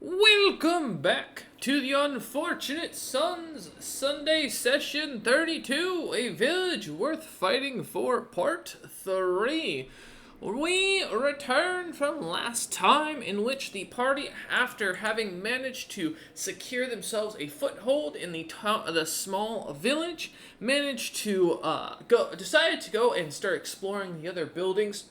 Welcome back to the Unfortunate Sons Sunday Session 32, A Village Worth Fighting For, Part 3. We return from last time in which the party, after having managed to secure themselves a foothold in the small village, managed to decided to go and start exploring the other buildings.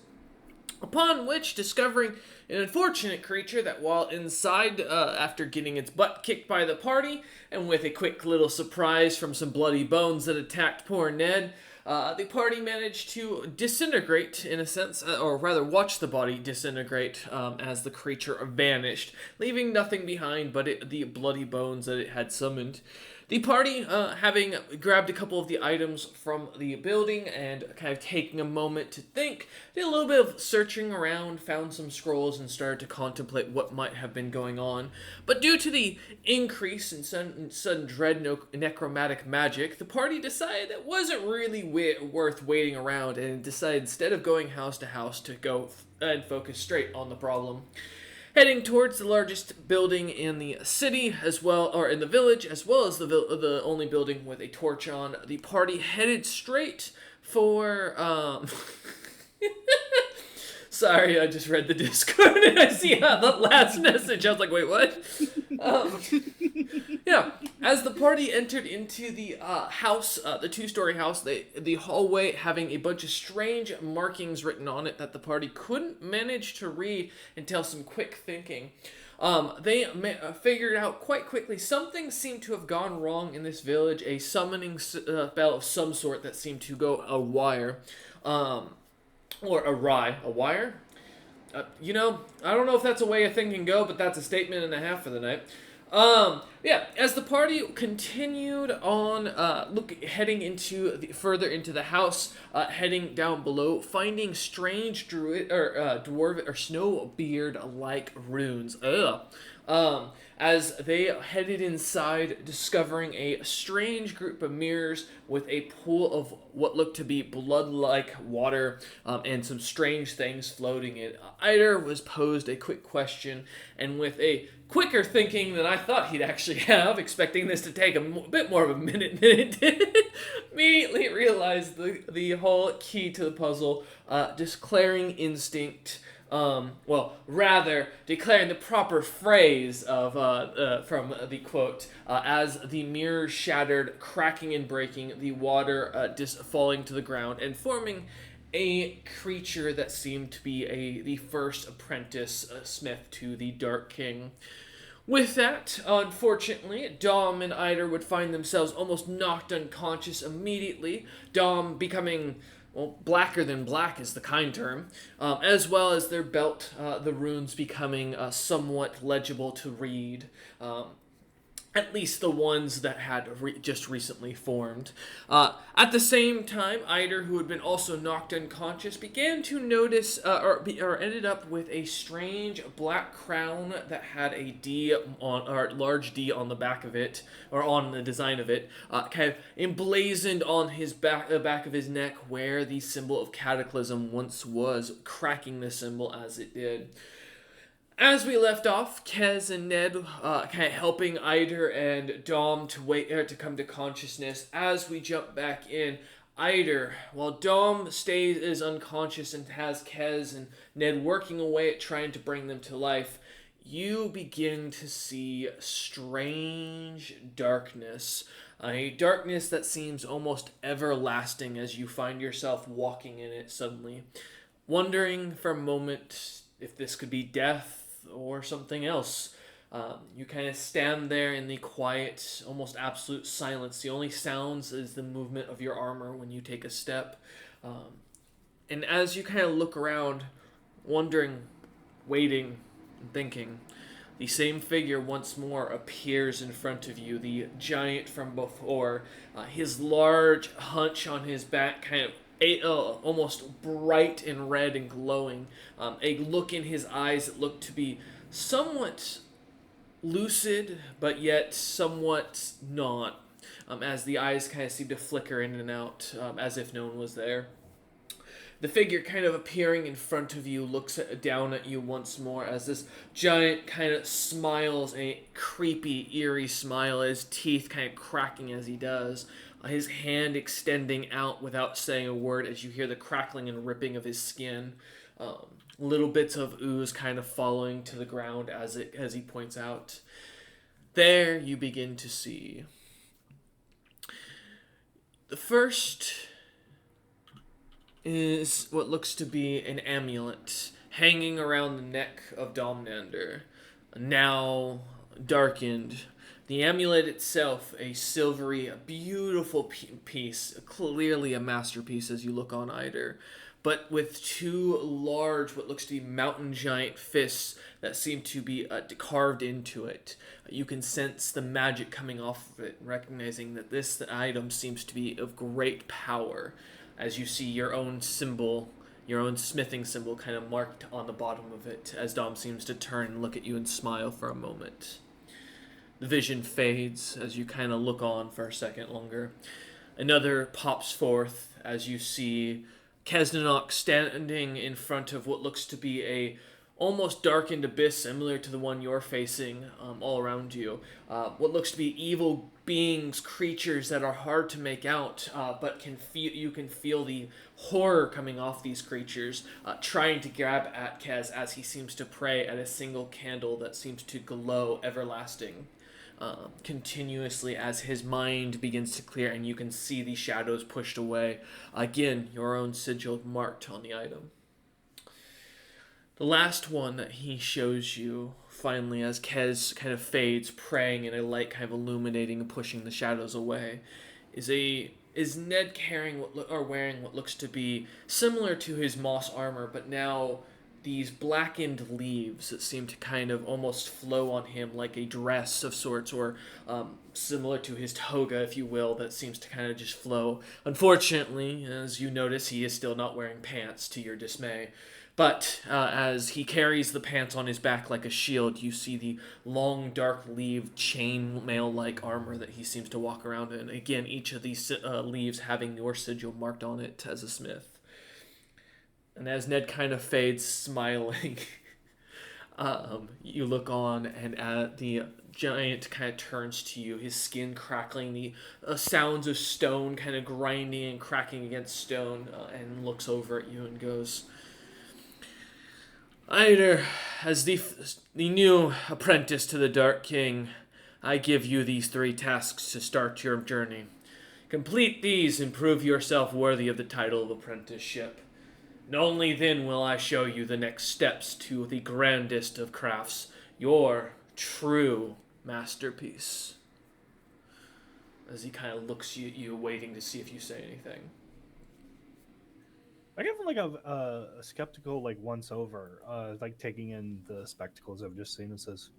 Upon which, discovering an unfortunate creature that while inside, after getting its butt kicked by the party, and with a quick little surprise from some bloody bones that attacked poor Ned, the party managed to disintegrate, in a sense, or rather watch the body disintegrate as the creature vanished, leaving nothing behind but the bloody bones that it had summoned. The party, having grabbed a couple of the items from the building and kind of taking a moment to think, did a little bit of searching around, found some scrolls, and started to contemplate what might have been going on. But due to the increase in sudden dread necromantic magic, the party decided it wasn't really worth waiting around and decided instead of going house to house to go and focus straight on the problem. Heading towards the largest building in the city, or in the village, as well as the only building with a torch on, the party headed straight for, Sorry, I just read the Discord and I see the last message. I was like, wait, what? Yeah, as the party entered into the house, the two-story house, the hallway having a bunch of strange markings written on it that the party couldn't manage to read until some quick thinking. They figured out quite quickly something seemed to have gone wrong in this village, a summoning spell of some sort that seemed to go awry. Or awry. A wire? I don't know if that's a way a thing can go, but that's a statement and a half for the night. As the party continued on, heading further into the house, heading down below, finding strange dwarven or snowbeard-like runes. As they headed inside, discovering a strange group of mirrors with a pool of what looked to be blood-like water, and some strange things floating in. Eider was posed a quick question, and with a quicker thinking than I thought he'd actually have, expecting this to take a bit more of a minute than it did, immediately realized the whole key to the puzzle, declaring instinct. Declaring the proper phrase of from the quote, as the mirror shattered, cracking and breaking, the water falling to the ground and forming a creature that seemed to be the first apprentice smith to the Dark King. With that, unfortunately, Dom and Eider would find themselves almost knocked unconscious immediately, Dom becoming, blacker than black is the kind term, as well as their belt, the runes becoming somewhat legible to read. At least the ones that had just recently formed. At the same time, Eider, who had been also knocked unconscious, began to notice, or ended up with a strange black crown that had a D large D on the back of it, or on the design of it, kind of emblazoned on the back of his neck, where the symbol of Cataclysm once was, cracking the symbol as it did. As we left off, Kez and Ned kind of helping Eider and Dom to come to consciousness. As we jump back in, Eider, while Dom is unconscious and has Kez and Ned working away at trying to bring them to life, you begin to see strange darkness. A darkness that seems almost everlasting as you find yourself walking in it suddenly, wondering for a moment if this could be death or something else. You kind of stand there in the quiet, almost absolute silence. The only sounds is the movement of your armor when you take a step. And as you kind of look around, wondering, waiting, and thinking, the same figure once more appears in front of you, the giant from before. His large hunch on his back kind of almost bright and red and glowing. A look in his eyes that looked to be somewhat lucid, but yet somewhat not, as the eyes kind of seem to flicker in and out, as if no one was there. The figure kind of appearing in front of you looks down at you once more as this giant kind of smiles, a creepy, eerie smile, his teeth kind of cracking as he does. His hand extending out without saying a word as you hear the crackling and ripping of his skin. Um, Little bits of ooze kind of falling to the ground as he points out. There you begin to see. The first is what looks to be an amulet hanging around the neck of Domnander, now darkened. The amulet itself, a silvery, beautiful piece, clearly a masterpiece as you look on Eider, but with two large, what looks to be mountain giant fists that seem to be carved into it. You can sense the magic coming off of it, recognizing that this item seems to be of great power, as you see your own symbol, your own smithing symbol kind of marked on the bottom of it, as Dom seems to turn and look at you and smile for a moment. The vision fades as you kind of look on for a second longer. Another pops forth as you see Kesnanok standing in front of what looks to be a almost darkened abyss similar to the one you're facing all around you. What looks to be evil beings, creatures that are hard to make out, but you can feel the horror coming off these creatures, trying to grab at Kez as he seems to pray at a single candle that seems to glow everlasting. Continuously as his mind begins to clear and you can see the shadows pushed away. Again, your own sigil marked on the item. The last one that he shows you, finally, as Kez kind of fades, praying in a light kind of illuminating and pushing the shadows away, is Ned wearing what looks to be similar to his moss armor, but now these blackened leaves that seem to kind of almost flow on him like a dress of sorts, or similar to his toga, if you will, that seems to kind of just flow. Unfortunately, as you notice, he is still not wearing pants, to your dismay. But as he carries the pants on his back like a shield, you see the long, dark-leaved, chainmail-like armor that he seems to walk around in. Again, each of these leaves having your sigil marked on it as a smith. And as Ned kind of fades, smiling, you look on, and the giant kind of turns to you, his skin crackling, the sounds of stone kind of grinding and cracking against stone, and looks over at you and goes, Eider, as the new apprentice to the Dark King, I give you these 3 tasks to start your journey. Complete these and prove yourself worthy of the title of apprenticeship. And only then will I show you the next steps to the grandest of crafts, your true masterpiece. As he kind of looks at you, waiting to see if you say anything. I give him like a skeptical like once over, like taking in the spectacles I've just seen, and says,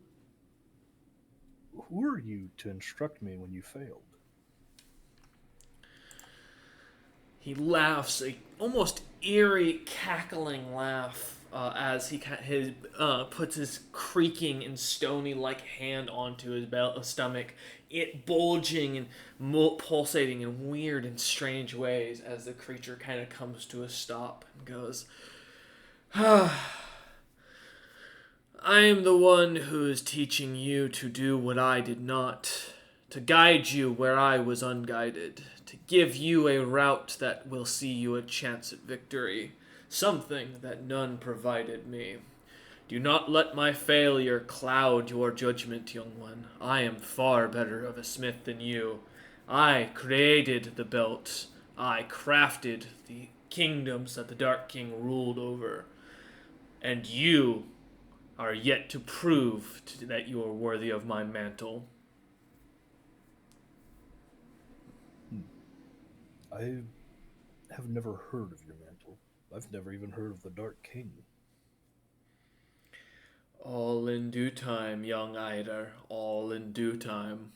"Who are you to instruct me when you failed?" He laughs, a almost eerie, cackling laugh, as he puts his creaking and stony-like hand onto his stomach, it bulging and pulsating in weird and strange ways as the creature kind of comes to a stop and goes, I am the one who is teaching you to do what I did not, to guide you where I was unguided, to give you a route that will see you a chance at victory, something that none provided me. Do not let my failure cloud your judgment, young one. I am far better of a smith than you. I created the belt. I crafted the kingdoms that the Dark King ruled over. And you are yet to prove that you are worthy of my mantle. I have never heard of your mantle. I've never even heard of the Dark King. All in due time, young Eider. All in due time.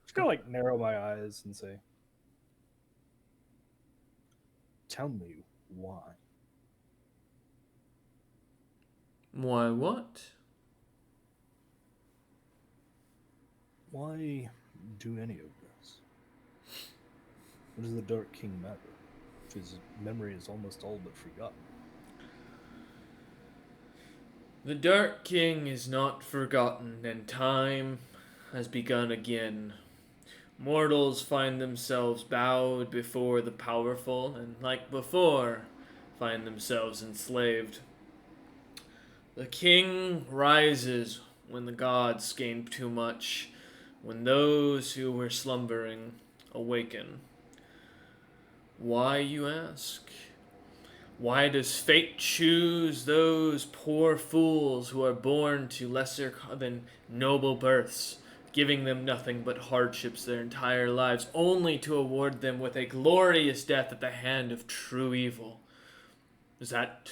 Just gonna like narrow my eyes and say, "Tell me why." Why, what? Why do any of this? What does the Dark King matter? His memory is almost all but forgotten. The Dark King is not forgotten, and time has begun again. Mortals find themselves bowed before the powerful, and like before, find themselves enslaved. The king rises when the gods gain too much, when those who were slumbering awaken. Why, you ask? Why does fate choose those poor fools who are born to lesser than noble births, giving them nothing but hardships their entire lives, only to award them with a glorious death at the hand of true evil? Is that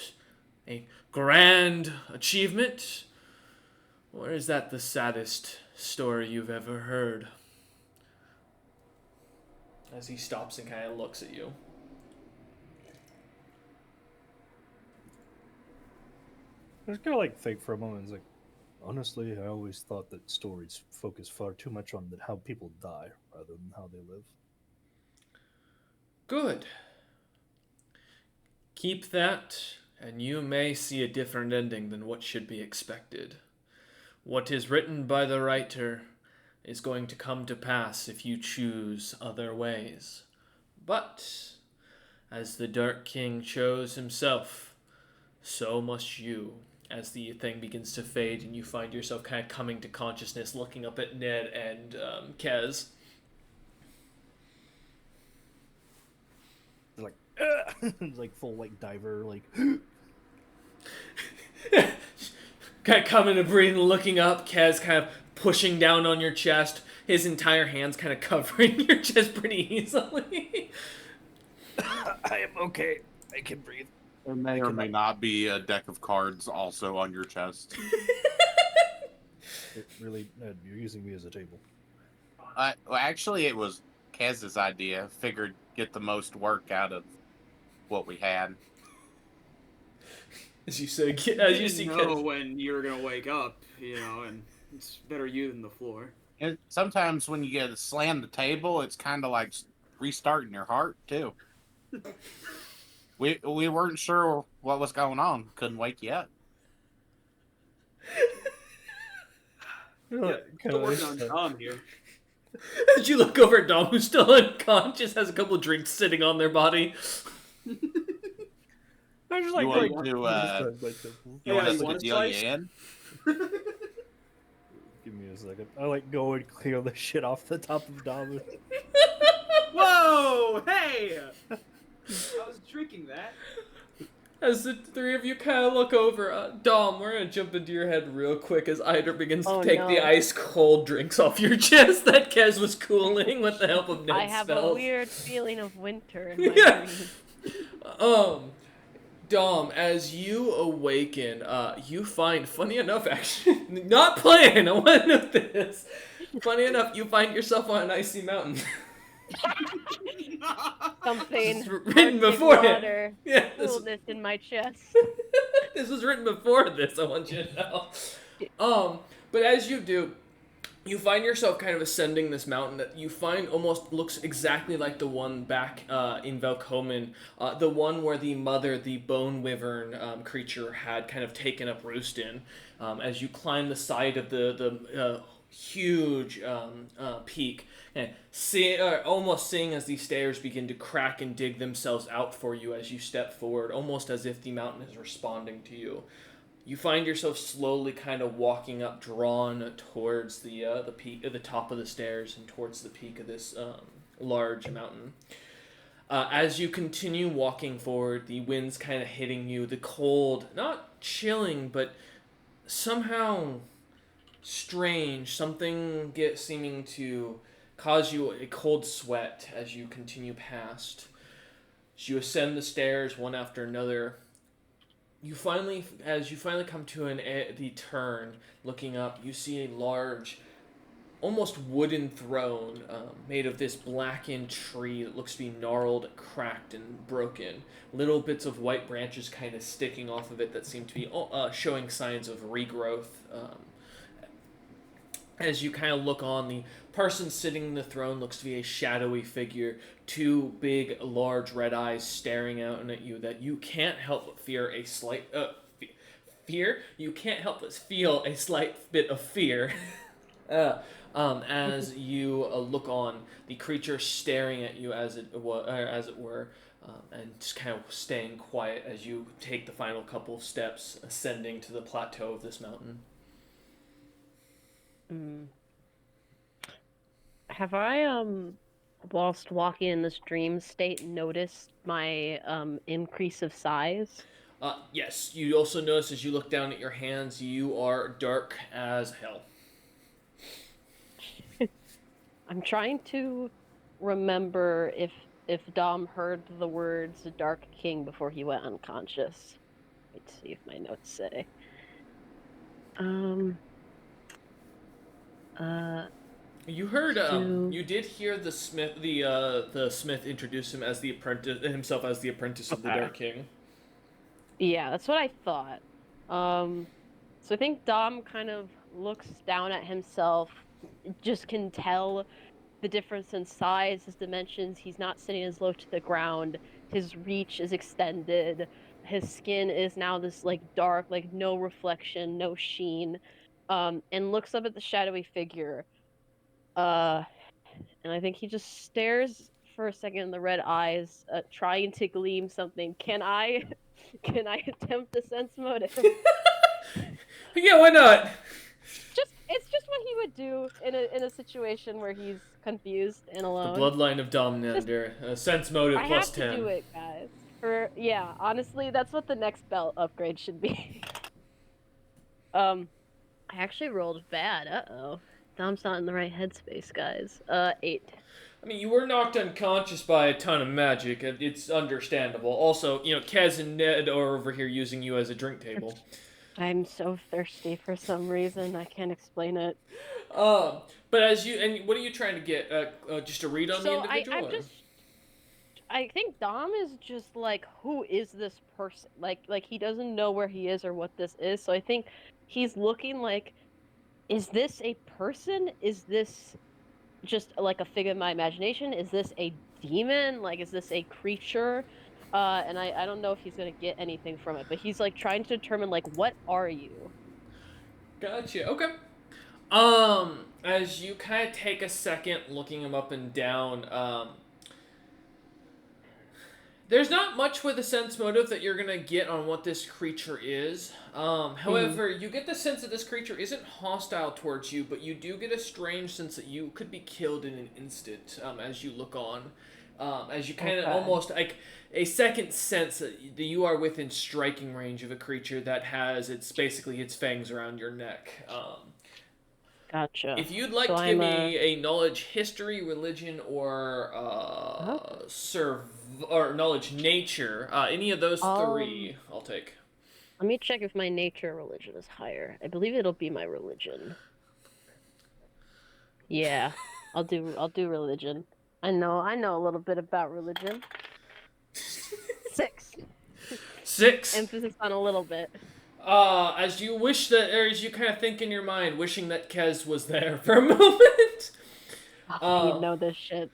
a grand achievement? Or is that the saddest story you've ever heard? As he stops and kind of looks at you. I just kind of like think for a moment. It's like, honestly, I always thought that stories focus far too much on how people die rather than how they live. Good. Keep that, and you may see a different ending than what should be expected. What is written by the writer is going to come to pass if you choose other ways. But, as the Dark King chose himself, so must you. As the thing begins to fade and you find yourself kind of coming to consciousness, looking up at Ned and Kez. It's like, it's like full like diver, like. Kind of coming to breathe and looking up, Kez kind of pushing down on your chest, his entire hands kind of covering your chest pretty easily. I am okay. I can breathe. There may or may not be a deck of cards also on your chest. Really, Ned, you're using me as a table. Well, actually, it was Kez's idea. Figured get the most work out of what we had. As you see know Kez. when you were gonna wake up, and it's better you than the floor. And sometimes when you get to slam the table, it's kind of like restarting your heart too. We weren't sure what was going on. Couldn't wake you up. Still working on Tom here. As you look over at Dom, who's still unconscious, has a couple of drinks sitting on their body. I just You like, want Yeah, us you to want a deal slice? you in? Give me a second. I like go and clear the shit off the top of Dom. Whoa! Hey! I was drinking that. As the three of you kind of look over, Dom, we're going to jump into your head real quick as Eider begins to take the ice cold drinks off your chest that Kez was cooling with the help of Ned's I have spells. a weird feeling of winter in my dreams. Dom, as you awaken, you find, funny enough, actually, not playing, I want to know this. Funny enough, you find yourself on an icy mountain. Something written before water, Yeah, coolness in my chest. this was written before this, I want you to know. But as you do, you find yourself kind of ascending this mountain that you find almost looks exactly like the one back in Velkomen, the one where the mother, the bone wyvern creature, had kind of taken up roost in. As you climb the side of the huge peak, and almost seeing as these stairs begin to crack and dig themselves out for you as you step forward, almost as if the mountain is responding to you. You find yourself slowly kind of walking up, drawn towards the peak, the top of the stairs, and towards the peak of this large mountain. As you continue walking forward, the wind's kind of hitting you. The cold, not chilling, but somehow strange. Something seeming to cause you a cold sweat as you continue past. As you ascend the stairs one after another, as you finally come to the turn, looking up, you see a large, almost wooden throne made of this blackened tree that looks to be gnarled, cracked, and broken. Little bits of white branches kind of sticking off of it that seem to be showing signs of regrowth. As you kind of look on, the person sitting in the throne looks to be a shadowy figure, two big, large red eyes staring out at you that you can't help but fear a slight fear. You can't help but feel a slight bit of fear. uh, as you look on, the creature staring at you as it were, and just kind of staying quiet as you take the final couple of steps, ascending to the plateau of this mountain. Have I, whilst walking in this dream state, noticed my, increase of size? Yes, you also notice as you look down at your hands, you are dark as hell. I'm trying to remember if Dom heard the words Dark King before he went unconscious. Let's see if my notes say. You heard, So you did hear the smith introduce him as the apprentice of the okay. Dark King. Yeah, that's what I thought. So I think Dom kind of looks down at himself, just can tell the difference in size, his dimensions. He's not sitting as low to the ground. His reach is extended. His skin is now this like dark, like no reflection, no sheen. And looks up at the shadowy figure. Uh, and I think he just stares for a second in the red eyes, trying to glean something. Can I, can I attempt a sense motive? Yeah, why not? It's just what he would do in a situation where he's confused and The alone. bloodline of Domnander. Sense motive I plus have to 10. do it, guys. Yeah, honestly, that's what the next belt upgrade should be. I actually rolled bad. Uh-oh. Dom's not in the right headspace, guys. 8. I mean, you were knocked unconscious by a ton of magic. It's understandable. Also, Kez and Ned are over here using you as a drink table. I'm so thirsty for some reason. I can't explain it. But what are you trying to get? Just a read on the individual? I think Dom is just like, who is this person? Like he doesn't know where he is or what this is. So I think he's looking like, is this a person? Is this just like a figure of my imagination? Is this a demon? Like, is this a creature? And I don't know if he's gonna get anything from it, but he's like trying to determine like, what are you? Gotcha. Okay. As you kind of take a second looking him up and down, there's not much with a sense motive that you're gonna get on what this creature is. However, you get the sense that this creature isn't hostile towards you, but you do get a strange sense that you could be killed in an instant. As you look on, as you kind of almost like a second sense that you are within striking range of a creature that has its fangs around your neck. Gotcha. If you'd like to give me a knowledge history, religion, or or knowledge nature, any of those three, I'll take. Let me check if my nature or religion is higher. I believe it'll be my religion. Yeah, I'll do religion. I know a little bit about religion. 6. 6. Emphasis on a little bit. As you wish that, or as you kind of think in your mind, wishing that Kez was there for a moment. You know this shit.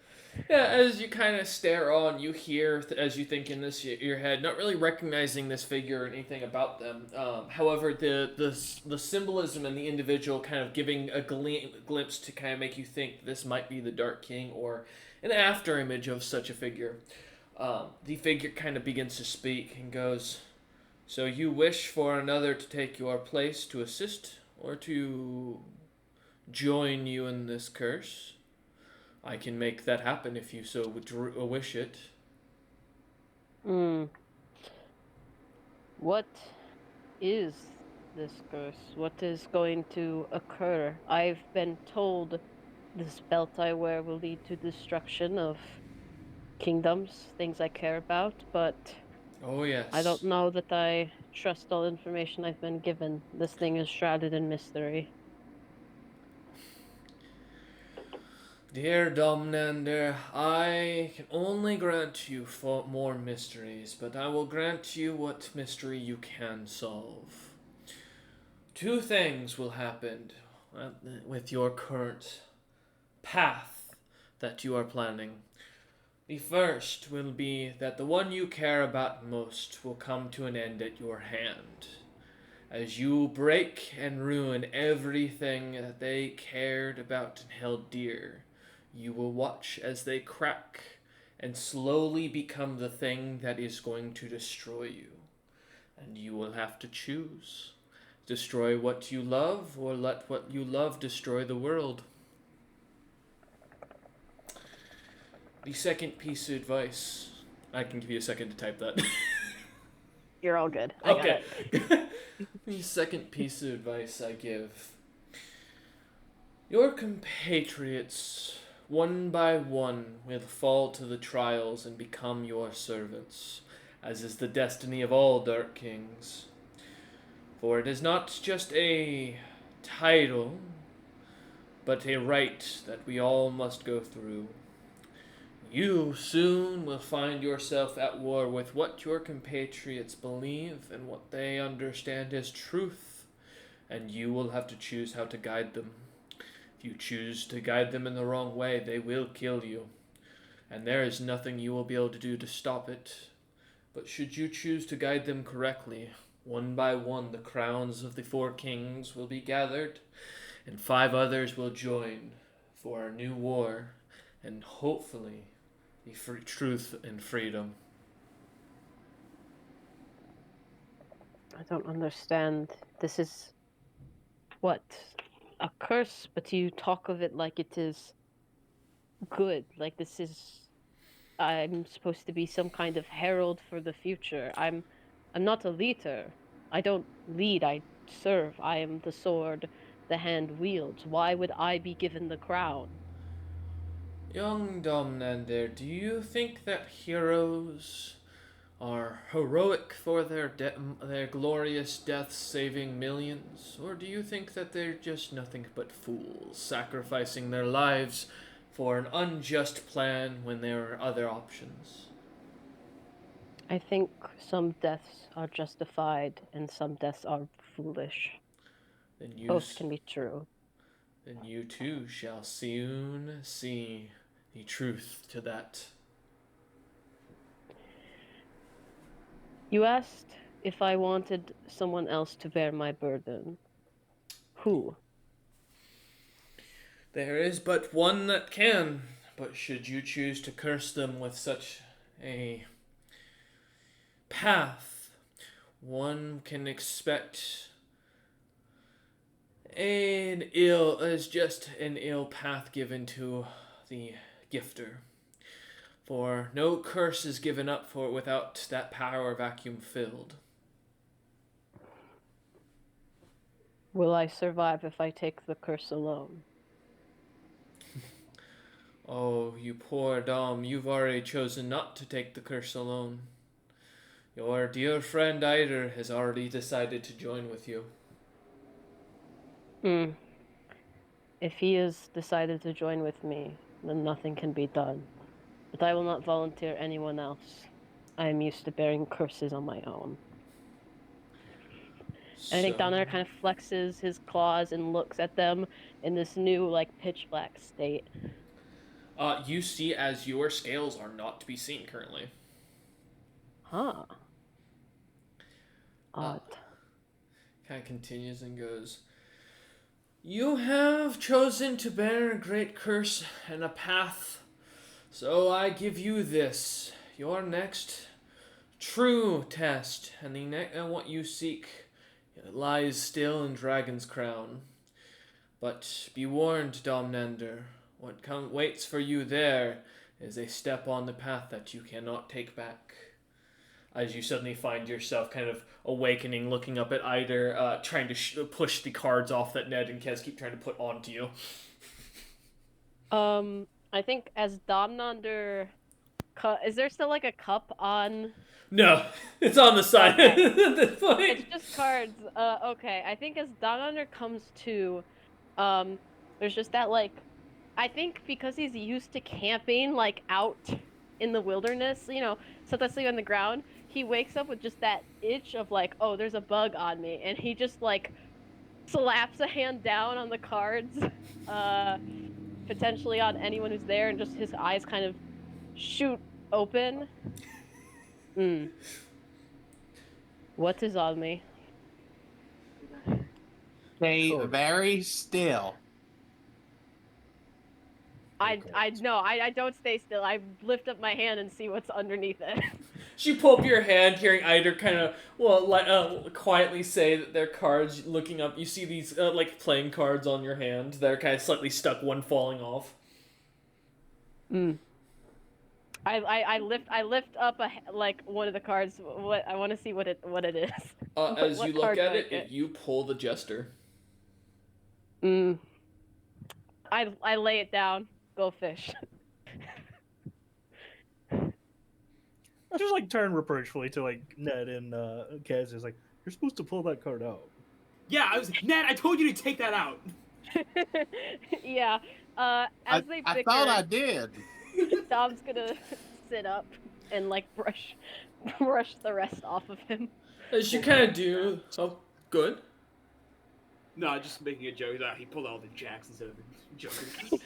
Yeah, as you kind of stare on, you hear, as you think in your head, not really recognizing this figure or anything about them. However, the symbolism and the individual kind of giving a glimpse to kind of make you think this might be the Dark King or an after image of such a figure. The figure kind of begins to speak and goes, "So you wish for another to take your place to assist or to join you in this curse? I can make that happen if you so wish it." What is this curse? What is going to occur? I've been told this belt I wear will lead to destruction of kingdoms, things I care about, but Oh, yes. I don't know that I trust all information I've been given. This thing is shrouded in mystery. Dear Domnander, I can only grant you more mysteries, but I will grant you what mystery you can solve. 2 things will happen. with your current path that you are planning. The first will be that the one you care about most will come to an end at your hand. As you break and ruin everything that they cared about and held dear, you will watch as they crack and slowly become the thing that is going to destroy you. And you will have to choose. Destroy what you love, or let what you love destroy the world. The second piece of advice. I can give you a second to type that. You're all good. I got Okay. it. The second piece of advice I give. Your compatriots, one by one, will fall to the trials and become your servants, as is the destiny of all Dark Kings. For it is not just a title, but a rite that we all must go through. You soon will find yourself at war with what your compatriots believe and what they understand as truth, and you will have to choose how to guide them. If you choose to guide them in the wrong way, they will kill you, and there is nothing you will be able to do to stop it. But should you choose to guide them correctly, one by one the crowns of the 4 kings will be gathered, and 5 others will join for a new war, and hopefully the truth and freedom. I don't understand. This is what? A curse, but you talk of it like it is good. Like this is I'm supposed to be some kind of herald for the future. I'm not a leader. I don't lead, I serve. I am the sword the hand wields. Why would I be given the crown? Young Domnander, do you think that heroes are heroic for their glorious deaths saving millions? Or do you think that they're just nothing but fools, sacrificing their lives for an unjust plan when there are other options? I think some deaths are justified and some deaths are foolish. Then Both can be true. then you too shall soon see the truth to that. You asked if I wanted someone else to bear my burden. Who? There is but one that can, but should you choose to curse them with such a path, one can expect an ill path given to the gifter. For no curse is given up for without that power vacuum filled. Will I survive if I take the curse alone? Oh, you poor Dom, you've already chosen not to take the curse alone. Your dear friend Eider has already decided to join with you. If he has decided to join with me, then nothing can be done. But I will not volunteer anyone else. I am used to bearing curses on my own. And I think Donner kind of flexes his claws and looks at them in this new, like, pitch black state. You see as your scales are not to be seen currently. Huh. Odd. Kind of continues and goes, You have chosen to bear a great curse and a path, so I give you this, your next true test, and what you seek lies still in Dragon's Crown. But be warned, Domnander, what waits for you there is a step on the path that you cannot take back. As you suddenly find yourself kind of awakening, looking up at Eider, trying to push the cards off that Ned and Kez keep trying to put onto you. I think as Domnander... Is there still, like, a cup on... No, it's on the side Okay. at this point. It's just cards. Okay. I think as Domnander comes to, there's just that, like... I think because he's used to camping, like, out in the wilderness, you know, sometimes sleep on the ground, he wakes up with just that itch of, like, oh, there's a bug on me, and he just, like, slaps a hand down on the cards, potentially on anyone who's there, and just his eyes kind of shoot open. Mm. What is on me? Stay Sure. very still. I don't stay still. I lift up my hand and see what's underneath it. You pull up your hand, hearing Eider kind of quietly say that they're cards. Looking up, you see these like playing cards on your hand that are kind of slightly stuck, one falling off. Mm. I lift up like one of the cards. What I want to see what it is. As What you look card at do I it, get? you pull the Jester. Mm. I lay it down. Go fish. I just like turn reproachfully to like Ned and Kaz. Is like, you're supposed to pull that card out. Yeah, Ned, I told you to take that out. Yeah. As they I bicker, thought I did. Dom's gonna sit up and like brush the rest off of him. As you kind of do. Oh, good. No, just making a joke. He pulled out all the jacks instead of the jokers.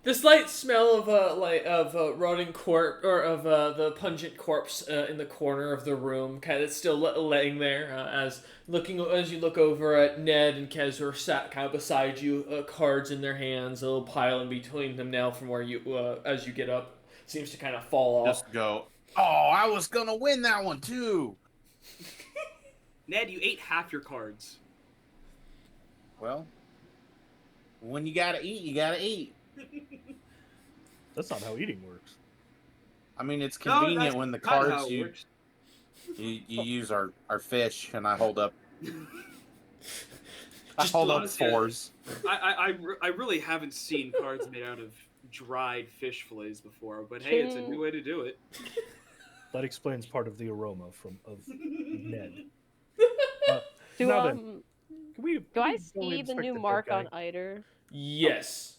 The slight smell of rotting corpse or of the pungent corpse in the corner of the room, kind of still laying there. As you look over at Ned and Kez, who are sat kind of beside you, cards in their hands, a little pile in between them now from where you as you get up seems to kind of fall off. Just go. Oh, I was gonna win that one too. Ned, you ate half your cards. Well, when you gotta eat, you gotta eat. That's not how eating works. I mean, it's No, convenient that's when the not how cards it you works. use our fish, and I hold up. I Just hold up honestly, fours. I really haven't seen cards made out of dried fish fillets before, but hey, it's a new way to do it. That explains part of the aroma of Ned. Do Now then, can we do can I we go see the inspect new dead mark guy? on Eider? Yes.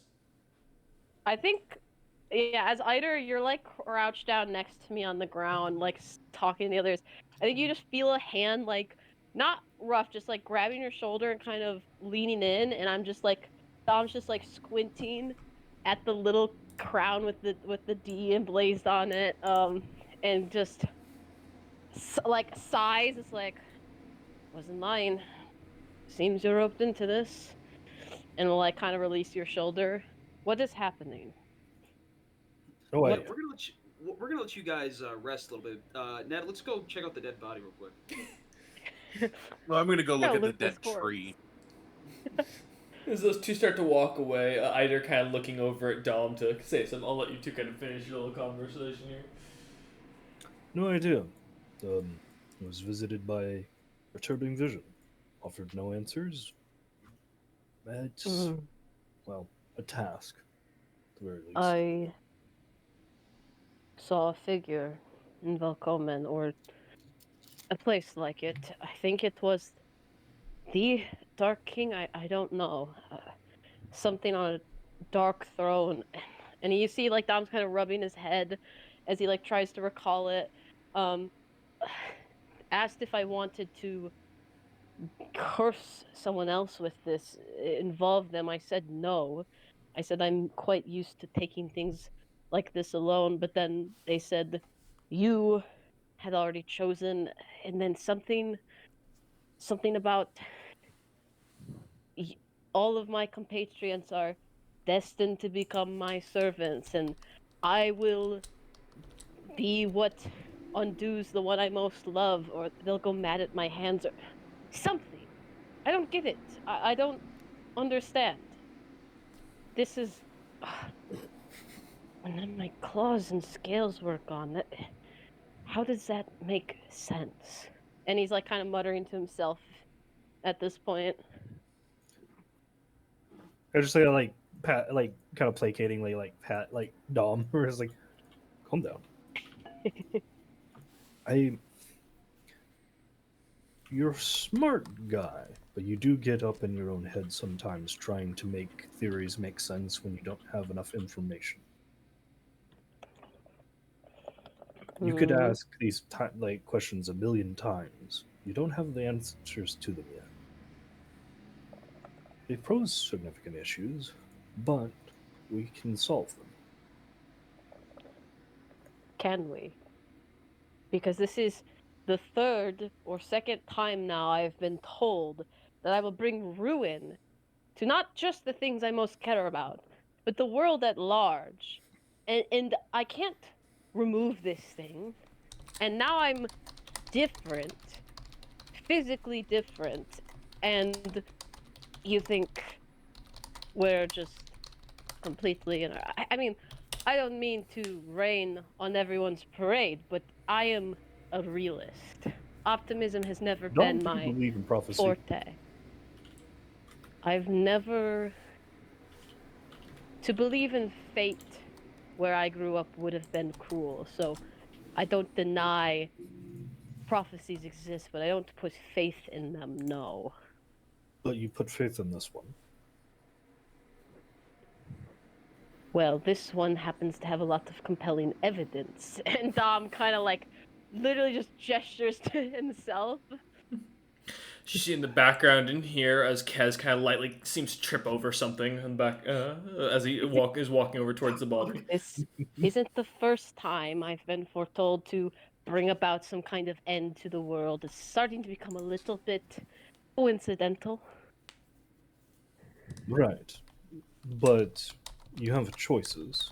I think, yeah, as Eider, you're like crouched down next to me on the ground, like talking to the others. I think you just feel a hand, like, not rough, just like grabbing your shoulder and kind of leaning in, and Dom's just like squinting at the little crown with the D emblazed on it, and just like sighs. It's like, wasn't mine. Seems you're roped into this, and will like kind of release your shoulder. What is happening? Oh, We're wait. gonna let you guys rest a little bit. Ned, let's go check out the dead body real quick. Well, I'm gonna go look Gotta at the loot this dead corpse. tree. As those two start to walk away, Eider kind of looking over at Dom to say something. I'll let you two kind of finish your little conversation here. No idea. I was visited by a perturbing vision. Offered no answers. It's, well, a task, at the very least. I saw a figure in Velkomen, or a place like it. I think it was the Dark King. I don't know. Something on a dark throne, and you see like Dom's kind of rubbing his head as he like tries to recall it. Um, asked if I wanted to curse someone else with this, involve them. I said no. I said I'm quite used to taking things like this alone, but then they said you had already chosen, and then something about all of my compatriots are destined to become my servants, and I will be what undoes the one I most love, or they'll go mad at my hands, or something. I don't get it. I don't understand. This is. And then my claws and scales were gone. How does that make sense? And he's like kind of muttering to himself at this point. I just like pat, like kind of placatingly, like pat, like Dom, where it's like, calm down. You're a smart guy, but you do get up in your own head sometimes trying to make theories make sense when you don't have enough information. You could ask these like questions a million times. You don't have the answers to them yet. They pose significant issues, but we can solve them. Can we? Because this is the third or second time now I've been told that I will bring ruin to not just the things I most care about, but the world at large. And I can't remove this thing. And now I'm different, physically different, and you think we're just completely. I mean, I don't mean to rain on everyone's parade, but I am a realist. Optimism has never Don't been you my believe in prophecy? forte. I've never. To believe in fate where I grew up would have been cruel, so I don't deny prophecies exist, but I don't put faith in them, no. But you put faith in this one. Well, this one happens to have a lot of compelling evidence, and Dom kind of like literally just gestures to himself. See in the background in here as Kez kind of lightly seems to trip over something in the back as he is walking over towards the body. Look, this isn't the first time I've been foretold to bring about some kind of end to the world. It's starting to become a little bit coincidental. Right. But you have choices.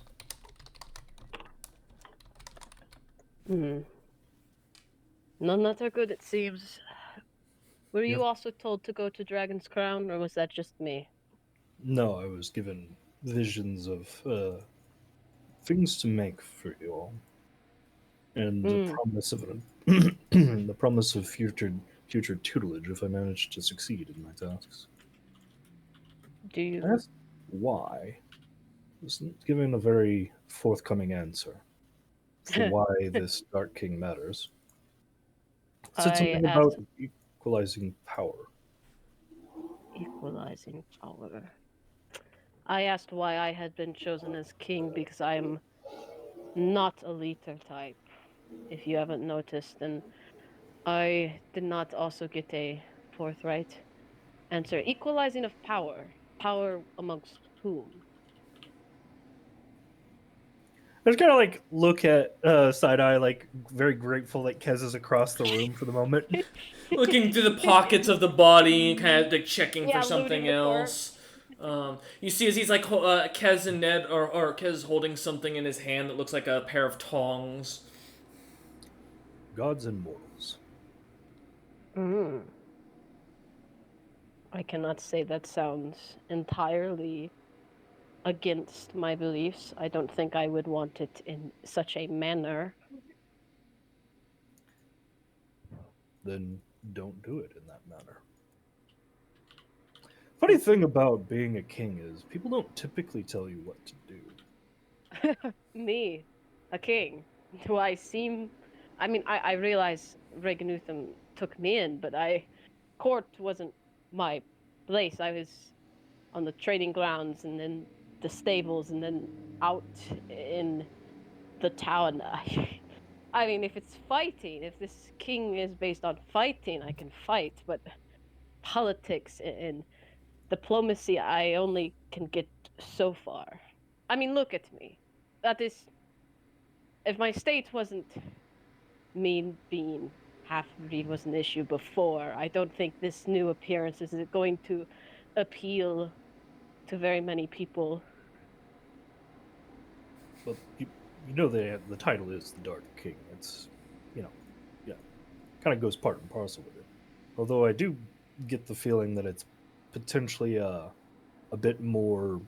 Hmm. None that are good, it seems. Were you Yep. also told to go to Dragon's Crown, or was that just me? No, I was given visions of things to make for you all, and the Mm. promise of the promise of future tutelage if I managed to succeed in my tasks. Do you? I asked why. Wasn't given a very forthcoming answer for why this Dark King matters. Said I something about asked equalizing power. equalizing power. I asked why I had been chosen as king because I'm not a leader type, if you haven't noticed, and I did not also get a forthright answer. Equalizing of power. Power amongst whom? I just kind of like look at Side Eye, like very grateful that Kez is across the room for the moment. Looking through the pockets of the body, kind of like checking Yeah, for something looting the else. You see as he's like Kez and Ned, or Kez holding something in his hand that looks like a pair of tongs. Gods and mortals. Mm. I cannot say that sounds entirely against my beliefs. I don't think I would want it in such a manner. Then don't do it in that manner. Funny thing about being a king is people don't typically tell you what to do. Me, a king. Do I seem? I mean, I realize Reganutham took me in, but court wasn't my place. I was on the training grounds and then the stables and then out in the town. I mean, if it's fighting, if this king is based on fighting, I can fight, but politics and diplomacy, I only can get so far. I mean, look at me. That is, if my state wasn't me being half breed was an issue before, I don't think this new appearance is going to appeal to very many people. But you know the title is the Dark King. It's you know yeah, kind of goes part and parcel with it. Although I do get the feeling that it's potentially a bit more,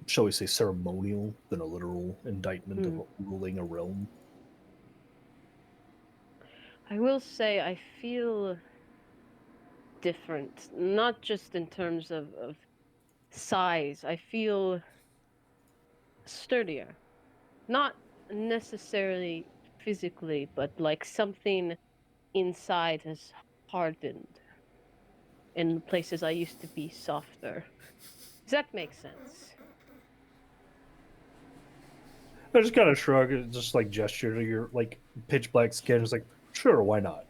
shall we say, ceremonial than a literal indictment of ruling a realm. I will say I feel different, not just in terms of size. I feel sturdier. Not necessarily physically, but like something inside has hardened in places I used to be softer. Does that make sense? I just kind of shrug and just like gesture to your like pitch black skin. It's like, sure, why not?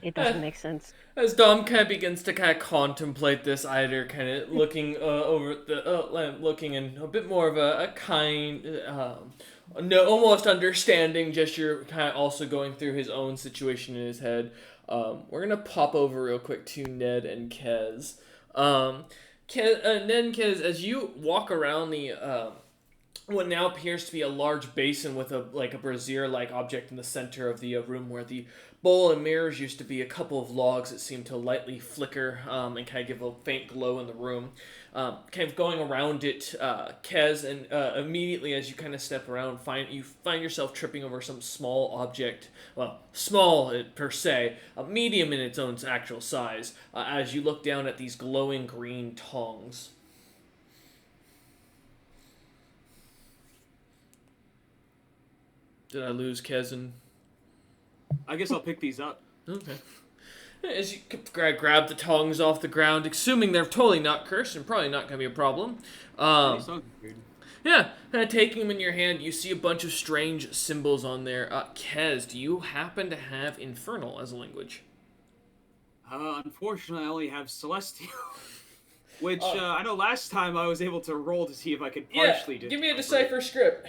It doesn't make sense. As Dom kind of begins to kind of contemplate this, Eider kind of looking over at the lamp, looking in a bit more of a kind, no, almost understanding gesture, kind of also going through his own situation in his head. We're gonna pop over real quick to Ned and Kez. Ned and Kez, as you walk around the what now appears to be a large basin with a brazier-like object in the center of the room, where the bowl and mirrors used to be a couple of logs that seem to lightly flicker and kind of give a faint glow in the room. Kind of going around it, Kez, and immediately as you kind of step around, you find yourself tripping over some small object. Well, small per se, medium in its own actual size. As you look down at these glowing green tongs. Did I lose Kez? I guess I'll pick these up. Okay. As you grab the tongs off the ground, assuming they're totally not cursed and probably not going to be a problem. Yeah, taking them in your hand, you see a bunch of strange symbols on there. Kez, do you happen to have Infernal as a language? Unfortunately, I only have Celestial. Which, I know last time I was able to roll to see if I could partially give me a decipher script.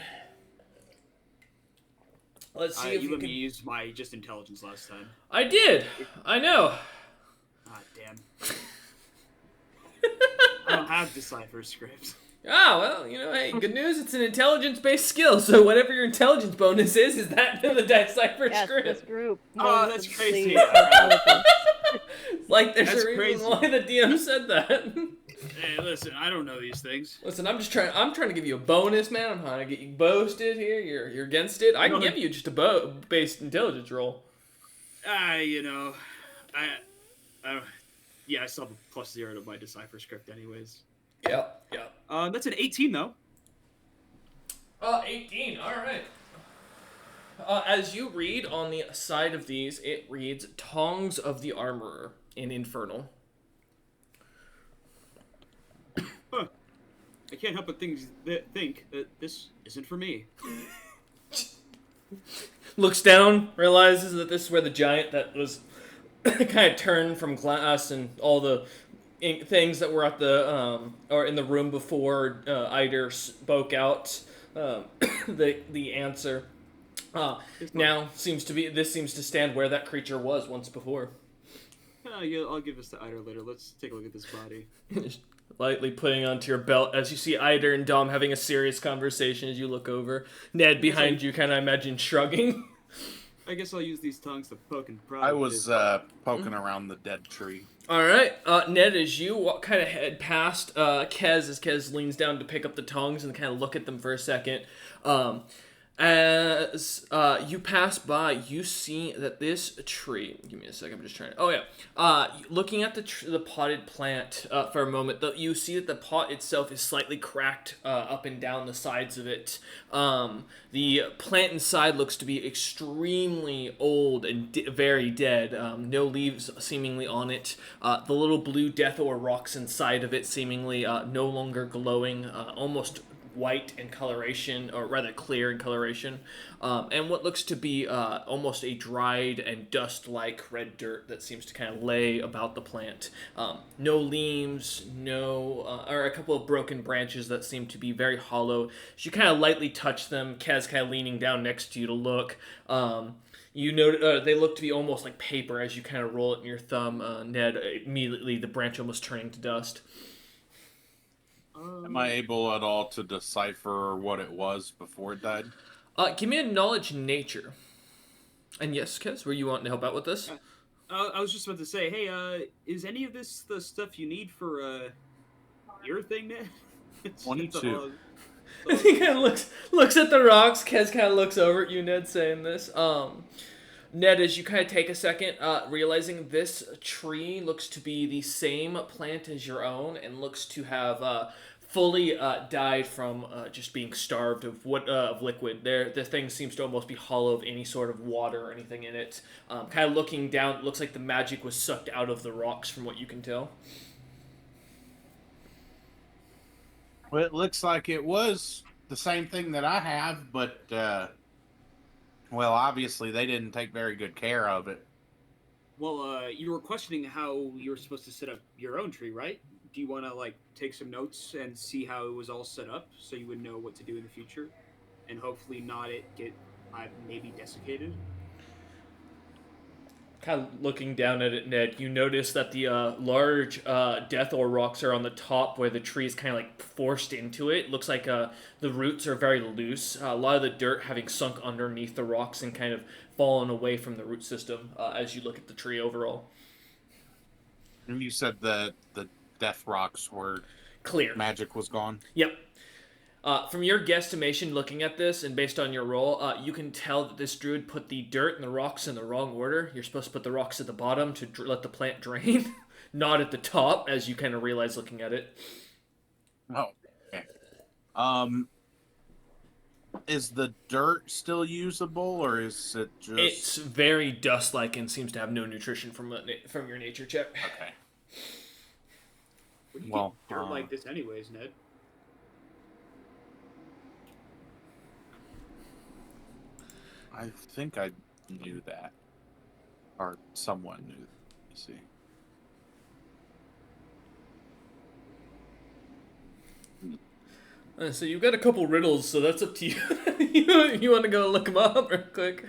Let's see if you let can... me use my just intelligence last time. I did. I know. Ah, damn. I don't have decipher script. Ah, well, hey, good news, it's an intelligence-based skill, so whatever your intelligence bonus is that in the decipher script. This group. Oh, that's crazy. Like, there's a reason why the DM said that. Hey, listen, I don't know these things. Listen, I'm trying to give you a bonus, man. I'm trying to get you boasted here. You're against it. I can give you just a based intelligence roll. I still have a +0 to my decipher script anyways. Yeah. That's an 18 though. 18, alright. As you read on the side of these, it reads Tongs of the Armorer in Infernal. Huh. I can't help but think that this isn't for me. Looks down, realizes that this is where the giant that was kind of turned from glass and all the things that were at the or in the room before Eider spoke out the answer now seems to stand where that creature was once before. Yeah, I'll give this to Eider later. Let's take a look at this body. Lightly putting onto your belt as you see Eider and Dom having a serious conversation as you look over. Ned behind you kind of imagine shrugging. I guess I'll use these tongues to poke and prod. I was poking around the dead tree. All right, Ned, as you kind of head past Kez, as Kez leans down to pick up the tongs and kind of look at them for a second, as you pass by, you see that this tree. Give me a second. I'm just trying to. Oh yeah. Looking at the potted plant for a moment, you see that the pot itself is slightly cracked up and down the sides of it. The plant inside looks to be extremely old and very dead. No leaves seemingly on it. The little blue death ore rocks inside of it seemingly no longer glowing, almost white in coloration, or rather clear in coloration, and what looks to be almost a dried and dust-like red dirt that seems to kind of lay about the plant. No leaves, or a couple of broken branches that seem to be very hollow. As you kind of lightly touch them, Kaz kind of leaning down next to you to look. You know, they look to be almost like paper as you kind of roll it in your thumb. Ned, immediately the branch almost turning to dust. Am I able at all to decipher what it was before it died? Give me a knowledge nature. And yes, Kez, were you wanting to help out with this? I was just about to say, hey, is any of this the stuff you need for your thing, Ned? 22. He kind of looks at the rocks. Kez kind of looks over at you, Ned, saying this. Ned, as you kind of take a second, realizing this tree looks to be the same plant as your own and looks to have fully died from just being starved of liquid. The thing seems to almost be hollow of any sort of water or anything in it. Kind of looking down, it looks like the magic was sucked out of the rocks from what you can tell. Well, it looks like it was the same thing that I have, but, well, obviously they didn't take very good care of it. Well, you were questioning how you were supposed to set up your own tree, right? Do you want to like take some notes and see how it was all set up, so you would know what to do in the future, and hopefully not it get maybe desiccated? Kind of looking down at it, Ned, you notice that the large death ore rocks are on the top where the tree is kind of like forced into it. Looks like the roots are very loose. A lot of the dirt having sunk underneath the rocks and kind of fallen away from the root system as you look at the tree overall. And you said that the death rocks were Clear. magic was gone. Yep. From your guesstimation looking at this, and based on your roll, you can tell that this druid put the dirt and the rocks in the wrong order. You're supposed to put the rocks at the bottom to let the plant drain, not at the top, as you kind of realize looking at it. Oh, okay. Is the dirt still usable, or is it just? It's very dust-like and seems to have no nutrition from your nature check. Okay. Where do you Well, get dirt like this, anyways, Ned? I think I knew that, or someone knew. Let's see. So you've got a couple riddles, so that's up to you. You want to go look them up real quick?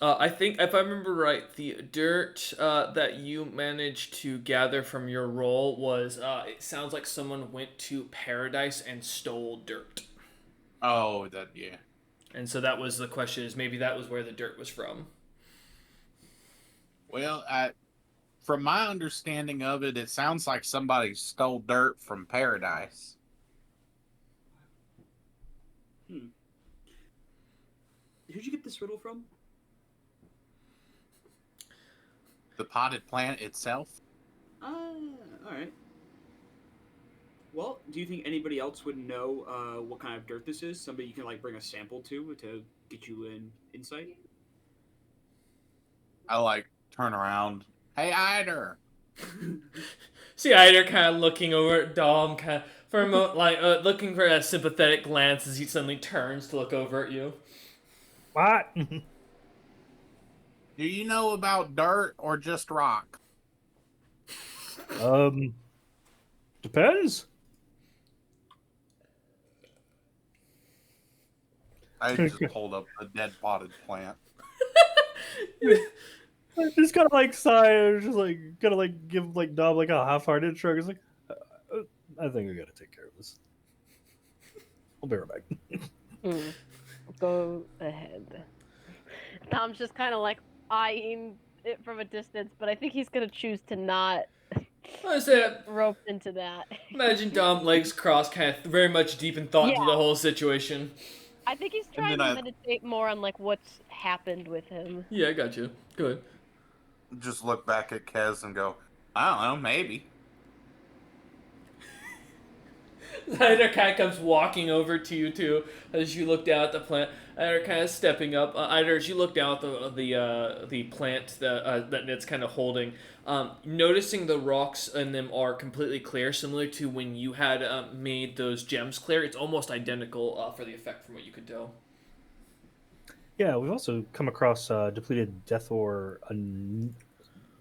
I think, if I remember right, the dirt that you managed to gather from your roll was, it sounds like someone went to Paradise and stole dirt. Oh, that yeah. And so that was the question, is maybe that was where the dirt was from. Well, from my understanding of it, it sounds like somebody stole dirt from Paradise. Who'd you get this riddle from? The potted plant itself? Alright. Well, do you think anybody else would know what kind of dirt this is? Somebody you can like bring a sample to get you an insight? I like turn around. Hey, Eider! See Eider kind of looking over at Dom, kind of for a moment, like looking for a sympathetic glance as he suddenly turns to look over at you. What? Do you know about dirt or just rock? Depends. I just pulled up a dead potted plant. I just gotta like sigh. I was just like gotta like give like Dom like a half-hearted shrug. It's like, I think we gotta take care of this. I'll be right back. Go ahead. Tom's just kind of like eyeing it from a distance, but I think he's gonna choose to not I said, rope into that. imagine Dom, legs crossed, kind of very much deep in thought into Yeah. the whole situation. I think he's trying to meditate more on like what's happened with him. Yeah, I got you. Good. Just look back at Kez and go, I don't know, maybe. Eider kind of comes walking over to you too as you look down at the plant. Eider kind of stepping up. Eider, as you look down at the plant that Ned's kind of holding, noticing the rocks in them are completely clear, similar to when you had made those gems clear. It's almost identical for the effect from what you could tell. Yeah, we've also come across depleted death ore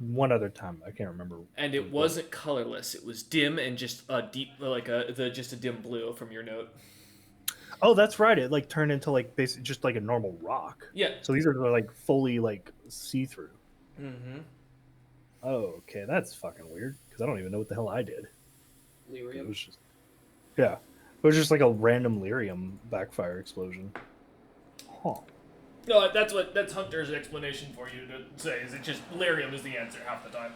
one other time. I can't remember. And it wasn't colorless. It was dim and just a deep, like just a dim blue from your note. Oh, that's right. It like turned into like basically just like a normal rock. Yeah. So these are like fully like see-through. Mm-hmm. Oh, okay, that's fucking weird because I don't even know what the hell I did. It Lyrium. was just, yeah, it was just like a random lyrium backfire explosion. Huh. No, that's Hunter's explanation for you to say. Is it just lyrium is the answer half the time.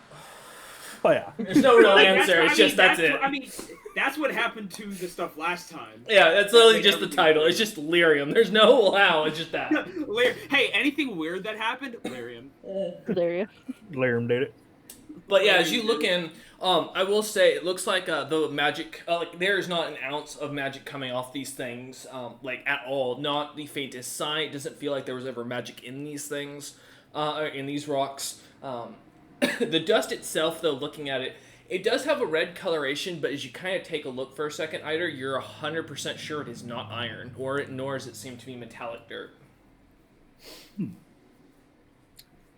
Oh yeah. There's no real answer. It's just that's it. I mean, that's what happened to the stuff last time. Yeah, that's literally just the title. It's just lyrium. There's no how. It's just that. Hey, anything weird that happened? Lyrium. Hilarious. Lyrium did it. But yeah, as you look in, I will say it looks like the magic, like there is not an ounce of magic coming off these things, like at all. Not the faintest sign. It doesn't feel like there was ever magic in these things, or in these rocks. The dust itself, though, looking at it, it does have a red coloration, but as you kind of take a look for a second, Eider, you're 100% sure it is not iron, nor does it seem to be metallic dirt.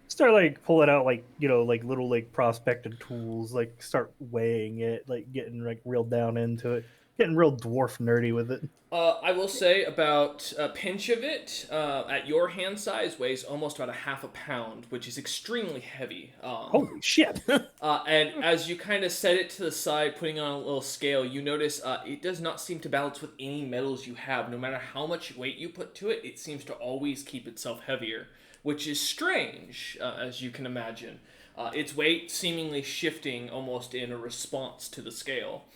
Start like pulling out like like little like prospecting tools, like start weighing it, like getting like real down into it, getting real dwarf nerdy with it. I will say about a pinch of it at your hand size weighs almost about a half a pound, which is extremely heavy. Holy shit! And as you kind of set it to the side, putting it on a little scale, you notice it does not seem to balance with any metals you have. No matter how much weight you put to it, it seems to always keep itself heavier, which is strange, as you can imagine. Its weight seemingly shifting almost in a response to the scale.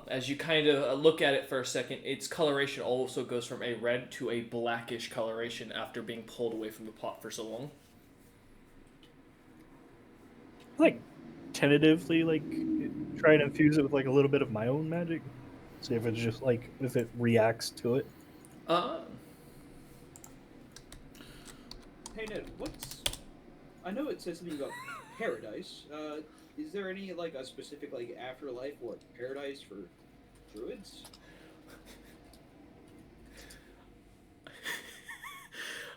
As you kind of look at it for a second, its coloration also goes from a red to a blackish coloration after being pulled away from the pot for so long. Like tentatively like try and infuse it with like a little bit of my own magic. See if it's just like if it reacts to it. Uh, Hey Ned, what's? I know it says something about paradise. Is there any like a specific like afterlife or paradise for druids?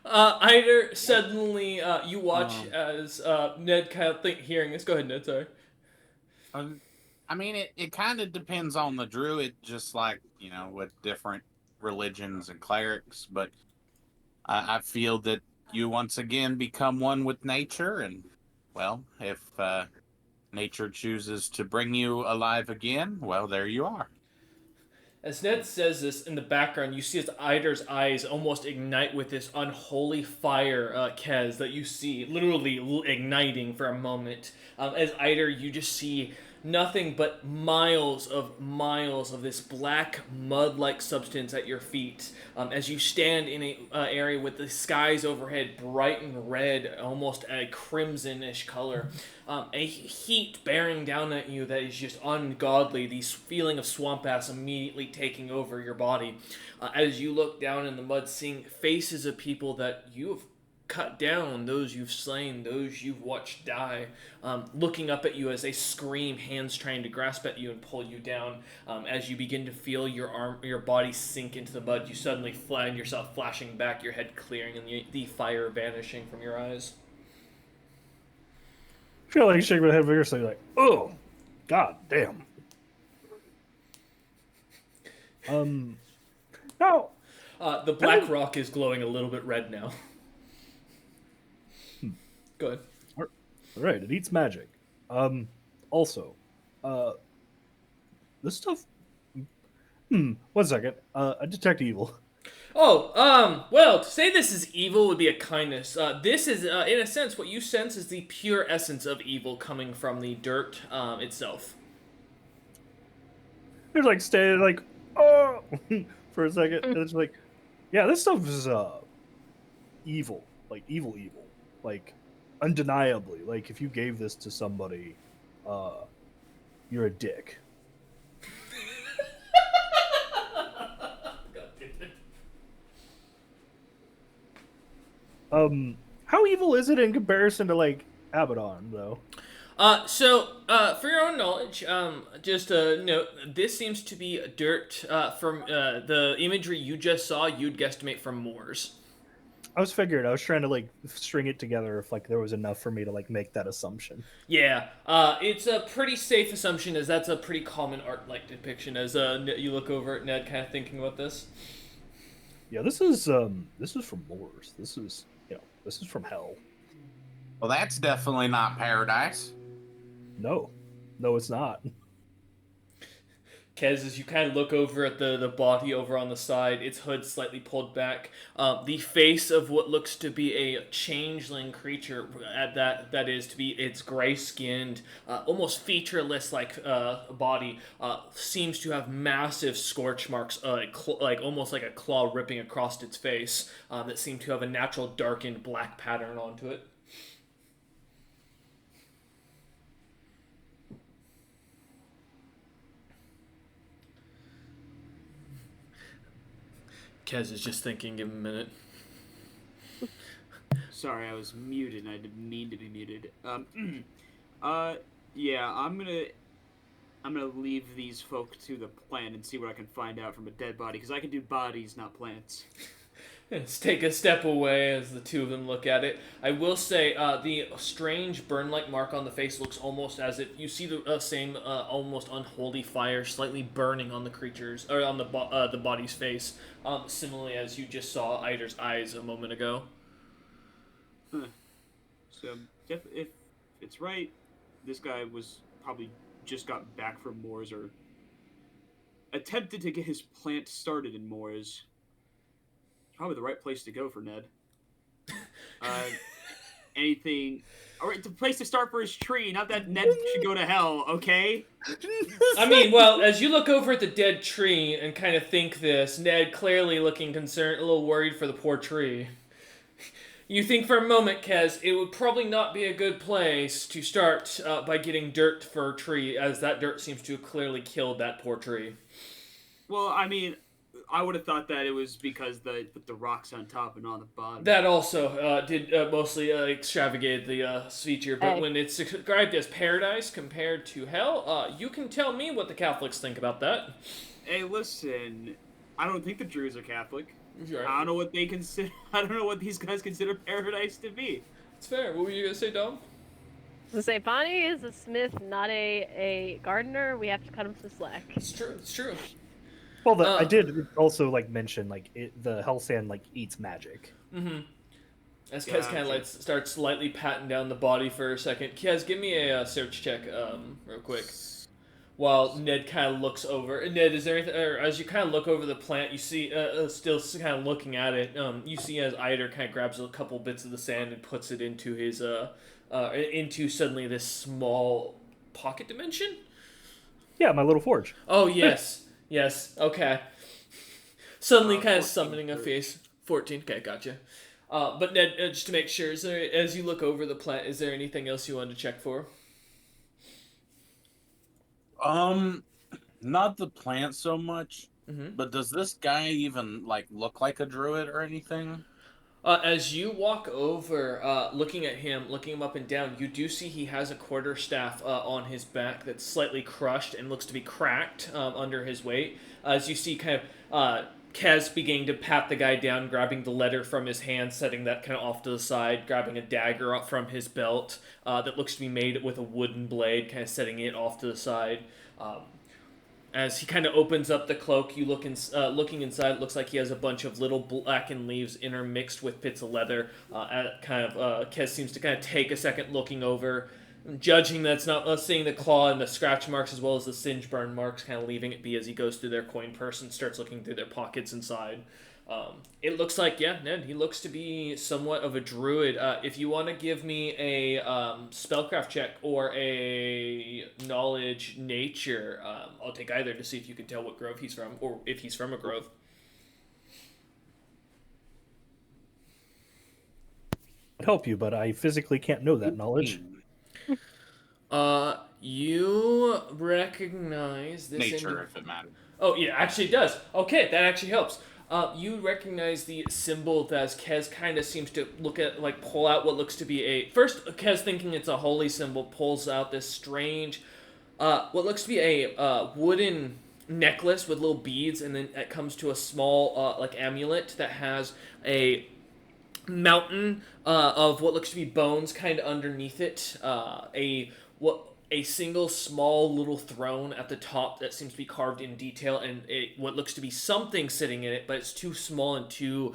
Eider, suddenly you watch as Ned kind of hearing this. Go ahead, Ned, sorry. I mean, it kind of depends on the druid, just like, with different religions and clerics, but I feel that you once again become one with nature, and, well, if nature chooses to bring you alive again, well, there you are. As Ned says this, in the background, you see as Eider's eyes almost ignite with this unholy fire, Kez, that you see literally igniting for a moment. As Eider, you just see nothing but miles of this black mud-like substance at your feet. As you stand in a area with the skies overhead bright and red, almost a crimsonish color. A heat bearing down at you that is just ungodly. The feeling of swamp ass immediately taking over your body. As you look down in the mud, seeing faces of people that you have cut down, those you've slain, those you've watched die, looking up at you as they scream, hands trying to grasp at you and pull you down. As you begin to feel your body sink into the mud, you suddenly find yourself flashing back, your head clearing, and the fire vanishing from your eyes. I feel like shaking my head vigorously, like, oh, god damn. Now, the black rock is glowing a little bit red now. Go ahead. All right, it eats magic. Also, this stuff. 1 second. I detect evil. Oh, well, to say this is evil would be a kindness. This is, in a sense, what you sense is the pure essence of evil coming from the dirt itself. They're like standing like, oh, for a second, and it's like, yeah, this stuff is evil, like evil, like undeniably. Like if you gave this to somebody, you're a dick. How evil is it in comparison to like Abaddon, though? For your own knowledge, just a note, this seems to be dirt from the imagery you just saw, you'd guesstimate from Moors. I was trying to like string it together if like there was enough for me to like make that assumption. Yeah, it's a pretty safe assumption as that's a pretty common art-like depiction as you look over at Ned kind of thinking about this. Yeah, this is from Moors. This is from hell. Well, that's definitely not paradise. No, it's not. Kez, as you kind of look over at the body over on the side, its hood slightly pulled back, the face of what looks to be a changeling creature, that is to be its gray-skinned, almost featureless like body, seems to have massive scorch marks, like almost like a claw ripping across its face, that seem to have a natural darkened black pattern onto it. Kez is just thinking, give him a minute. Sorry, I was muted and I didn't mean to be muted. Yeah, I'm gonna leave these folk to the plant and see what I can find out from a dead body, because I can do bodies, not plants. Let's take a step away as the two of them look at it. I will say the strange burn-like mark on the face looks almost as if you see the same almost unholy fire slightly burning on the creature's or on the body's face, similarly as you just saw Eider's eyes a moment ago. Huh. So if it's right, this guy was probably just got back from Moors or attempted to get his plant started in Moors. Probably the right place to go for Ned. Anything? All right, the place to start for his tree. Not that Ned should go to hell. Okay. I mean, well, as you look over at the dead tree and kind of think this, Ned clearly looking concerned, a little worried for the poor tree. You think for a moment, Kez, it would probably not be a good place to start by getting dirt for a tree, as that dirt seems to have clearly killed that poor tree. Well, I mean, I would have thought that it was because the rocks on top and on the bottom. That also did mostly extravagate the feature, but Hey. when it's described as paradise compared to hell, you can tell me what the Catholics think about that. Hey, listen, I don't think the Druids are Catholic. Sure. I don't know what they consider. I don't know what these guys consider paradise to be. It's fair. What were you gonna say, Dom? To say Bonnie is a smith, not a gardener. We have to cut him some slack. It's true. It's true. Well, I did also like mention like the hell sand like eats magic. Mm-hmm. As Kez kind of like starts slightly patting down the body for a second. Kez, give me a search check, real quick. While Ned kind of looks over. Ned, is there anything? Or as you kind of look over the plant, you see, still kind of looking at it. You see as Eider kind of grabs a couple bits of the sand and puts it into his, into suddenly this small pocket dimension. Yeah, my little forge. Oh yes, yes. Okay. Suddenly, kind of 14, summoning a face. 14. Okay, gotcha. But Ned, just to make sure, is there, as you look over the plant, is there anything else you wanted to check for? Not the plant so much, Mm-hmm. but does this guy even like look like a druid or anything? As you walk over, looking at him, looking him up and down, you do see he has a quarterstaff on his back that's slightly crushed and looks to be cracked under his weight. As you see, kind of Kez beginning to pat the guy down, grabbing the letter from his hand, setting that kind of off to the side, grabbing a dagger up from his belt that looks to be made with a wooden blade, kind of setting it off to the side. As he kind of opens up the cloak, you look looking inside. It looks like he has a bunch of little blackened leaves intermixed with bits of leather. Kez seems to kind of take a second looking over, judging that's not seeing the claw and the scratch marks as well as the singe burn marks, kind of leaving it be as he goes through their coin purse and starts looking through their pockets inside. It looks like, yeah, Ned, he looks to be somewhat of a druid. If you want to give me a spellcraft check or a knowledge nature, I'll take either to see if you can tell what grove he's from or if he's from a grove. I'd help you, but I physically can't know that knowledge. You recognize this Nature, if it matters. Oh, yeah, actually it does. Okay, that actually helps. You recognize the symbol that as Kez kind of seems to pull out what looks to be a... First, Kez thinking it's a holy symbol, pulls out this strange, what looks to be a wooden necklace with little beads, and then it comes to a small, amulet that has a mountain of what looks to be bones kind of underneath it. A single small little throne at the top that seems to be carved in detail, and what looks to be something sitting in it, but it's too small and too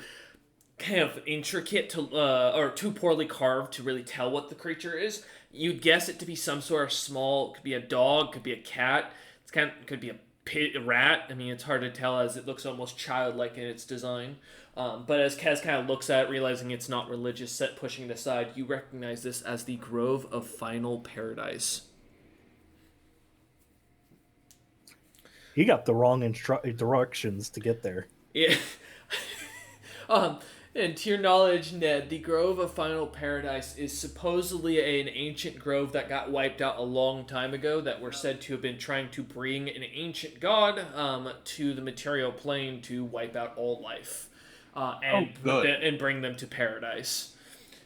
kind of intricate to or too poorly carved to really tell what the creature is. You'd guess it to be some sort of small, could be a dog, could be a cat. Could be a rat. I mean, it's hard to tell as it looks almost childlike in its design. But as Kez kind of looks at it, realizing it's not religious, pushing it aside, you recognize this as the Grove of Final Paradise. He got the wrong directions to get there. Yeah. And to your knowledge, Ned, the Grove of Final Paradise is supposedly an ancient grove that got wiped out a long time ago that were said to have been trying to bring an ancient god to the material plane to wipe out all life and bring them to paradise.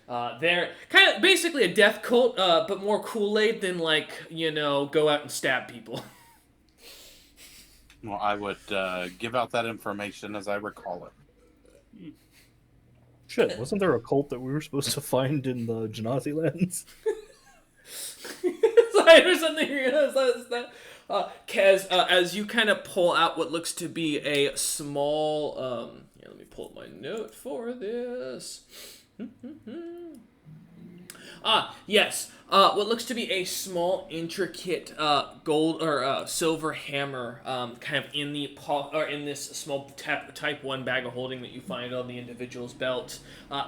They're kind of basically a death cult, but more Kool-Aid than go out and stab people. Well, I would give out that information as I recall it. Shit, wasn't there a cult that we were supposed to find in the Genasi lands? Sorry, there's something here. Kez, as you kind of pull out what looks to be a small, let me pull up my note for this. Yes. What looks to be a small, intricate gold or silver hammer, kind of in the or in this small type 1 bag of holding that you find on the individual's belt.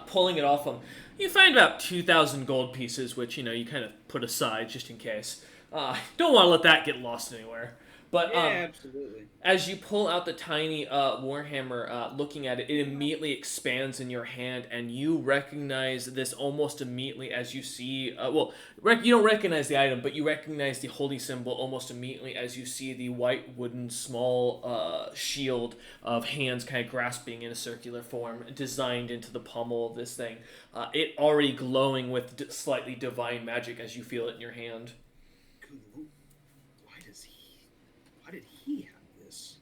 Pulling it off them, you find about 2,000 gold pieces, which you kind of put aside just in case. Don't want to let that get lost anywhere. But absolutely. As you pull out the tiny warhammer, looking at it, it immediately expands in your hand, and you recognize this almost immediately as you see. You don't recognize the item, but you recognize the holy symbol almost immediately as you see the white wooden small shield of hands kind of grasping in a circular form, designed into the pommel of this thing. It already glowing with slightly divine magic as you feel it in your hand. Why did he have this?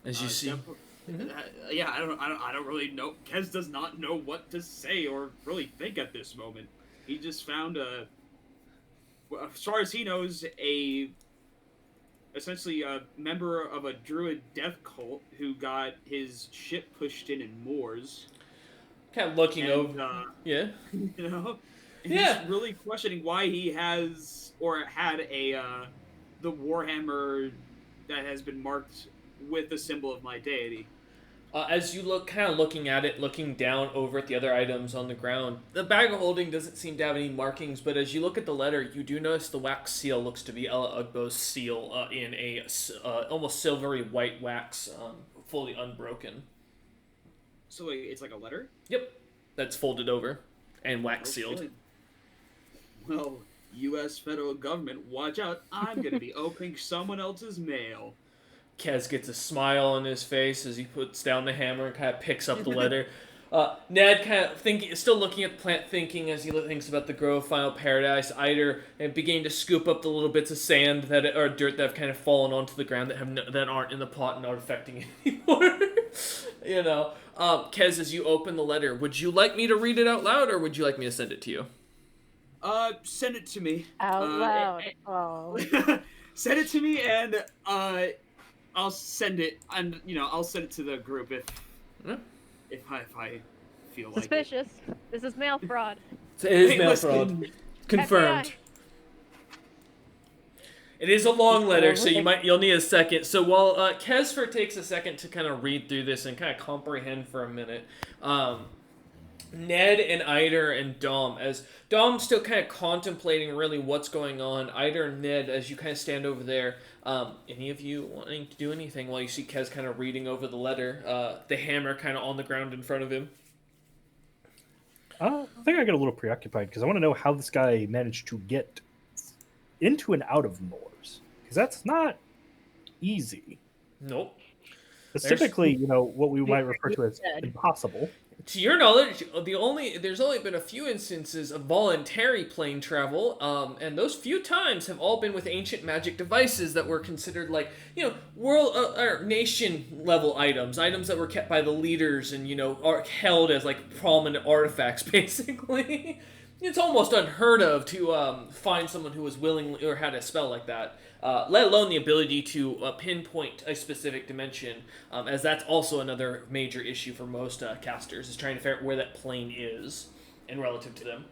As you see, yeah, I don't really know. Kez does not know what to say or really think at this moment. He just found as far as he knows, essentially a member of a druid death cult who got his ship pushed in Moors. Kind of looking over, yeah. And Yeah. he's really questioning why he has or had the warhammer that has been marked with the symbol of my deity. As you look, kind of looking at it, looking down over at the other items on the ground, the bag of holding doesn't seem to have any markings, but as you look at the letter, you do notice the wax seal looks to be Ella Ugbo's seal in a almost silvery white wax, fully unbroken. So it's like a letter? Yep. That's folded over and wax sealed. Okay. Well, U.S. federal government, watch out. I'm going to be opening someone else's mail. Kez gets a smile on his face as he puts down the hammer and kind of picks up the letter. Ned kind of still looking at the plant, thinking as he thinks about the Grove Final Paradise, Eider, and beginning to scoop up the little bits of sand or dirt that have kind of fallen onto the ground that aren't in the pot and aren't affecting it anymore. Kez, as you open the letter, would you like me to read it out loud, or would you like me to send it to you? Send it to me. Out loud. Oh. Send it to me, and I'll send it, and I'll send it to the group if I feel like it. Suspicious. This is mail fraud. It is mail listen. fraud. Confirmed. FBI. It is a long letter, so you'll need a second. So while Kesfer takes a second to kind of read through this and kind of comprehend for a minute, Ned and Eider and Dom, as Dom's still kind of contemplating really what's going on, Eider and Ned, as you kind of stand over there, any of you wanting to do anything while you see Kez kind of reading over the letter, the hammer kind of on the ground in front of him? I think I get a little preoccupied because I want to know how this guy managed to get into and out of Moors, because that's not easy. Nope. It's typically, what we might refer to as impossible. To your knowledge, there's only been a few instances of voluntary plane travel, and those few times have all been with ancient magic devices that were considered world or nation level items that were kept by the leaders and are held as prominent artifacts. Basically, it's almost unheard of to find someone who was willing or had a spell like that. Let alone the ability to pinpoint a specific dimension, as that's also another major issue for most casters, is trying to figure out where that plane is and relative to them.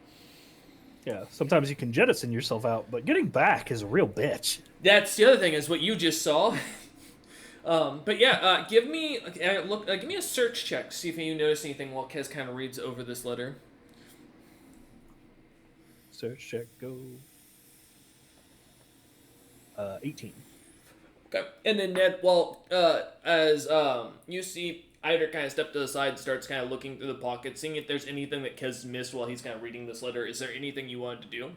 Yeah, sometimes you can jettison yourself out, but getting back is a real bitch. That's the other thing, is what you just saw. But yeah, give me a search check, see if you notice anything while Kez kind of reads over this letter. Search check, go. 18. Okay, and then Ned, as you see Eider kind of step to the side and starts kind of looking through the pocket, seeing if there's anything that Kez missed while he's kind of reading this letter. Is there anything you wanted to do?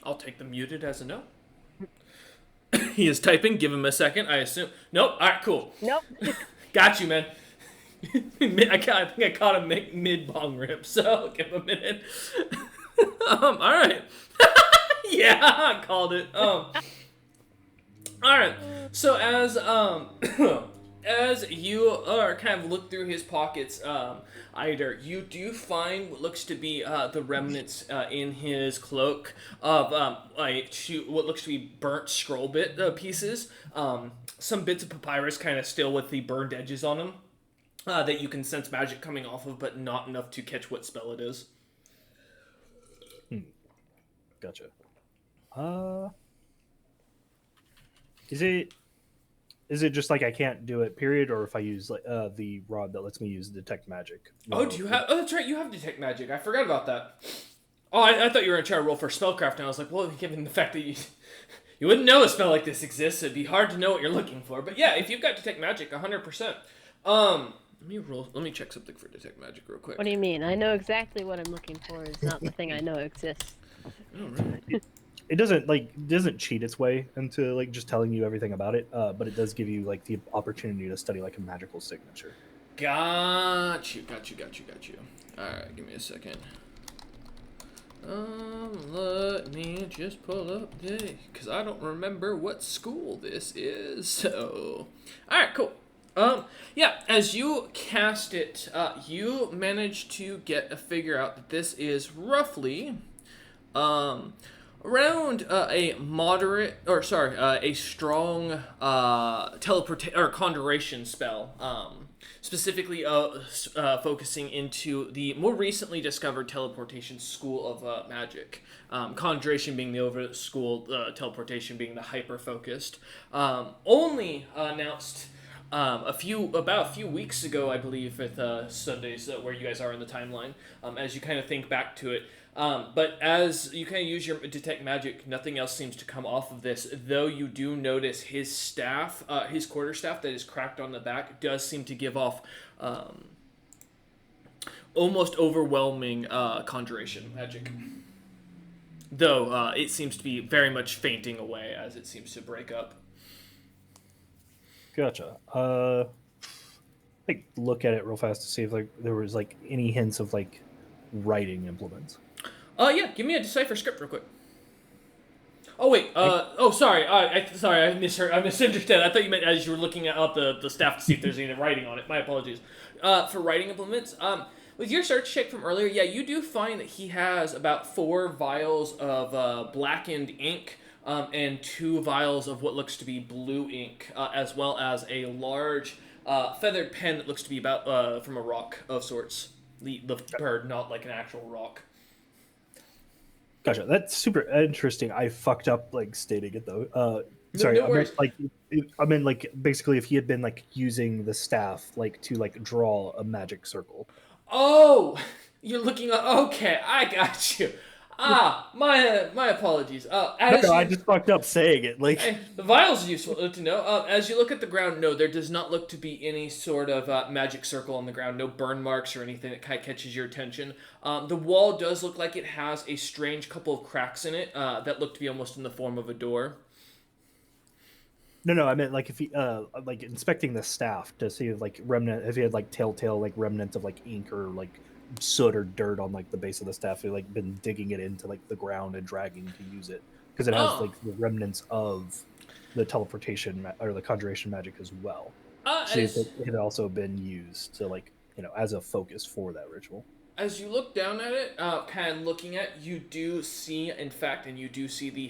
I'll take the muted as a no. He is typing. Give him a second. I assume. Nope. All right. Cool. Nope. Got you, man. I think I caught him mid bong rip, so give him a minute. All right. Yeah, I called it. All right. So as you kind of look through his pockets, Eider, you do find what looks to be the remnants in his cloak of what looks to be burnt scroll bit pieces. Some bits of papyrus, kind of still with the burned edges on them, that you can sense magic coming off of, but not enough to catch what spell it is. Gotcha. Is it just like I can't do it, period, or if I use like the rod that lets me use detect magic? Oh, do you have? Oh, that's right. You have detect magic. I forgot about that. Oh, I thought you were in trying to roll for spellcraft, and I was like, well, given the fact that you wouldn't know a spell like this exists, it'd be hard to know what you're looking for. But yeah, if you've got detect magic, 100%. Let me roll. Let me check something for detect magic real quick. What do you mean? I know exactly what I'm looking for. Is not the thing I know exists. Oh, really? It doesn't cheat its way into like just telling you everything about it, but it does give you like the opportunity to study like a magical signature. Got you. All right, give me a second. Let me just pull up because I don't remember what school this is. So, all right, cool. Yeah, as you cast it, you manage to figure out that this is roughly, around a strong conjuration spell. Specifically, focusing into the more recently discovered teleportation school of magic. Conjuration being the over school, teleportation being the hyper focused. Only announced about a few weeks ago, I believe, with Sundays, where you guys are in the timeline. As you kind of think back to it. But as you kind of use your detect magic, nothing else seems to come off of this, though you do notice his staff, his quarterstaff that is cracked on the back, does seem to give off almost overwhelming conjuration magic. Though it seems to be very much fainting away as it seems to break up. Gotcha. Like look at it real fast to see if like there was like any hints of like writing implements. Yeah, give me a decipher script real quick. Oh wait. Sorry. I misheard. I misunderstood. I thought you meant as you were looking at the staff to see if there's any writing on it. My apologies. For writing implements, with your search check from earlier, yeah, you do find that he has about 4 vials of blackened ink, and 2 vials of what looks to be blue ink, as well as a large feathered pen that looks to be about from a rock of sorts. The bird, not like an actual rock. Gotcha. That's super interesting. I fucked up like stating it though. Sorry, No worries. I mean like basically if he had been like using the staff like to like draw a magic circle. Oh, you're looking at. Okay, I got you. My apologies. I just fucked up saying it. Like The vial's useful to know. As you look at the ground, no, there does not look to be any sort of magic circle on the ground. No burn marks or anything that kind of catches your attention. The wall does look like it has a strange couple of cracks in it that look to be almost in the form of a door. no, I meant like if he like inspecting the staff to see if like if he had like telltale like remnants of like ink or like soot or dirt on like the base of the staff. He like been digging it into like the ground and dragging to use it because it has like the remnants of the teleportation or the conjuration magic as well. See if it had also been used to like as a focus for that ritual. As you look down at it, kind of looking at, you do see, in fact, and you do see the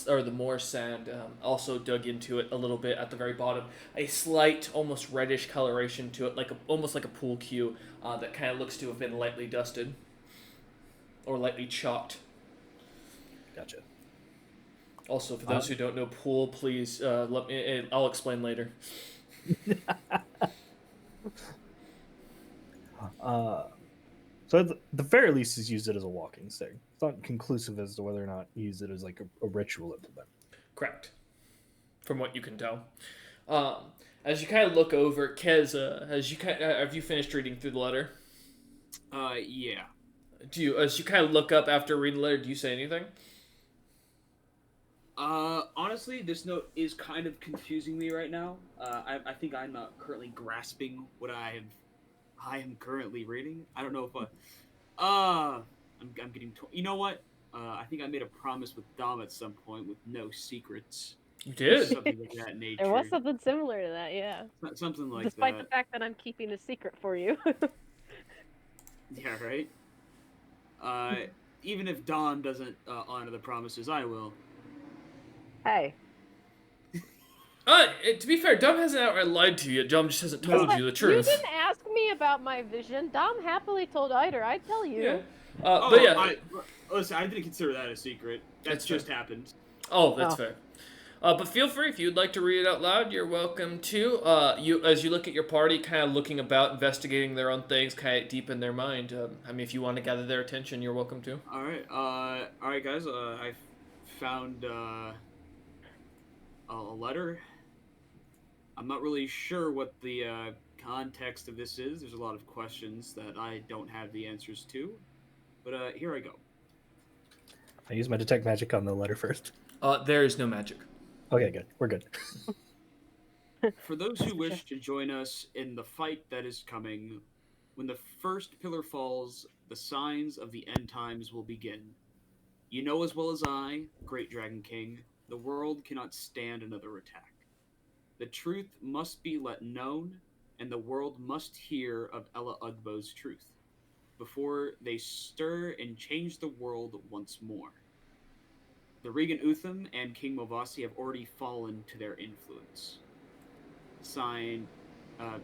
or the moor sand also dug into it a little bit at the very bottom. A slight, almost reddish coloration to it, almost like a pool cue that kind of looks to have been lightly dusted or lightly chalked. Gotcha. Also, for those who don't know pool, please let me. I'll explain later. So at the very least, he's used it as a walking stick. It's not conclusive as to whether or not he used it as like a ritual implement. Correct. From what you can tell. As you kind of look over, Kez, have you finished reading through the letter? Yeah. As you kind of look up after reading the letter, do you say anything? Honestly, this note is kind of confusing me right now. I think I'm not currently grasping what I am currently reading. I don't know if I'm getting. You know what? I think I made a promise with Dom at some point with no secrets. You Or did. something of that There was nature. something similar to that, yeah. Something like Despite the that. fact that I'm keeping a secret for you. Yeah, right. Uh, even if Dom doesn't honor the promises, I will. Hey, To be fair, Dom hasn't outright lied to you yet. Dom just hasn't No. told but you the you truth. didn't ask me about my vision. Dom happily told Eider. I'd tell you. Yeah. Oh, But yeah, listen. I didn't consider that a secret. That That's just fair. happened. Oh, that's Oh. fair. But feel free if you'd like to read it out loud. You're welcome to. You as you look at your party, kind of looking about, investigating their own things, kind of deep in their mind. I mean, if you want to gather their attention, you're welcome to. All right, guys. I found a letter. I'm not really sure what the context of this is. There's a lot of questions that I don't have the answers to. But here I go. I use my detect magic on the letter first. There is no magic. Okay, good. We're good. For those who wish to join us in the fight that is coming, when the first pillar falls, the signs of the end times will begin. You know as well as I, Great Dragon King, the world cannot stand another attack. The truth must be let known, and the world must hear of Ella Ugbo's truth, before they stir and change the world once more. The Regan Utham and King Movasi have already fallen to their influence. Signed,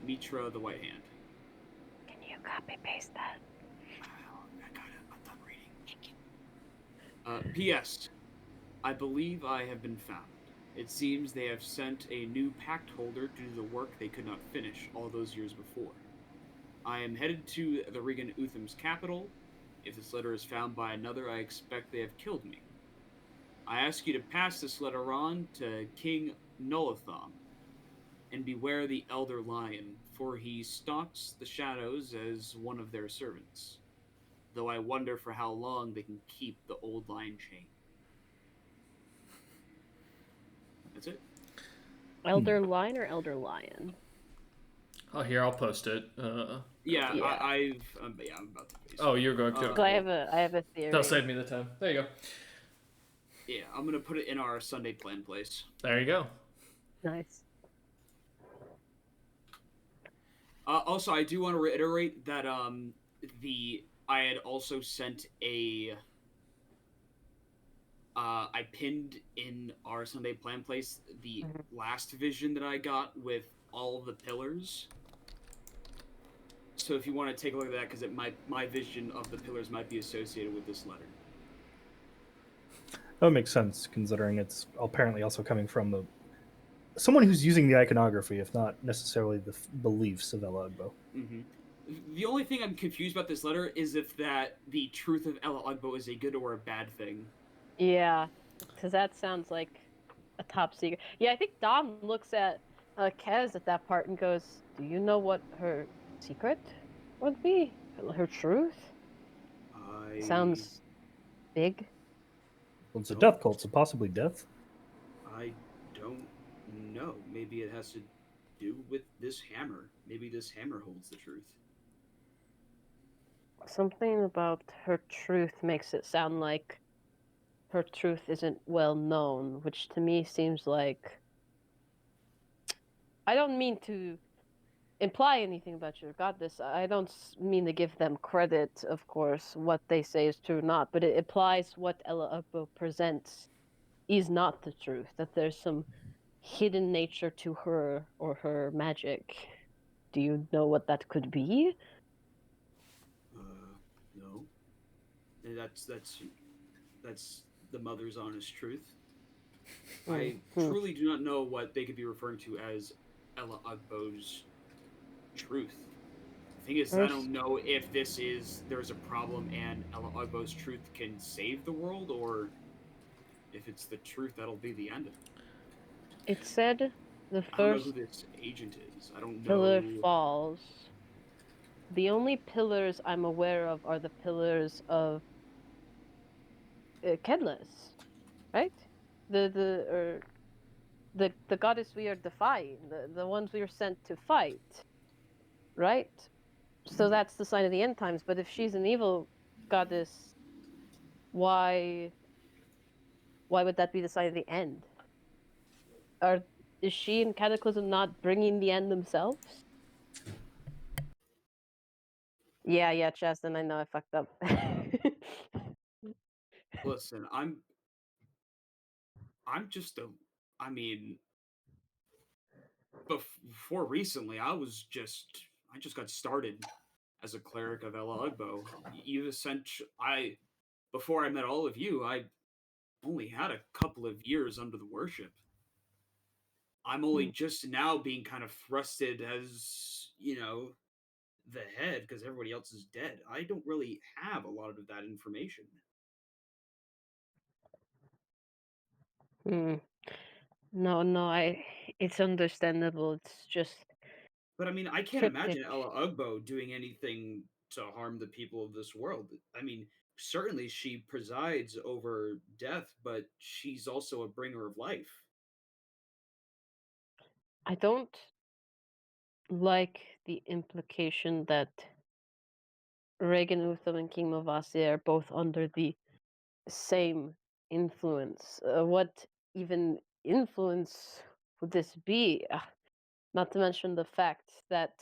Mitra the White Hand. Can you copy paste that? I got it. I'm done reading. P.S. I believe I have been found. It seems they have sent a new pact holder to do the work they could not finish all those years before. I am headed to the Regan Utham's capital. If this letter is found by another, I expect they have killed me. I ask you to pass this letter on to King Nolathom, and beware the Elder Lion, for he stalks the shadows as one of their servants. Though I wonder for how long they can keep the old lion chain. That's it. Elder Lion or Elder Lion? Oh, here I'll post it. Yeah, Yeah. I'm about to face Oh, you're going to. So I have a theory. That'll save me the time. There you go. Yeah, I'm gonna put it in our Sunday plan place. There you go. Nice. Also, I do want to reiterate that I had also sent I pinned in our Sunday plan place the last vision that I got with all of the pillars. So if you want to take a look at that, because my vision of the pillars might be associated with this letter. That makes sense, considering it's apparently also coming from someone who's using the iconography, if not necessarily the beliefs of Ella Ugbo. Mm-hmm. The only thing I'm confused about this letter is if that the truth of Ella Ugbo is a good or a bad thing. Yeah, because that sounds like a top secret. Yeah, I think Dom looks at Kez at that part and goes, "Do you know what her secret would be? Her truth? Sounds big." Well, it's a death cult, so possibly death. I don't know. Maybe it has to do with this hammer. Maybe this hammer holds the truth. Something about her truth makes it sound like her truth isn't well known, which to me seems like... I don't mean to imply anything about your goddess. I don't mean to give them credit, of course, what they say is true or not, but it implies what Ella Ugbo presents is not the truth, that there's some hidden nature to her or her magic. Do you know what that could be? No. And that's the mother's honest truth. I truly do not know what they could be referring to as Ella Ugbo's truth. The thing is, I don't know if there's a problem and Ella Ugbo's truth can save the world, or if it's the truth that'll be the end of it. It said the I don't know first who this agent is. I don't know. pillar falls. The only pillars I'm aware of are the pillars of Kedlis, right? The goddess we are defying, the ones we were sent to fight, right? So that's the sign of the end times. But if she's an evil goddess, Why? Why would that be the sign of the end? Are is she and Cataclysm not bringing the end themselves? Yeah, Cheston. I know I fucked up. Listen, I'm just a. I mean, before recently, I just got started as a cleric of Ella Ugbo. You essentially, before I met all of you, I only had a couple of years under the worship. I'm only just now being kind of thrusted as, the head because everybody else is dead. I don't really have a lot of that information. Hmm. No, it's understandable. It's just But I mean, I can't cryptic. imagine Ella Ugbo doing anything to harm the people of this world. I mean, certainly she presides over death, but she's also a bringer of life. I don't like the implication that Reagan Utham and King Mavasi are both under the same influence. What even influence would this be? Not to mention the fact that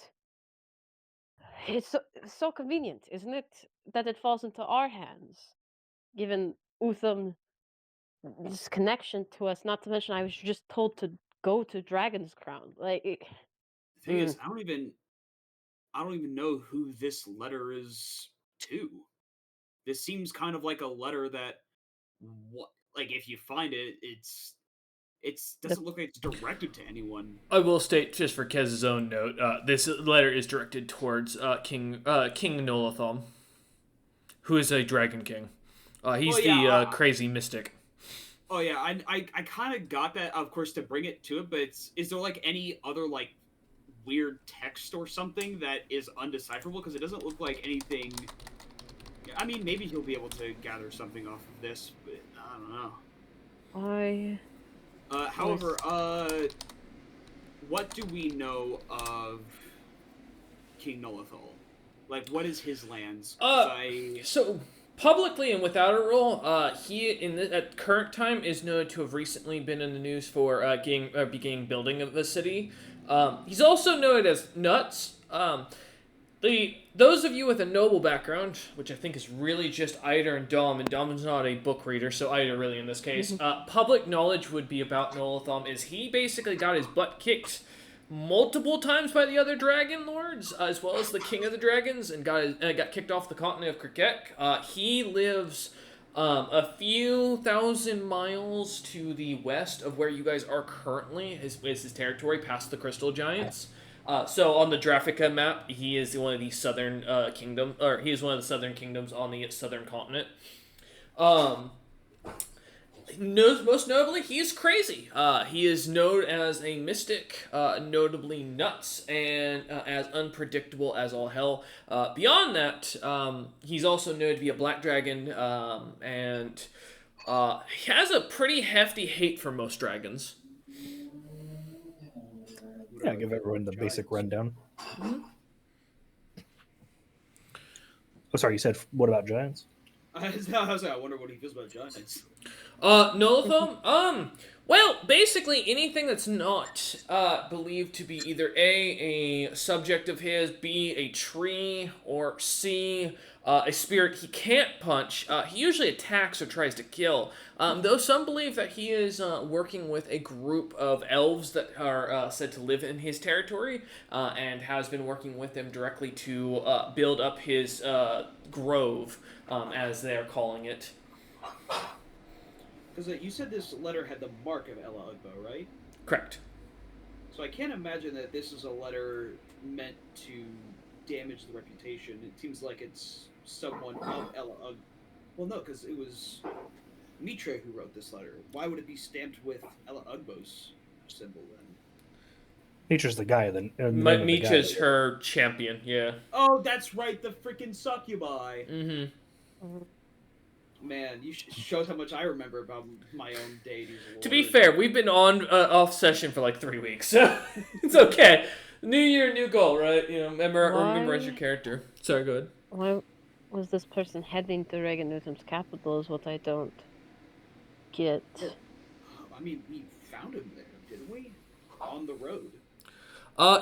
it's so convenient, isn't it? That it falls into our hands, given Utham's connection to us. Not to mention, I was just told to go to Dragon's Crown. The thing is, I don't even know who this letter is to. This seems kind of like a letter that what like if you find it, it's the doesn't look like it's directed to anyone. I will state, just for Kez's own note, this letter is directed towards King Nolathom, who is a Dragon King. He's Well, yeah, the crazy mystic. oh yeah, I kind of got that, of course, to bring it to it, but is there like any other like weird text or something that is undecipherable? Because it doesn't look like anything. I mean, maybe he'll be able to gather something off of this, but I don't know. I However, what do we know of King Nolathol? Like, what is his lands? 'Cause So publicly and without a role, he at current time is known to have recently been in the news for beginning building of the city. He's also known as Nuts. Those of you with a noble background, which I think is really just Ida and Dom is not a book reader, so Ida really in this case, public knowledge would be about Nolathom is he basically got his butt kicked multiple times by the other dragon lords, as well as the king of the dragons, and got kicked off the continent of Krikek. He lives a few thousand miles to the west of where you guys are currently. Is his territory past the Crystal Giants. So on the Drafika map, he is one of the southern kingdom, or he is one of the southern kingdoms on the southern continent. Most notably, he is crazy. He is known as a mystic, notably nuts, and as unpredictable as all hell. Beyond that, he's also known to be a black dragon, and he has a pretty hefty hate for most dragons. Yeah, give everyone the basic rundown. Oh, sorry, you said what about giants? I wonder what he feels about giants. Nolathom? Well, basically anything that's not believed to be either A, subject of his, B, a tree, or C, a spirit he can't punch, he usually attacks or tries to kill. Though some believe that he is working with a group of elves that are said to live in his territory, and has been working with them directly to build up his grove, as they're calling it. Because you said this letter had the mark of Ella Ugbo, right? Correct. So I can't imagine that this is a letter meant to damage the reputation. It seems like it's someone of Ella Ugbo. Well, no, because it was Mitra who wrote this letter. Why would it be stamped with Ella Ugbo's symbol then? Nature's the guy. Mitra's her champion, yeah. Oh, that's right, the freaking succubi. Mm-hmm. Man, you showed how much I remember about my own deities. Lord. To be fair, we've been on off session for like 3 weeks, so it's okay. New year, new goal, right? Remember as your character. Sorry, go ahead. was this person heading to Reganutum's capital is what I don't get. Well, I mean, we found him there, didn't we? On the road.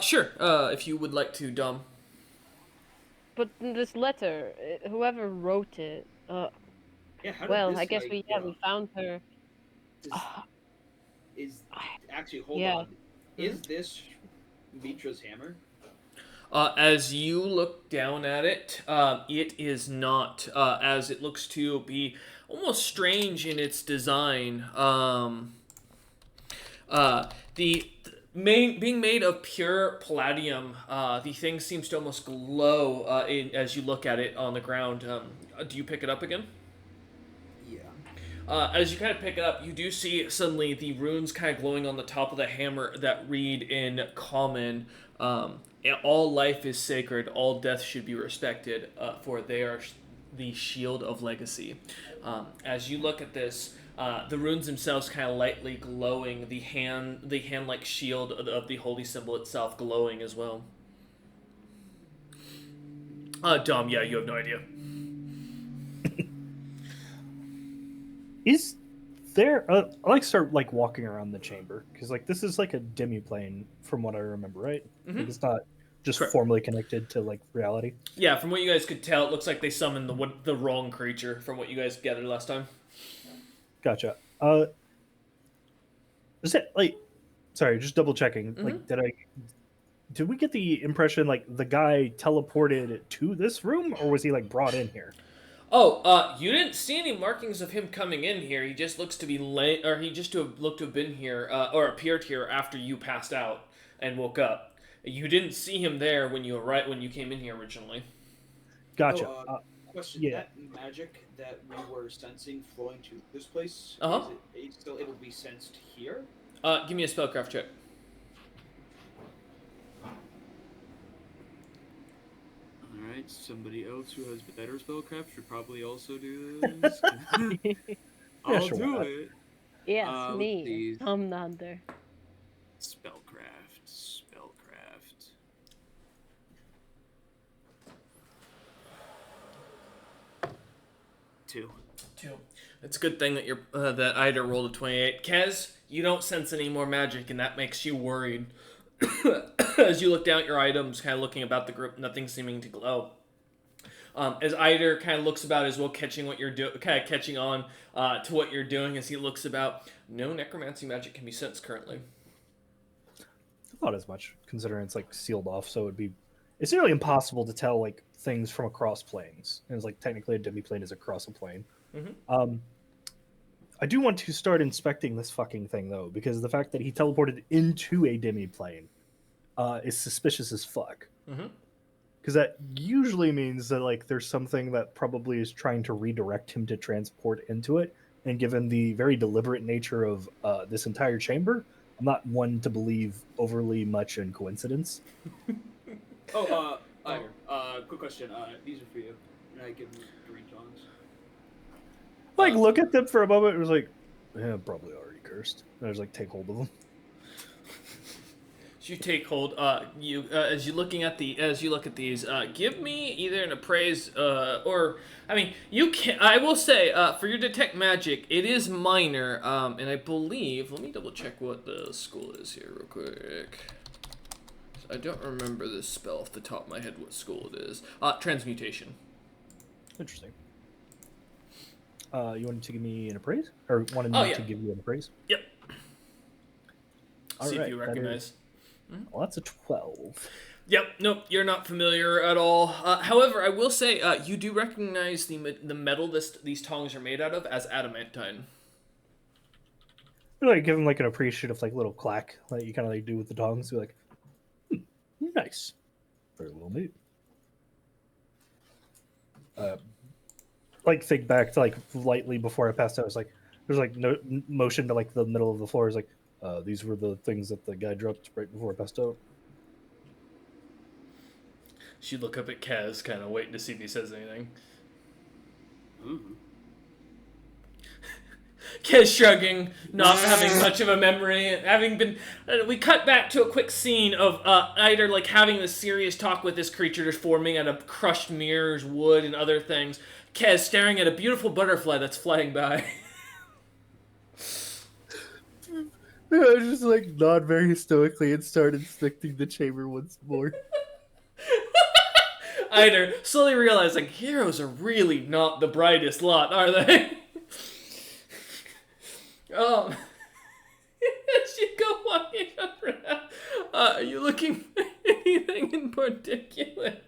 Sure. If you would like to, Dom. But in this letter, whoever wrote it, Yeah, how did well, this I guess guy we get we found her. Is, is I- actually hold yeah. on. Is this Mitra's hammer? As you look down at it, it is not, as it looks to be almost strange in its design. The being made of pure palladium, the thing seems to almost glow as you look at it on the ground. Do you pick it up again? Yeah. As you kind of pick it up, you do see suddenly the runes kind of glowing on the top of the hammer that read in common, all life is sacred, all death should be respected, for they are the shield of legacy. As you look at this, the runes themselves kind of lightly glowing, the hand-like shield of the holy symbol itself glowing as well. Dom, yeah, you have no idea. Is there? I like start like walking around the chamber because like this is like a demiplane from what I remember, right? Mhm. Like, it's not just Correct. formally connected to like reality. Yeah, from what you guys could tell, it looks like they summoned the wrong creature from what you guys gathered last time. Gotcha. Is it like? Sorry, just double checking. Like, did we get the impression like the guy teleported to this room, or was he like brought in here? Oh, you didn't see any markings of him coming in here. He just looks to be he just looked to have been here, or appeared here after you passed out and woke up. You didn't see him there when you came in here originally. Gotcha. Oh, question. yeah. That magic that we were sensing flowing to this place, Uh-huh. is it still able to be sensed here? Give me a spellcraft check. Alright, somebody else who has better spellcraft should probably also do this. I'll sure, do why not? it. Yes, let's me, see. Tom Nander. Spellcraft. 2. It's a good thing that that Ida rolled a 28. Kez, you don't sense any more magic, and that makes you worried. As you look down at your items, kind of looking about the group, nothing seeming to glow. As Eider kind of looks about as well, catching what you're doing, kind of catching on to what you're doing, as he looks about, no necromancy magic can be sensed currently. I thought as much, considering it's like sealed off, so it's nearly impossible to tell like things from across planes. And it's like technically a demiplane is across a plane. Mm-hmm. I do want to start inspecting this fucking thing though, because the fact that he teleported into a demiplane is suspicious as fuck. Mm-hmm. Because that usually means that like there's something that probably is trying to redirect him to transport into it. And given the very deliberate nature of this entire chamber, I'm not one to believe overly much in coincidence. Eider, quick question. These are for you. And I give them green tongs. Like, look at them for a moment. It was like, yeah, probably already cursed. And I was like, take hold of them. As you take hold, as you look at these, give me either an appraise, or I mean, you can. I will say, for your detect magic, it is minor, and I believe. Let me double check what the school is here real quick. I don't remember this spell off the top of my head. What school it is? Transmutation. Interesting. You wanted to give me an appraise, or wanted me to give you an appraise? Yep. All See right, if you recognize. Well, that's a 12. Yep. Nope. You're not familiar at all. However, I will say you do recognize the metal these tongs are made out of as adamantine. Like, give him like an appreciative, like little clack, like you kind of like do with the tongs. You're like, nice, very well made. Like think back to like lightly before I passed out. I was like, there's like no motion to like the middle of the floor. It's like, these were the things that the guy dropped right before I passed out. She'd look up at Kaz, kind of waiting to see if he says anything. Mm-hmm. Kez shrugging, not having much of a memory, having been. We cut back to a quick scene of Eider like having this serious talk with this creature just forming out of crushed mirrors, wood, and other things. Kez staring at a beautiful butterfly that's flying by. I just like nod very stoically and start inspecting the chamber once more. Eider slowly realizing heroes are really not the brightest lot, are they? As you go walking around, are you looking for anything in particular?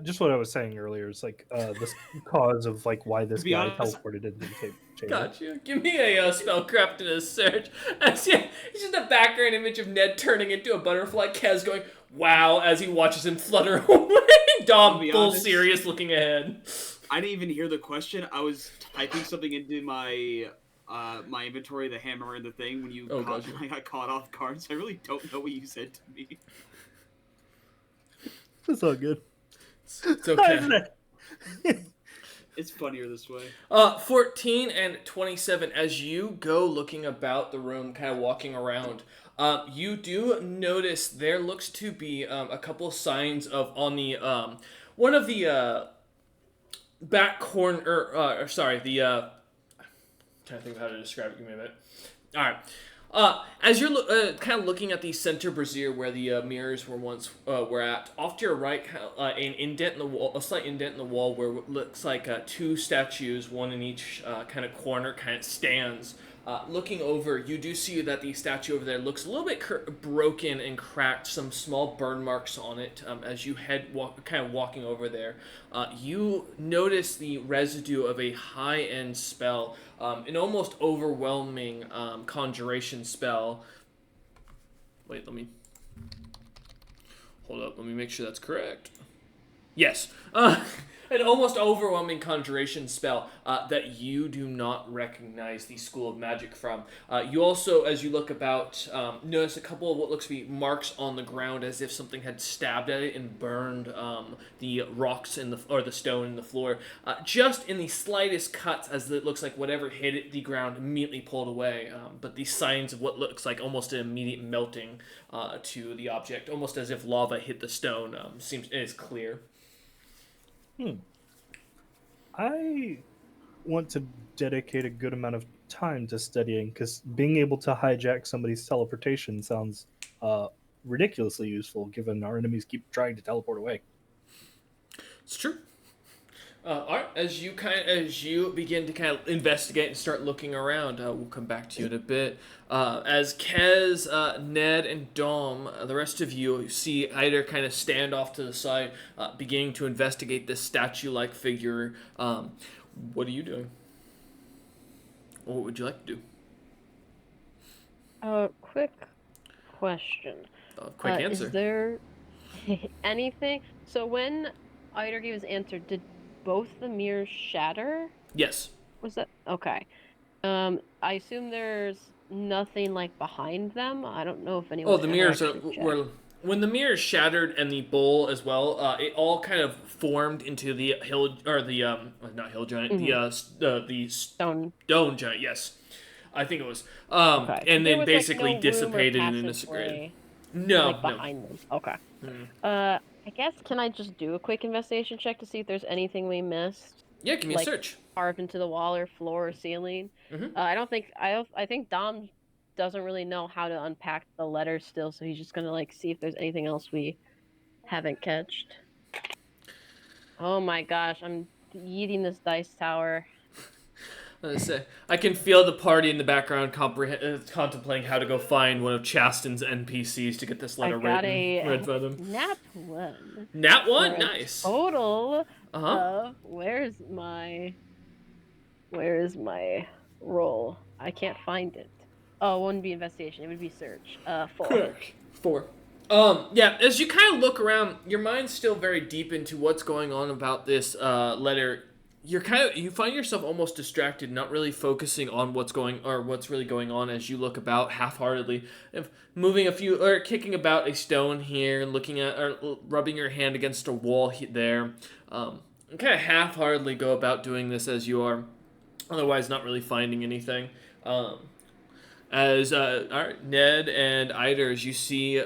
Just what I was saying earlier is like this cause of like why this To be guy honest- teleported into the chamber. Gotcha. Give me a spellcraft and a search. As it's just a background image of Ned turning into a butterfly. Kez going, wow, as he watches him flutter away. Dom, be full honest. serious, looking ahead. I didn't even hear the question. I was typing something into my my inventory, the hammer and the thing, when you Gotcha. I got caught off guard, so I really don't know what you said to me. That's all good. It's okay. It's funnier this way. 14 and 27, as you go looking about the room, kind of walking around, you do notice there looks to be a couple signs of on the one of the back corner, or sorry, the I'm trying to think of how to describe it. Give me a minute. All right. As you're kind of looking at the center brazier where the mirrors were once were at, off to your right, an indent in the wall, a slight indent in the wall where it looks like two statues, one in each kind of corner, kind of stands. Looking over, you do see that the statue over there looks a little bit broken and cracked, some small burn marks on it. As you kind of walking over there, you notice the residue of a high-end spell, an almost overwhelming conjuration spell. Wait, hold up. Let me make sure that's correct. Yes. An almost overwhelming conjuration spell that you do not recognize the School of Magic from. You also, as you look about, notice a couple of what looks to be marks on the ground as if something had stabbed at it and burned the rocks or the stone in the floor. Just in the slightest cuts, as it looks like whatever hit the ground immediately pulled away. But the signs of what looks like almost an immediate melting to the object, almost as if lava hit the stone, is clear. I want to dedicate a good amount of time to studying because being able to hijack somebody's teleportation sounds ridiculously useful given our enemies keep trying to teleport away. It's true. All right, as you begin to kind of investigate and start looking around, we'll come back to you in a bit. As Kez, Ned, and Dom, the rest of you see Eider kind of stand off to the side, beginning to investigate this statue-like figure. What are you doing? Or what would you like to do? Quick question. Quick answer. Is there anything? So when Eider gave his answer, did both the mirrors shatter? Yes. Was that okay? I assume there's nothing like behind them. I don't know if anyone. Oh, the mirrors were. When the mirrors shattered and the bowl as well, it all kind of formed into the hill or the not hill giant, the stone giant. Yes, I think it was. Okay. And There then was, basically like, no dissipated room or and disintegrated. passageway, No, like behind them. Okay. Mm. I guess can I just do a quick investigation check to see if there's anything we missed? Yeah, give me a Like, search. Carved into the wall or floor or ceiling. I think Dom doesn't really know how to unpack the letters still, so he's just gonna like see if there's anything else we haven't catched. Oh my gosh, I'm eating this dice tower. I can feel the party in the background contemplating how to go find one of Chasten's NPCs to get this letter I got read by them. nat 1. Nat 1? For a Nice. Total Uh-huh. of where is my roll? I can't find it. Oh, it wouldn't be investigation. It would be search. 4. Quick. 4. Yeah, as you kind of look around, your mind's still very deep into what's going on about this letter. You find yourself almost distracted, not really focusing on what's really going on as you look about half-heartedly, moving kicking about a stone here, looking at or rubbing your hand against a wall there. And kind of half-heartedly go about doing this as you are. Otherwise, not really finding anything. All right, Ned and Eider, as you see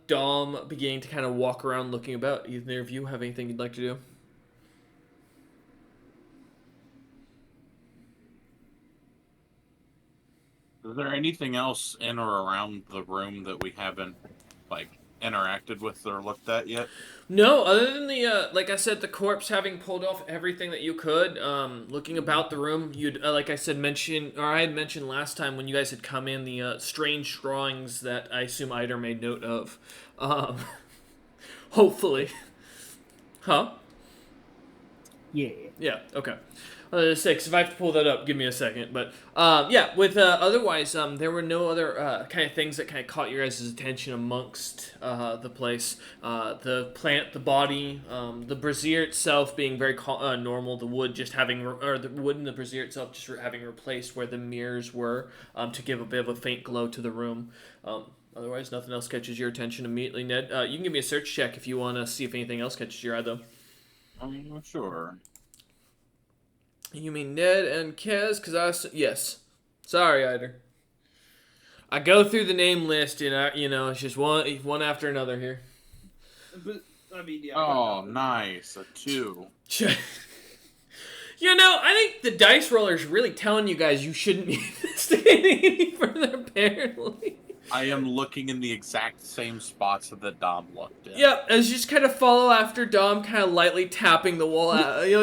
Dom beginning to kind of walk around looking about, either of you have anything you'd like to do? Is there anything else in or around the room that we haven't like interacted with or looked at yet? No, other than the like I said, the corpse having pulled off everything that you could. Looking about the room, you'd like I said mention, or I had mentioned last time when you guys had come in, the strange drawings that I assume Eider made note of. Um, hopefully, huh? Yeah. Yeah. Okay. Say, 'cause if I have to pull that up, give me a second. But yeah, with otherwise, there were no other kind of things that kind of caught your guys' attention amongst the place. The plant, the body, the brazier itself being very normal. The wood just having, or the wood in the brazier itself just having replaced where the mirrors were to give a bit of a faint glow to the room. Otherwise, nothing else catches your attention immediately, Ned. You can give me a search check if you want to see if anything else catches your eye, though. Sure. You mean Ned and Kez? Yes. Sorry, Eider. I go through the name list and it's just one after another here. But I mean, yeah. Oh, nice. A 2. I think the dice roller's really telling you guys you shouldn't be investigating any further, apparently. I am looking in the exact same spots that Dom looked in. Yep, as you just kind of follow after Dom, kind of lightly tapping the wall,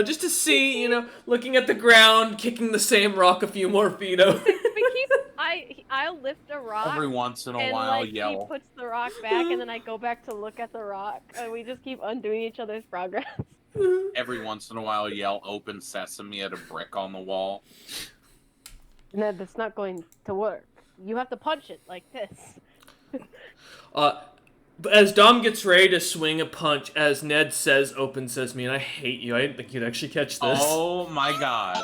just to see, looking at the ground, kicking the same rock a few more feet over. I'll lift a rock. Every once in a and while, like, yell. he puts the rock back, and then I go back to look at the rock, and we just keep undoing each other's progress. Every once in a while, yell "Open Sesame" at a brick on the wall. Ned, that's not going to work. You have to punch it like this. As Dom gets ready to swing a punch, as Ned says "Open Sesame," and I hate you. I didn't think you'd actually catch this. Oh my god.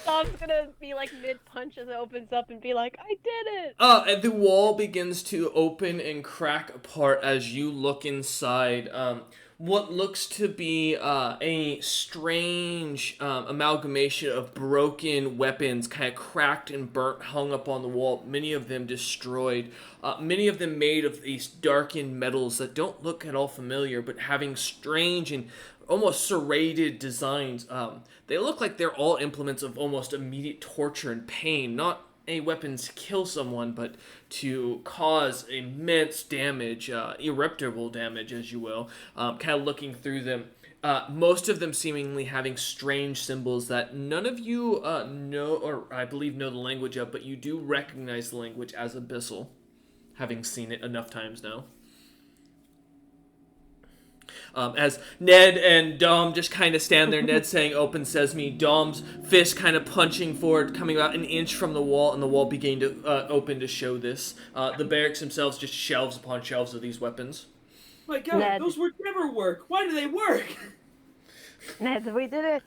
Dom's gonna be like mid-punch as it opens up and be like, I did it! And the wall begins to open and crack apart as you look inside. What looks to be a strange amalgamation of broken weapons, kind of cracked and burnt, hung up on the wall, many of them destroyed, many of them made of these darkened metals that don't look at all familiar, but having strange and almost serrated designs. They look like they're all implements of almost immediate torture and pain, not a weapon to kill someone, but to cause immense damage, irreparable damage, as you will. Kind of looking through them, most of them seemingly having strange symbols that none of you know, or I believe know the language of, but you do recognize the language as Abyssal, having seen it enough times now. As Ned and Dom just kind of stand there, Ned saying "Open Sesame," Dom's fist kind of punching forward, coming about an inch from the wall, and the wall beginning to open to show this. The barracks themselves just shelves upon shelves of these weapons. My God, Ned. those would never work. Why do they work? Ned, we did it!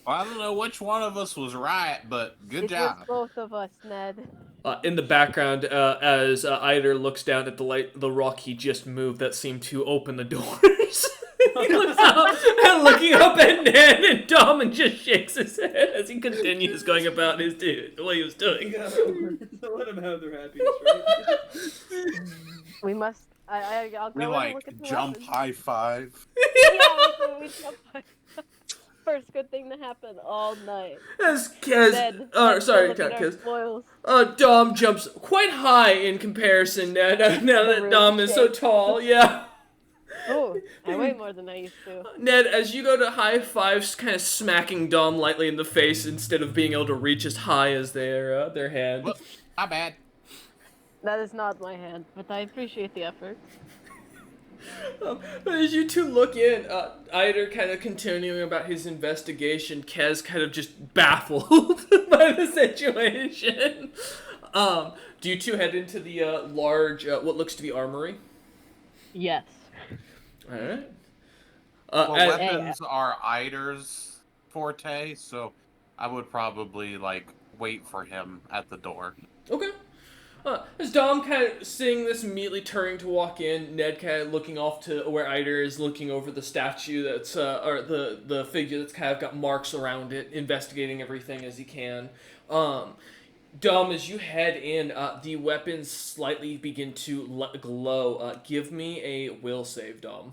Well, I don't know which one of us was right, but good It job. was both of us, Ned. In the background, as Eider looks down at the rock he just moved that seemed to open the doors. He looks up and looking up at Ned and Dom and just shakes his head as he continues going about what he was doing. Let them have their happiness, right? We must. I'll go We and like look at the jump weapons. high five. Yeah, we jump high. First good thing to happen all night. Ned, sorry, Dom jumps quite high in comparison now that Dom is so tall. Yeah. Oh, I weigh more than I used to. Ned, as you go to high fives, kind of smacking Dom lightly in the face instead of being able to reach as high as their hand. Look, my bad. That is not my hand, but I appreciate the effort. As you two look in, Eider kind of continuing about his investigation, Kez kind of just baffled by the situation. Do you two head into the large, what looks to be armory? Yes. Alright. Weapons are Eider's forte, so I would probably, wait for him at the door. Okay. As Dom kind of seeing this, immediately turning to walk in, Ned kind of looking off to where Eider is looking over the statue that's, or the figure that's kind of got marks around it, investigating everything as he can. Dom, as you head in, the weapons slightly begin to glow. Give me a will save, Dom.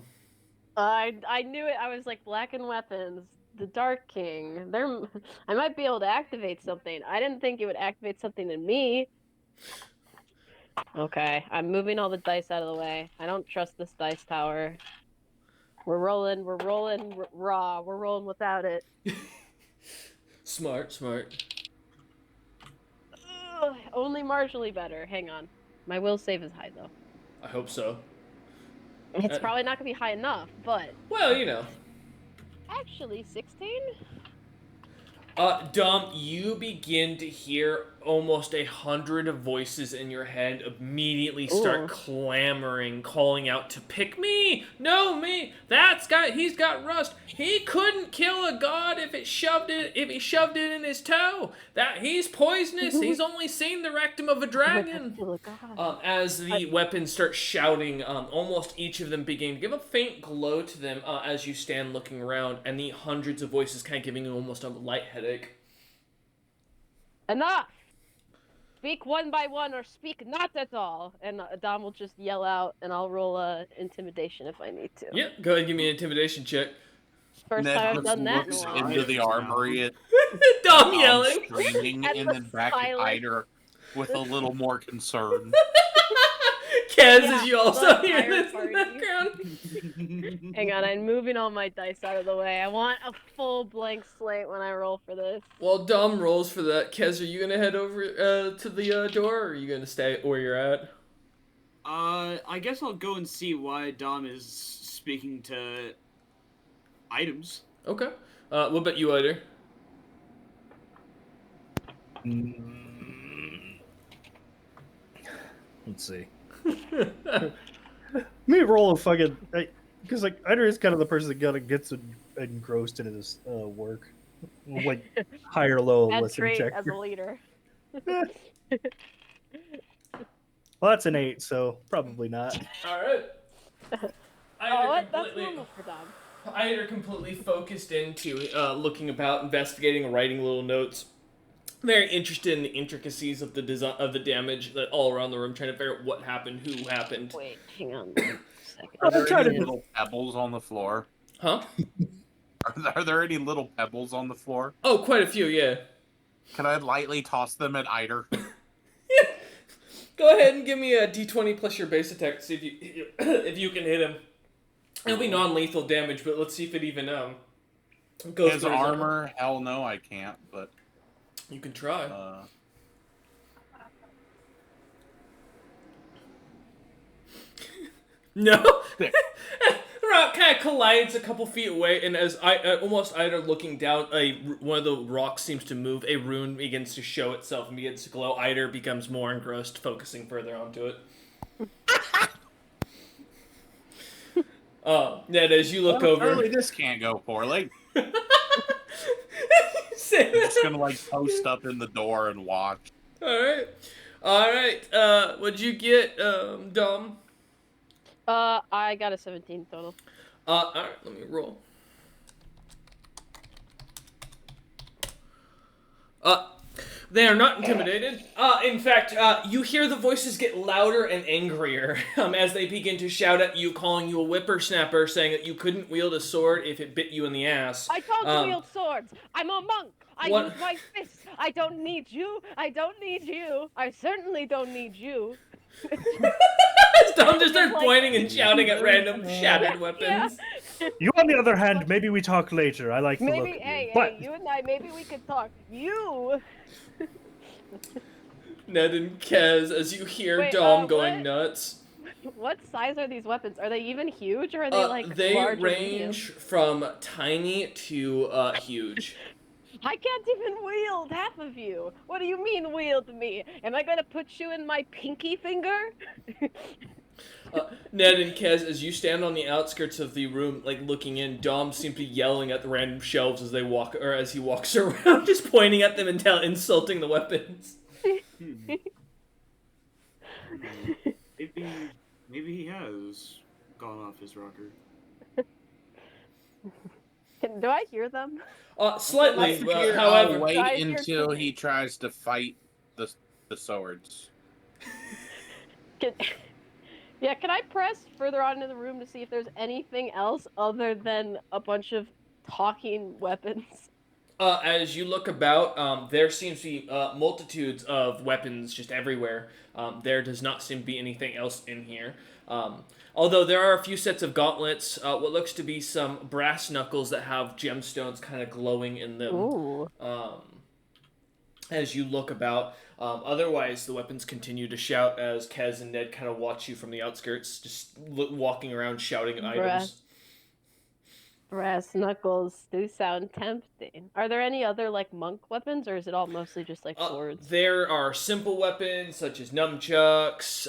I knew it. I was like, blackened weapons, the Dark King. I might be able to activate something. I didn't think it would activate something in me. Okay, I'm moving all the dice out of the way. I don't trust this dice tower. We're rolling raw. We're rolling without it. Smart. Ugh, only marginally better. Hang on. My will save is high, though. I hope so. It's probably not going to be high enough, but... Well, you know. Actually, 16? Dom, you begin to hear almost 100 voices in your head immediately start clamoring, calling out to pick me! No, me! He's got rust. He couldn't kill a god if he shoved it in his toe. That he's poisonous. He's only seen the rectum of a dragon. As the weapons start shouting, almost each of them begin to give a faint glow to them as you stand looking around, and the hundreds of voices kind of giving you almost a light headache. Enough! Speak one by one or speak not at all. And Dom will just yell out, and I'll roll intimidation if I need to. Yeah, go ahead and give me an intimidation check. First time I've done that in a looks while. into the armory at Dom yelling. screaming, And and the then back at silence. Eider with a little more concern. Kez, Yeah, as you also the hear entire this in the party. background. Hang on, I'm moving all my dice out of the way. I want a full blank slate when I roll for this. While Dom rolls for that, Kez, are you gonna head over to the door, or are you gonna stay where you're at? I guess I'll go and see why Dom is speaking to items. Okay. What about you, Eider? Let's see. Let me roll a fucking... Because, like, Eider is kind of the person that gets engrossed in his work. Like, high or low Bad listen trait check. as a leader. Well, that's an 8, so probably not. Alright. That's normal for Dom. Eider completely focused into looking about, investigating, writing little notes. Very interested in the intricacies of the design of the damage that all around the room, trying to figure out what happened, who happened. Wait, hang on a second. Are there trying any to- little pebbles on the floor? Huh? Are there any little pebbles on the floor? Oh, quite a few, yeah. Can I lightly toss them at Eider? Go ahead and give me a d20 plus your base attack to see if you can hit him. It'll be non-lethal damage, but let's see if it even goes His through armor? Hell no, I can't, but... You can try. No. Rock kind of collides a couple feet away, and as almost Eider looking down, one of the rocks seems to move. A rune begins to show itself and begins to glow. Eider becomes more engrossed, focusing further onto it. Ned, as you look over, Surely this can't go poorly. Say I'm just that. gonna like post up in the door and watch. All right. What'd you get, Dom? I got a 17 total. All right. Let me roll. They are not intimidated. In fact, you hear the voices get louder and angrier as they begin to shout at you, calling you a whippersnapper, saying that you couldn't wield a sword if it bit you in the ass. I don't wield swords. I'm a monk. I What- use my fists. I don't need you. I don't need you. I certainly don't need you. Dom just starts Like- pointing and shouting at random shattered weapons. You, on the other hand, maybe we talk later. I like the look Maybe, of you. hey, But you and I, maybe we could talk. You. Ned and Kez, as you hear Wait, Dom going what? nuts. What size are these weapons? Are they even huge, or are they like They large or medium? range from tiny to huge. I can't even wield half of you. What do you mean wield me? Am I gonna put you in my pinky finger? Ned and Kez, as you stand on the outskirts of the room, like looking in, Dom seems to be yelling at the random shelves as they walk, or as he walks around, just pointing at them and insulting the weapons. Maybe he has gone off his rocker. Do I hear them? Slightly. Here, However, I'll wait Guys, you're until kidding. he tries to fight the swords. Can, yeah, can I press further on into the room to see if there's anything else other than a bunch of talking weapons? as you look about, there seems to be multitudes of weapons just everywhere. There does not seem to be anything else in here. Although there are a few sets of gauntlets, what looks to be some brass knuckles that have gemstones kind of glowing in them. Ooh. As you look about. Otherwise, the weapons continue to shout as Kez and Ned kind of watch you from the outskirts, just walking around shouting items. Brass knuckles do sound tempting. Are there any other like monk weapons, or is it all mostly just like swords? There are simple weapons such as nunchucks,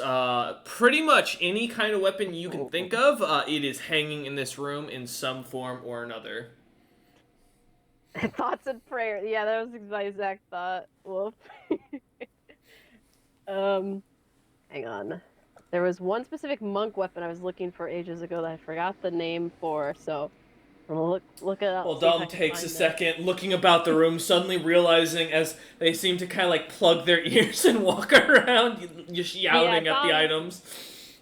pretty much any kind of weapon you can think of. It is hanging in this room in some form or another. Thoughts and prayers. Yeah, that was my exact thought. Wolf. Hang on. There was one specific monk weapon I was looking for ages ago that I forgot the name for, so I'm gonna look it up. Well, see if I Dom can takes a find it. second, looking about the room, suddenly realizing as they seem to kind of like plug their ears and walk around, just shouting at the items.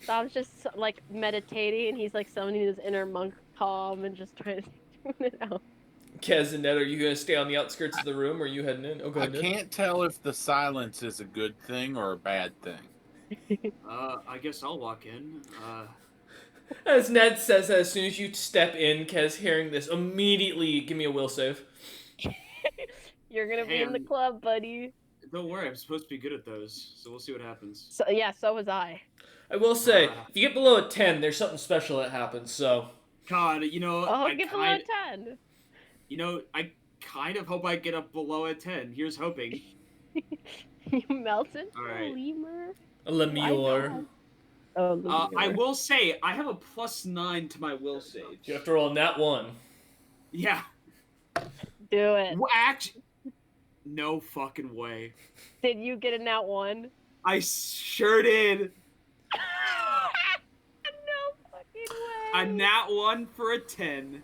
Dom's just like meditating, and he's like summoning his inner monk calm and just trying to tune it out. Kez and Ned, are you going to stay on the outskirts of the room, or are you heading in? Oh, go I ahead, Ned. can't tell if the silence is a good thing or a bad thing. I guess I'll walk in. As Ned says, as soon as you step in, Kez, hearing this, immediately give me a will save. You're gonna be in the club, buddy. Don't worry, I'm supposed to be good at those, so we'll see what happens. So yeah, so was I. I will say, if you get below a 10, there's something special that happens, so... God, you know, I'll get below 10. You know, I kind of hope I get up below a 10. Here's hoping. You melted All right. a lemur? A lemure. Oh, I will say, I have a +9 to my will save. You have to roll a nat 1. Yeah. Do it. Well, actually, no fucking way. Did you get a nat 1? I sure did. No fucking way. A nat 1 for a 10.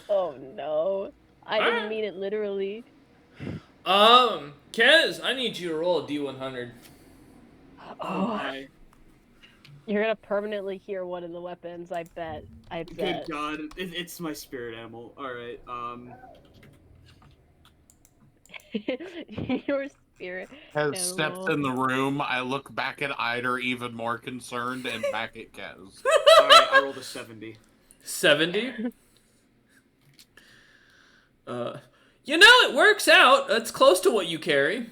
Oh no. I didn't mean it literally. Kez, I need you to roll a D100. Oh. You're gonna permanently hear one of the weapons, I bet. Good God, it's my spirit animal. Alright, Your spirit Kez steps in the room. I look back at Eider even more concerned and back at Kez. Alright, I rolled a 70. 70? You know, it works out. That's close to what you carry.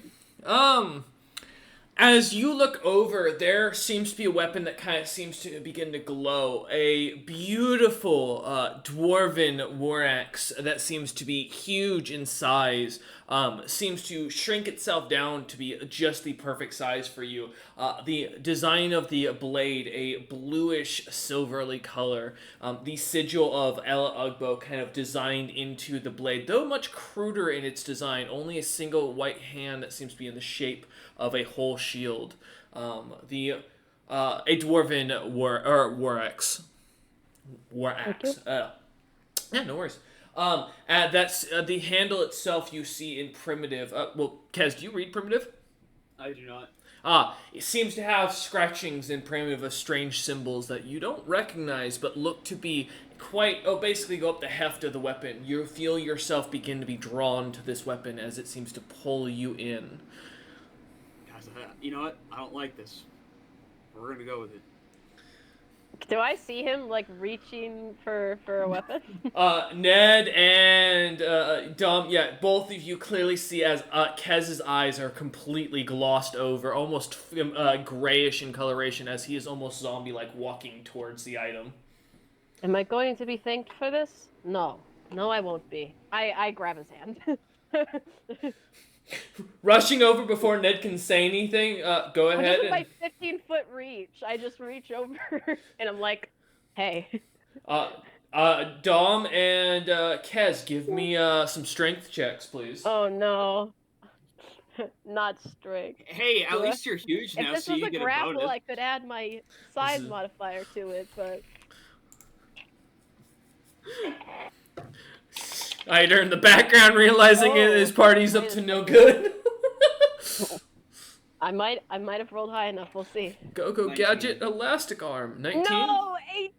As you look over, there seems to be a weapon that kind of seems to begin to glow. A beautiful dwarven war axe that seems to be huge in size. Seems to shrink itself down to be just the perfect size for you. The design of the blade, a bluish silverly color. The sigil of Ella Ugbo kind of designed into the blade, though much cruder in its design. Only a single white hand that seems to be in the shape of a whole shield. A dwarven war axe. Yeah, no worries. That's the handle itself you see in primitive. Well, Kez, do you read primitive? I do not. It seems to have scratchings in primitive of strange symbols that you don't recognize, but look to be basically go up the heft of the weapon. You feel yourself begin to be drawn to this weapon as it seems to pull you in. Guys, you know what? I don't like this. We're gonna go with it. Do I see him like reaching for a weapon? Ned and Dom, yeah, both of you clearly see as Kez's eyes are completely glossed over, almost grayish in coloration, as he is almost zombie-like walking towards the item. Am I going to be thanked for this? No. No, I won't be. I grab his hand. Rushing over before Ned can say anything, go ahead. Just with my 15-foot reach, I just reach over and I'm like, hey. Dom and Kez, give me some strength checks, please. Oh no. Not strict. Hey, at Yeah. least you're huge If now, this so was you a get a grapple, bonus. I could add my size is- modifier to it, but Ida in the background realizing his party's up wait a to no second. good. I might have rolled high enough. We'll see. Go 19. gadget elastic arm. 19. No, 18.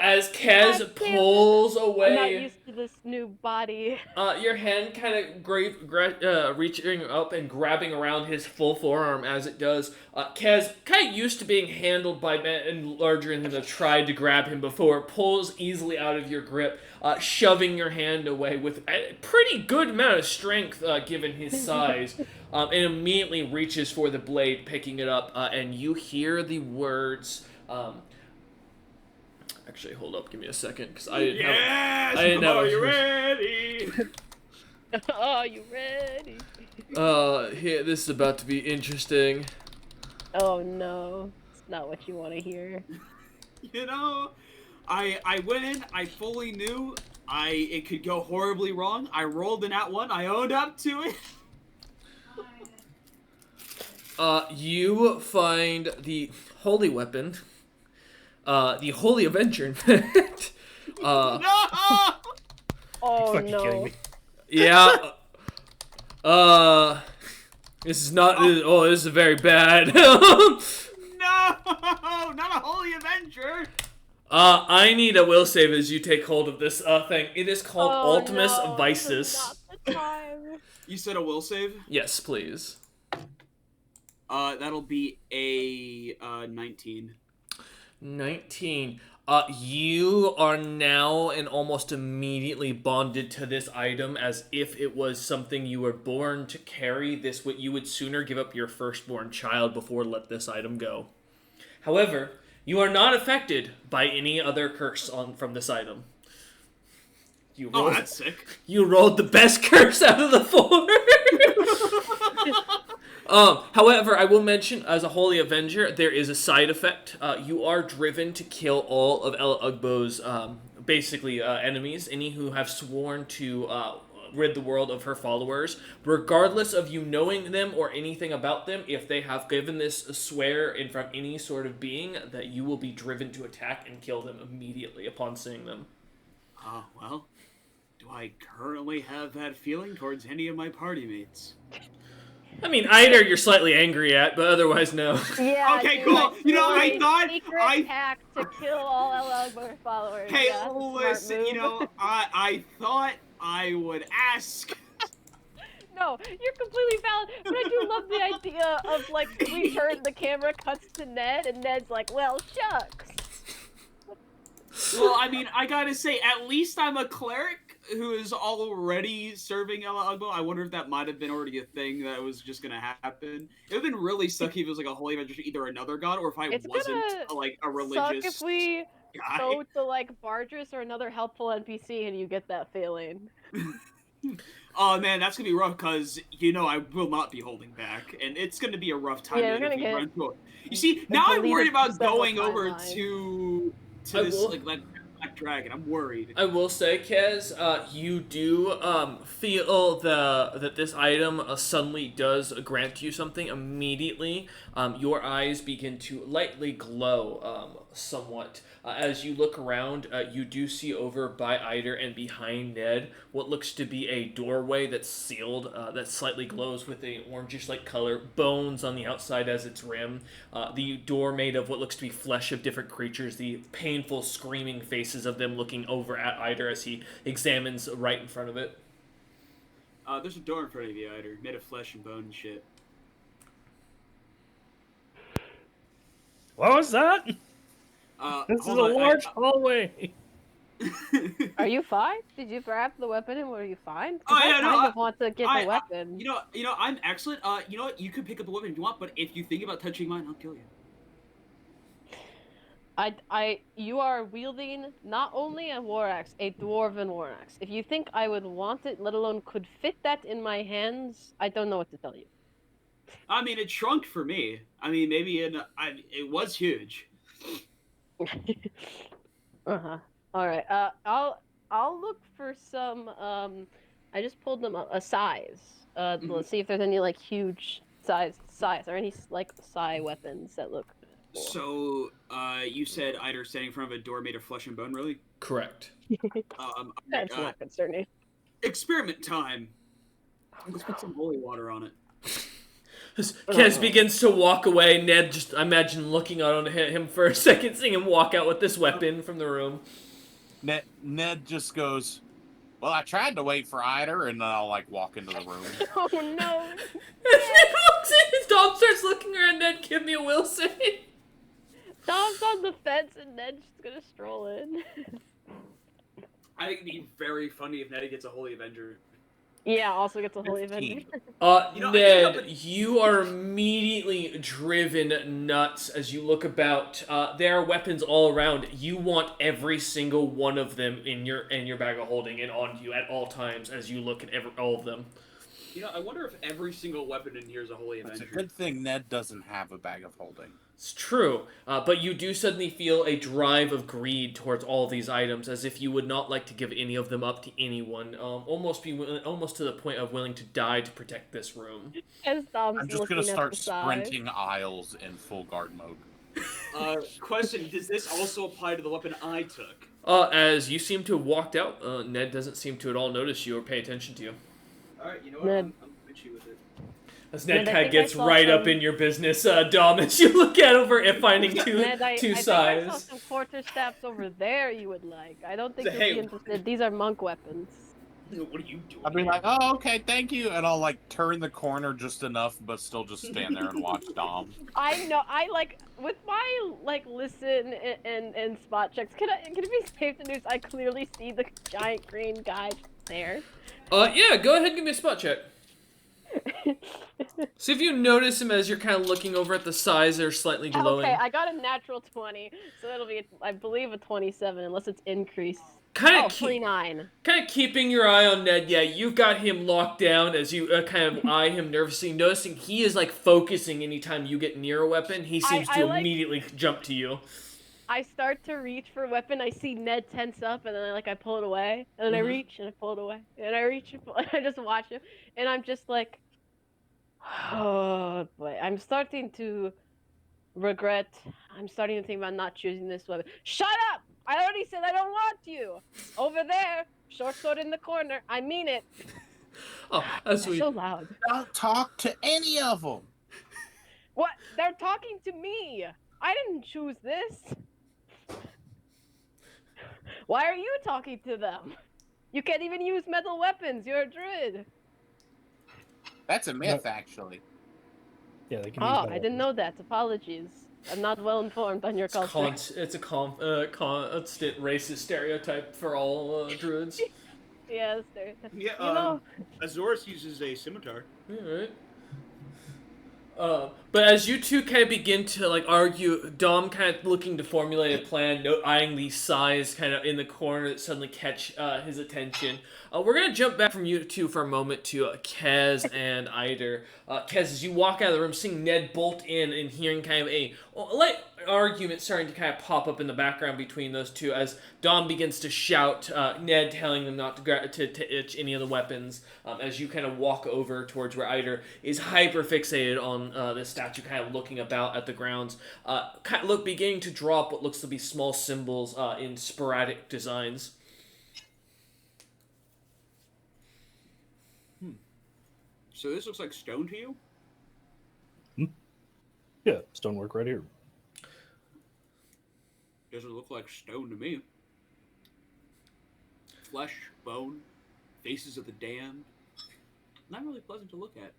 As God Kez damn it. pulls I'm not away, used to this new body. your hand kind of reaching up and grabbing around his full forearm as it does. Kez, kind of used to being handled by men larger than him that have tried to grab him before, pulls easily out of your grip, shoving your hand away with a pretty good amount of strength given his size, and immediately reaches for the blade, picking it up, and you hear the words. Actually, hold up, give me a second, because I didn't Yes! I didn't Are have you a- ready? Are you ready? Here, this is about to be interesting. Oh no, it's not what you want to hear. You know, I went in, I fully knew it could go horribly wrong. I rolled in at one, I owned up to it. You find the holy weapon, the holy avenger, in fact. No! Oh Fucking kidding no. me. Yeah. This is not. This is very bad. No! Not a holy avenger! I need a will save as you take hold of this thing. It is called Oh, Ultimus no, Vices. this is not the time. You said a will save? Yes, please. That'll be a 19. 19. You are now and almost immediately bonded to this item as if it was something you were born to carry. This what you would sooner give up your firstborn child before let this item go. However, you are not affected by any other curse from this item. You Oh, rolled, that's sick. you rolled the best curse out of the four. However, I will mention, as a Holy Avenger, there is a side effect. You are driven to kill all of Ella Ugbo's, enemies, any who have sworn to rid the world of her followers, regardless of you knowing them or anything about them. If they have given this swear in front of any sort of being, that you will be driven to attack and kill them immediately upon seeing them. Well, do I currently have that feeling towards any of my party mates? I mean, Ida you're slightly angry at, but otherwise, no. Yeah. Okay, dude, cool. like, You know, I really thought secret pact to kill all LL followers. Hey, Yeah, that's a smart listen, you move. know, I thought I would ask. No, you're completely valid, but I do love the idea of, like, we turn the camera cuts to Ned, and Ned's like, well, shucks. Well, I mean, I gotta say, at least I'm a cleric who is already serving Ella Ugbo. I wonder if that might have been already a thing that was just gonna happen. It would have been really sucky if it was like a holy avenger to either another god, or if I It's wasn't gonna like a Suck religious if we guy. go to, like, Bardrus or another helpful NPC and you get that feeling. Oh man, that's gonna be rough because you know I will not be holding back, and it's gonna be a rough time. Yeah, we're if gonna we get run into it. You see, now I'm deleted worried about several going over timelines. to I this will- like Black Dragon. I'm worried. I will say, Kez, you do feel that this item suddenly does grant you something immediately. Your eyes begin to lightly glow somewhat. As you look around, you do see over by Eider and behind Ned what looks to be a doorway that's sealed, that slightly glows with a orangish-like color, bones on the outside as its rim. The door made of what looks to be flesh of different creatures, the painful screaming faces of them looking over at Eider as he examines right in front of it. There's a door in front of you, Eider, made of flesh and bone and shit. What was that? This is a hold on, large hallway. Are you fine? Did you grab the weapon and were you fine? 'Cause Oh, yeah, I no, kind of want to get I- the weapon. You know, I'm excellent. You know what? You can pick up the weapon if you want, but if you think about touching mine, I'll kill you. You are wielding not only a war axe, a dwarven war axe. If you think I would want it, let alone could fit that in my hands, I don't know what to tell you. I mean, it shrunk for me. I mean, maybe it was huge. Uh-huh. All right. I'll look for some I just pulled them a size. Mhm. Let's see if there's any like huge size or any like psi weapons that look cool. So, you said Eider standing in front of a door made of flesh and bone, really? Correct. Alright, That's not concerning. experiment time. Let's put some holy water on it. As Kez begins to walk away, Ned just, I imagine, looking out on him for a second, seeing him walk out with this weapon from the room. Ned just goes, well, I tried to wait for Eider, and then I'll, like, walk into the room. Oh no! As Ned walks in, his dog starts looking around. Ned, give me a will save. Dom's on the fence and Ned's just gonna stroll in. I think it'd be very funny if Nettie gets a Holy Avenger. Yeah, also gets a holy 15. avenger. You know, Ned, you are immediately driven nuts as you look about. There are weapons all around. You want every single one of them in your bag of holding and on you at all times as you look at all of them. You know, I wonder if every single weapon in here is a Holy It's a Avenger. good thing Ned doesn't have a bag of holding. It's true, but you do suddenly feel a drive of greed towards all of these items, as if you would not like to give any of them up to anyone. Almost to the point of willing to die to protect this room. As Dom's I'm just looking gonna start at the side. sprinting aisles in full guard mode. Question, does this also apply to the weapon I took? As you seem to have walked out, Ned doesn't seem to at all notice you or pay attention to you. Alright, you know what? Ned. I'm bitchy with it. As Ned Ned, I kind of think I gets saw right up some- in your business, Dom, as you look at over at finding two Ned, I think I size. saw some quarterstaffs over there you would like. I don't think So, you'll hey- be interested. These are monk weapons. What are you doing? I'll be like, oh, okay, thank you, and I'll, like, turn the corner just enough, but still just stand there and watch Dom. I know. I like with my like listen and spot checks. Can it be safe to news? I clearly see the giant green guy there. Yeah, go ahead and give me a spot check. See if you notice him as you're kind of looking over at the size. They're slightly glowing. Okay, I got a natural 20, so it'll be, I believe, a 27 unless it's increased. Kind Oh, of 29. Kind of keeping your eye on Ned. Yeah, you've got him locked down as you kind of eye him nervously, noticing he is like focusing anytime you get near a weapon. He seems I to like- immediately jump to you. I start to reach for a weapon. I see Ned tense up, and then I pull it away, and then I reach and I pull it away, and I reach and I just watch him, and I'm just like, oh boy, I'm starting to regret. I'm starting to think about not choosing this weapon. Shut up! I already said I don't want you. Over there, short sword in the corner. I mean it. Oh, that's They're sweet. so loud. Don't talk to any of them. What? They're talking to me. I didn't choose this. Why are you talking to them? You can't even use metal weapons. You're a druid. That's a myth, actually. Yeah, they can use Oh, metal I didn't know that. Apologies. I'm not well informed on your It's culture. it's a constant racist stereotype for all druids. Yes, there. Yeah, You know, Azorus uses a scimitar. Yeah, right. But as you two kind of begin to like argue, Dom kind of looking to formulate a plan, eyeing these sighs kind of in the corner that suddenly catch his attention. We're gonna jump back from you two for a moment to Kez and Eider. Kez, as you walk out of the room, seeing Ned bolt in and hearing kind of a light argument starting to kind of pop up in the background between those two, as Dom begins to shout, Ned telling them not to itch any of the weapons. As you kind of walk over towards where Eider is hyper fixated on this statue, kind of looking about at the grounds, beginning to drop what looks to be small symbols in sporadic designs. So this looks like stone to you? Yeah, stonework right here. Doesn't look like stone to me. Flesh, bone, faces of the damned. Not really pleasant to look at.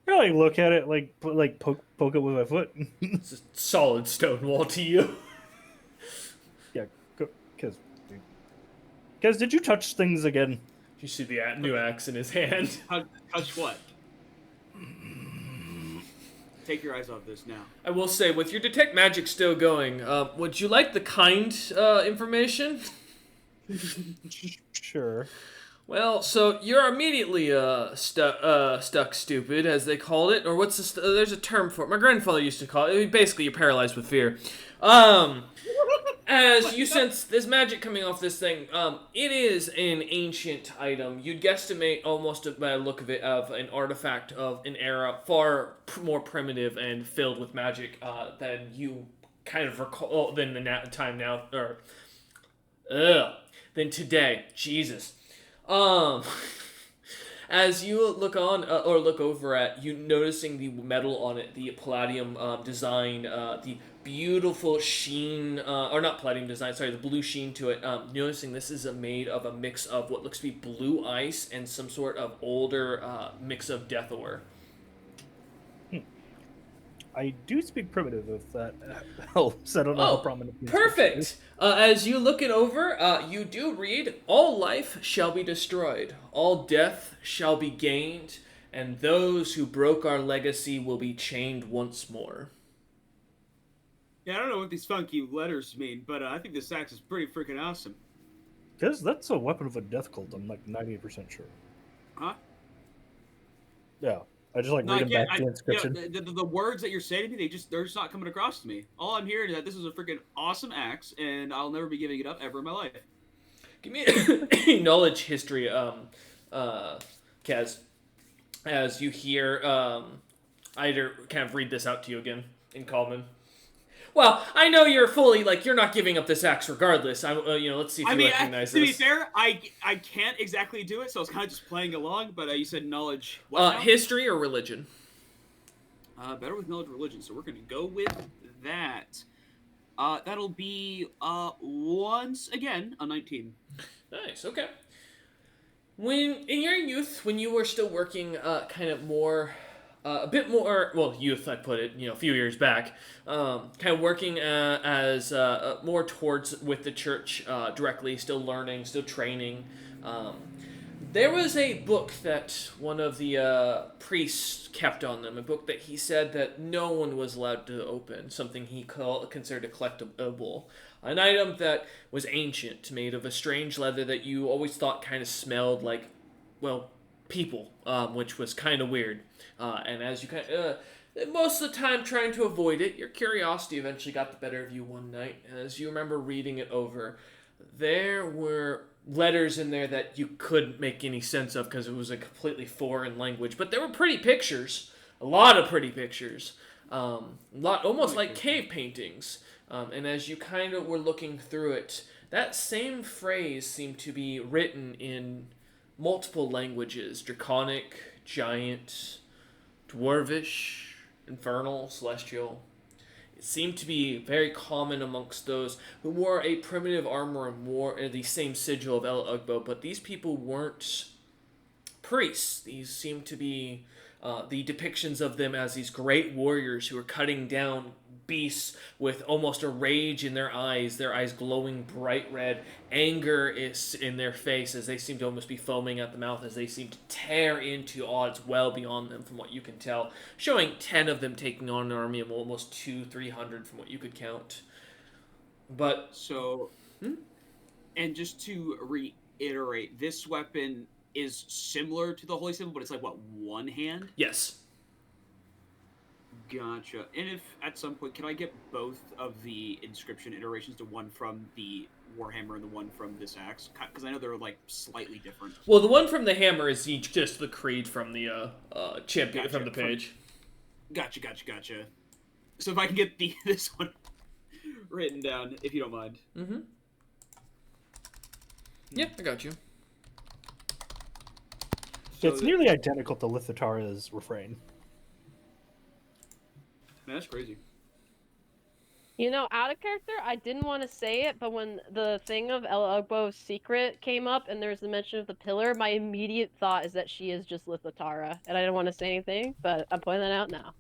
I like look at it, like poke it with my foot. It's a solid stone wall to you. Yeah, because did you touch things again? You see the new axe in his hand. Touch what? Take your eyes off this now. I will say, with your detect magic still going, would you like the kind information? Sure. Well, so you're immediately stuck stupid, as they called it, or what's the there's a term for it. My grandfather used to call it. Basically, you're paralyzed with fear. As you sense this magic coming off this thing, it is an ancient item. You'd guesstimate almost by the look of it of an artifact of an era far more primitive and filled with magic than you kind of recall than the time now or than today. Jesus. As you look on or look over at, you noticing the metal on it, the palladium design, the beautiful sheen, or not palladium design, sorry, the blue sheen to it. Noticing this is made of a mix of what looks to be blue ice and some sort of older mix of death ore. I do speak primitive if that helps. I don't know how prominent. Perfect! As you look it over, you do read, all life shall be destroyed, all death shall be gained, and those who broke our legacy will be chained once more. Yeah, I don't know what these funky letters mean, but I think this axe is pretty freaking awesome. Because that's a weapon of a death cult, I'm like 98% sure. Huh? Yeah. I just like No, I reading can't. back the inscription. The words that you're saying to me, they're just not coming across to me. All I'm hearing is that this is a freaking awesome axe, and I'll never be giving it up ever in my life. Give me a knowledge history, Kaz, as you hear Eider kind of read this out to you again in common. Well, I know you're fully, you're not giving up this axe regardless. Let's see if you recognize this. To be fair, I can't exactly do it, so I was kind of just playing along, but you said knowledge. What history or religion? Better with knowledge religion, so we're going to go with that. That'll be, once again, a 19. Nice, okay. In your youth, when you were still working kind of more... a bit more, youth, I put it, a few years back, kind of working as more towards with the church directly, still learning, still training. There was a book that one of the priests kept on them, a book that he said that no one was allowed to open, something he considered a collectible. An item that was ancient, made of a strange leather that you always thought kind of smelled like, people, which was kind of weird. And as you most of the time trying to avoid it, your curiosity eventually got the better of you one night. And as you remember reading it over, there were letters in there that you couldn't make any sense of because it was a completely foreign language. But there were pretty pictures, a lot of pretty pictures, almost like cave paintings. And as you kind of were looking through it, that same phrase seemed to be written in multiple languages: Draconic, Giant, Dwarvish, Infernal, Celestial. It seemed to be very common amongst those who wore a primitive armor and wore the same sigil of El Ugbo, but these people weren't priests. These seemed to be the depictions of them as these great warriors who were cutting down beasts with almost a rage in their eyes glowing bright red. Anger is in their face as they seem to almost be foaming at the mouth as they seem to tear into odds well beyond them from what you can tell, showing 10 of them taking on an army of almost 200-300 from what you could count. But so and just to reiterate, this weapon is similar to the holy symbol, but it's like, what, one hand? Yes. Gotcha. And if at some point, can I get both of the inscription iterations, the one from the Warhammer and the one from this axe? Because I know they're like slightly different. Well, the one from the hammer is just the creed from the champion from the page. Gotcha. So if I can get this one written down, if you don't mind. Mm-hmm. Yeah, I got you. So it's nearly identical to Lithotara's refrain. Man, that's crazy. Out of character, I didn't want to say it, but when the thing of El Ugbo's secret came up and there's the mention of the pillar, my immediate thought is that she is just Lithotara, and I didn't want to say anything, but I'm pointing that out now.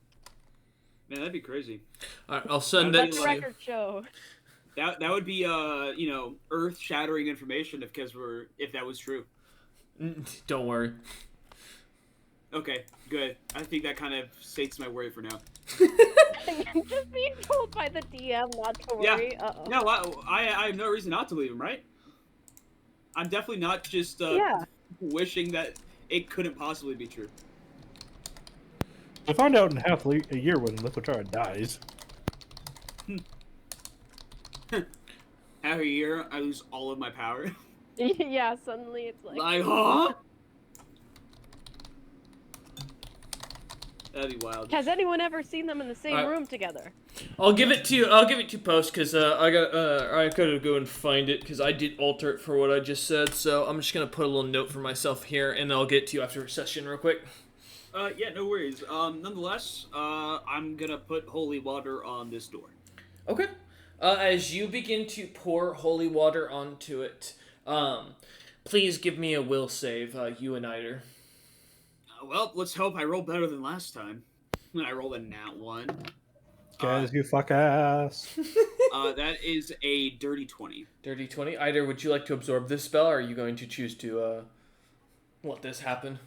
Man, that'd be crazy. All right, I'll send that Let to the you. record show. That would be earth-shattering information if that was true. Don't worry. Okay, good. I think that kind of states my worry for now. I'm just being told by the DM not to worry. Yeah. Uh-oh. No, I have no reason not to leave him, right? I'm definitely not just wishing that it couldn't possibly be true. I find out in half a year when Lithotara dies. Half a year, I lose all of my power. Yeah, suddenly it's like. Like, huh? That'd be wild. Has anyone ever seen them in the same Alright. room together? I'll give it to you. I'll give it to you post because I gotta go and find it because I did alter it for what I just said. So I'm just gonna put a little note for myself here, and I'll get to you after a session real quick. Yeah, no worries. Nonetheless, I'm gonna put holy water on this door. Okay. As you begin to pour holy water onto it, please give me a will save, you and Eider. Well, let's hope I roll better than last time. I rolled a nat 1. Guys, you fuck ass. That is a dirty 20. Dirty 20. Eider, would you like to absorb this spell, or are you going to choose to let this happen?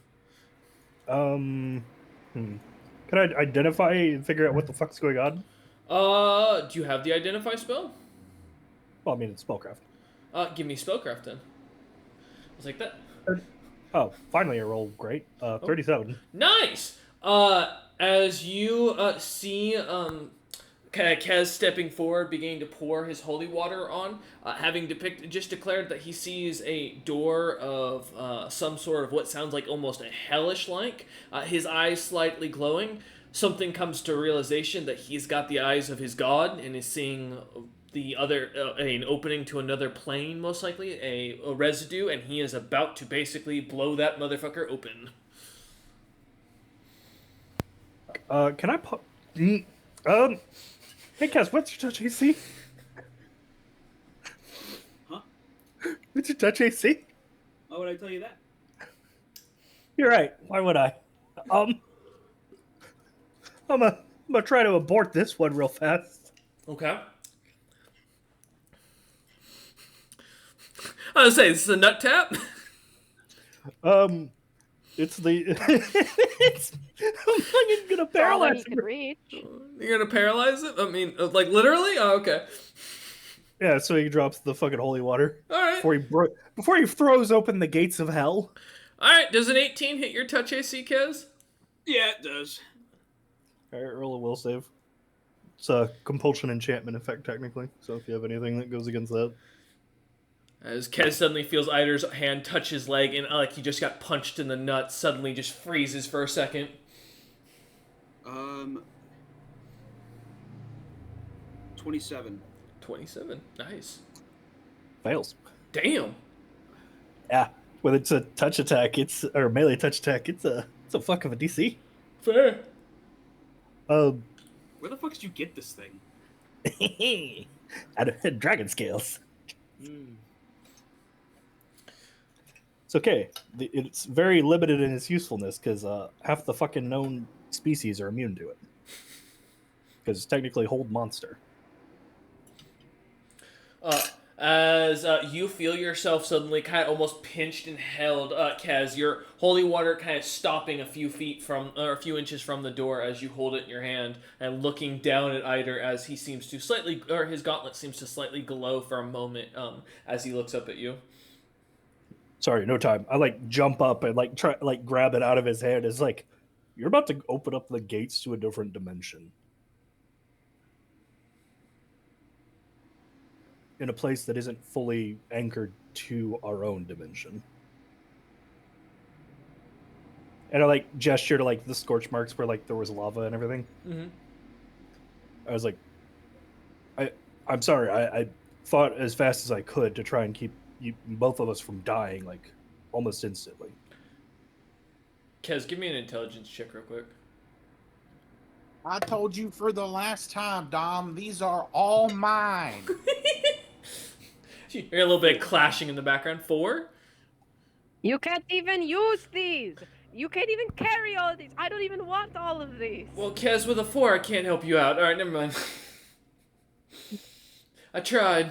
Can I identify and figure out what the fuck's going on? Do you have the identify spell? Well, I mean, it's spellcraft. Give me spellcraft then. Just like that. Oh, finally a roll. Great. 37. Nice! As you see Kez stepping forward, beginning to pour his holy water on, having just declared that he sees a door of some sort of what sounds like almost a hellish-like, his eyes slightly glowing, something comes to realization that he's got the eyes of his god and is seeing the other an opening to another plane, most likely a residue, and he is about to basically blow that motherfucker open. Can I pop? Hey, Kaz, what's your touch AC? Huh? What's your touch AC? Why would I tell you that? You're right. Why would I? I'm gonna try to abort this one real fast. Okay. I was saying, this is a nut tap. It's the it's I'm fucking gonna All that paralyze he him. could reach. You're gonna paralyze it? I mean, like literally? Oh, okay. Yeah, so he drops the fucking holy water All right. before he throws open the gates of hell. All right. Does an 18 hit your touch AC, Kez? Yeah, it does. All right, roll a will save. It's a compulsion enchantment effect technically. So if you have anything that goes against that. As Kez suddenly feels Eider's hand touch his leg, and like he just got punched in the nuts, suddenly just freezes for a second. 27. 27. Nice. Fails. Damn. Yeah, whether it's a touch attack, or melee touch attack, it's a fuck of a DC. Fair. Um, Where the fuck did you get this thing? out of dragon scales. Hmm. It's okay. It's very limited in its usefulness because half the fucking known species are immune to it. Because it's technically hold monster. As you feel yourself suddenly kind of almost pinched and held, Kaz, your holy water kind of stopping a few feet from, or a few inches from the door as you hold it in your hand and looking down at Eider as he seems to slightly, or his gauntlet seems to slightly glow for a moment as he looks up at you. Sorry, no time. I jump up and try grab it out of his hand. It's like, you're about to open up the gates to a different dimension. In a place that isn't fully anchored to our own dimension. And I gesture to the scorch marks where there was lava and everything. Mm-hmm. I was like, I'm sorry. I fought as fast as I could to try and keep both of us from dying almost instantly. Kez, give me an intelligence check real quick. I told you for the last time, Dom, these are all mine. You hear a little bit of clashing in the background. 4? You can't even use these. You can't even carry all of these. I don't even want all of these. Well, Kez, with a 4, I can't help you out. Alright, never mind. I tried.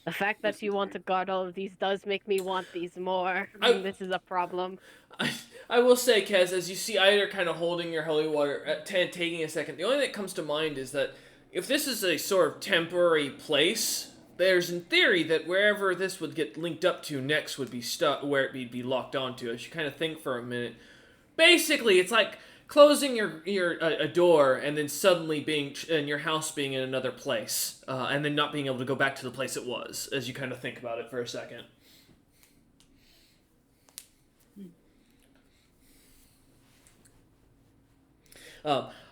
The fact that you want to guard all of these does make me want these more. This is a problem. I will say, Kez, as you see Eider kind of holding your holy water, taking a second, the only thing that comes to mind is that if this is a sort of temporary place, there's in theory that wherever this would get linked up to next would be stuck, where it would be locked onto. As you kind of think for a minute, basically it's like closing your a door and then suddenly being in your house being in another place, and then not being able to go back to the place it was, as you kind of think about it for a second.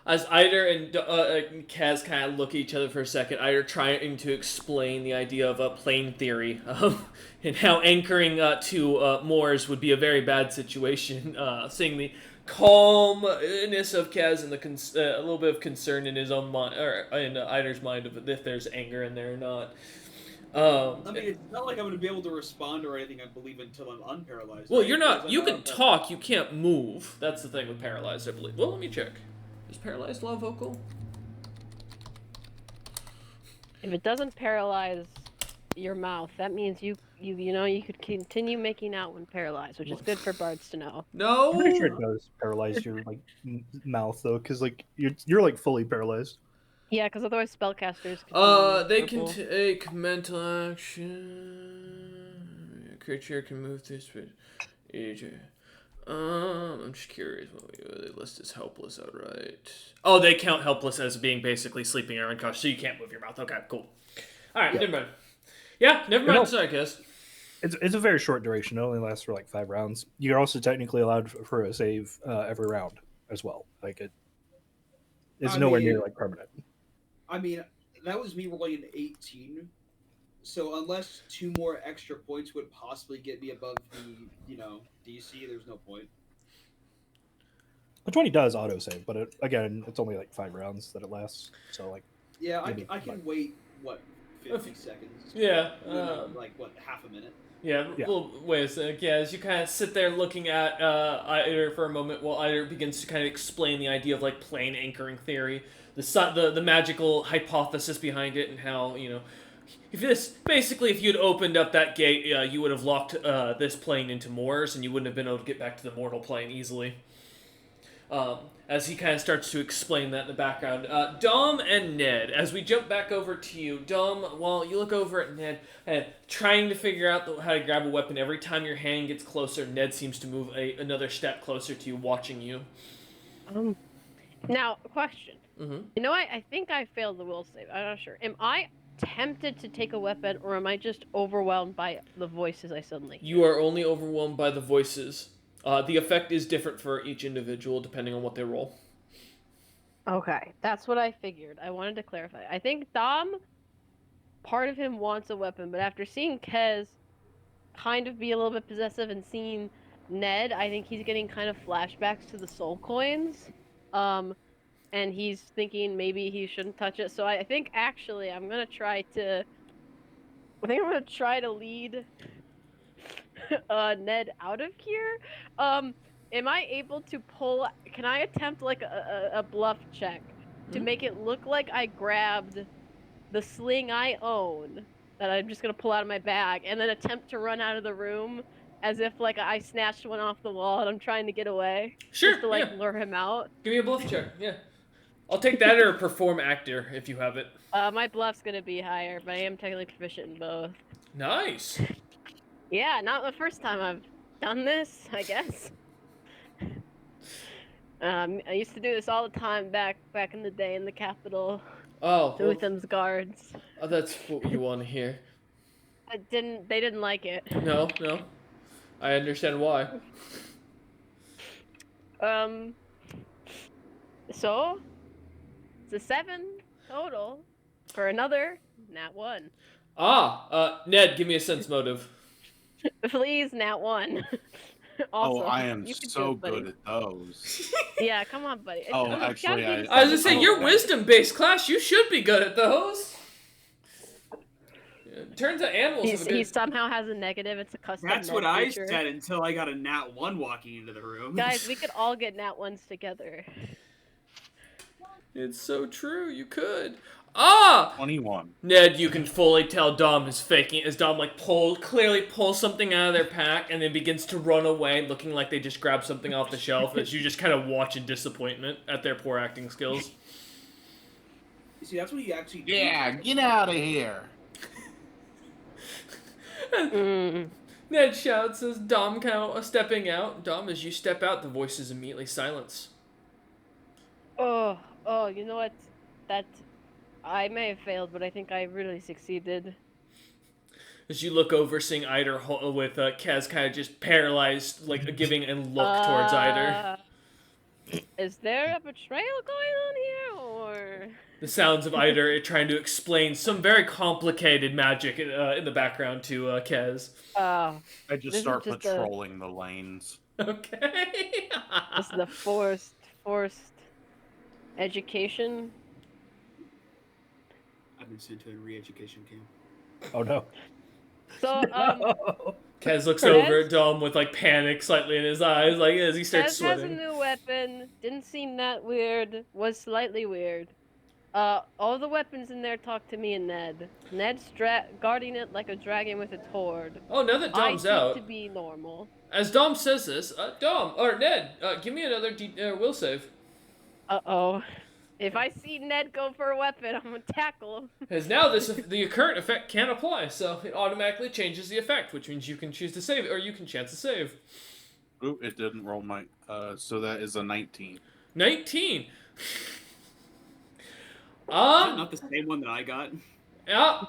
As Eider and Kaz kind of look at each other for a second, Eider trying to explain the idea of a plane theory, and how anchoring to moors would be a very bad situation. Seeing the calmness of Kaz and a little bit of concern in his own mind, or in Eider's mind, of if there's anger in there or not. I mean, it's not like I'm going to be able to respond or anything, I believe, until I'm unparalyzed. Well, right? you're Because not. I'm You not can a- talk. You can't move. That's the thing with paralyzed, I believe. Well, let me check. Is paralyzed law vocal? If it doesn't paralyze your mouth, that means you could continue making out when paralyzed, which is good for bards to know. No. I'm pretty sure it does paralyze your like mouth though, because like you're like fully paralyzed. Yeah, because otherwise spellcasters continue They can purple. take mental action. A creature can move through space. I'm just curious. What they list as helpless outright. Oh, they count helpless as being basically sleeping or unconscious, so you can't move your mouth. Okay, cool. All right, Yeah. never mind. Yeah, never mind. Sorry, guys. It's a very short duration. It only lasts for like 5 rounds. You're also technically allowed for a save every round as well. Like it's I nowhere mean- near like permanent. I mean, that was me rolling an 18. So unless 2 more extra points would possibly get me above the, DC, there's no point. The 20 does autosave, but again, it's only like 5 rounds that it lasts. So like Yeah, Maybe, I can but- wait, 50 seconds? Yeah. Half a minute? Yeah, Yeah. well, wait a sec. Yeah, as you kind of sit there looking at Eider for a moment, while Eider begins to kind of explain the idea of like plane anchoring theory, the magical hypothesis behind it, and how if you'd opened up that gate, you would have locked this plane into moors, and you wouldn't have been able to get back to the mortal plane easily. As he kind of starts to explain that in the background. Dom and Ned, as we jump back over to you, Dom, while you look over at Ned, trying to figure out how to grab a weapon, every time your hand gets closer, Ned seems to move another step closer to you, watching you. Now, a question. Mm-hmm. I think I failed the will save. I'm not sure. Am I tempted to take a weapon, or am I just overwhelmed by the voices I suddenly hear? You are only overwhelmed by the voices. The effect is different for each individual, depending on what they roll. Okay, that's what I figured. I wanted to clarify. I think Dom, part of him wants a weapon, but after seeing Kez kind of be a little bit possessive and seeing Ned, I think he's getting kind of flashbacks to the soul coins. And he's thinking maybe he shouldn't touch it. So I think actually I'm gonna try to lead Ned out of here. Am I able to can I attempt like a bluff check to make it look like I grabbed the sling I own that I'm just gonna pull out of my bag and then attempt to run out of the room as if like I snatched one off the wall and I'm trying to get away? Sure, Just to like yeah. lure him out. Give me a bluff check, yeah. I'll take that or perform actor, if you have it. My bluff's gonna be higher, but I am technically proficient in both. Nice. Yeah, not the first time I've done this, I guess. I used to do this all the time back in the day in the capital. Oh, well, Utham's guards. that's what you want to hear. They didn't like it. No. I understand why. So it's a 7 total for another nat 1. Ned, give me a sense motive. Please, nat 1. Also, I am you can do so it, buddy. good at those. Yeah, come on, buddy. Oh, It's gotta actually, be I the I was gonna seven say, total. your wisdom-based class, you should be good at those. Yeah, turns out animals have a He good... somehow has a negative. It's a custom. That's Ned what I feature. said until I got a nat 1 walking into the room. Guys, we could all get nat 1s together. It's so true, you could. 21. Ned, you can fully tell Dom is faking it as Dom clearly pulls something out of their pack and then begins to run away, looking like they just grabbed something off the shelf, as you just kind of watch in disappointment at their poor acting skills. You see, that's what you actually do. Yeah, get out of here. Ned shouts as Dom stepping out. Dom, as you step out, the voices immediately silence. Oh, you know what? That I may have failed, but I think I really succeeded. As you look over, seeing Eider with Kez kind of just paralyzed, like giving a look towards Eider. Uh, is there a betrayal going on here, or? The sounds of Eider trying to explain some very complicated magic in the background to Kez. I just This is start just patrolling the lanes. Okay. this is the forced education. I've been sent to a re-education camp. Oh no. So, Kez looks Kez? over at Dom with like panic slightly in his eyes, like as he starts Tez has a sweating. new weapon. Didn't seem that weird. Was slightly weird. All the weapons in there talk to me and Ned. Ned's guarding it like a dragon with its horde. Oh, now that Dom's I out, seem to be normal. as Dom says this, Dom or Ned, give me another will save. Uh-oh. If I see Ned go for a weapon, I'm gonna tackle him. Because now the current effect can't apply, so it automatically changes the effect, which means you can choose to save it or you can chance to save. Ooh, it didn't roll my. So that is a 19. 19. Is that not the same one that I got? Yeah.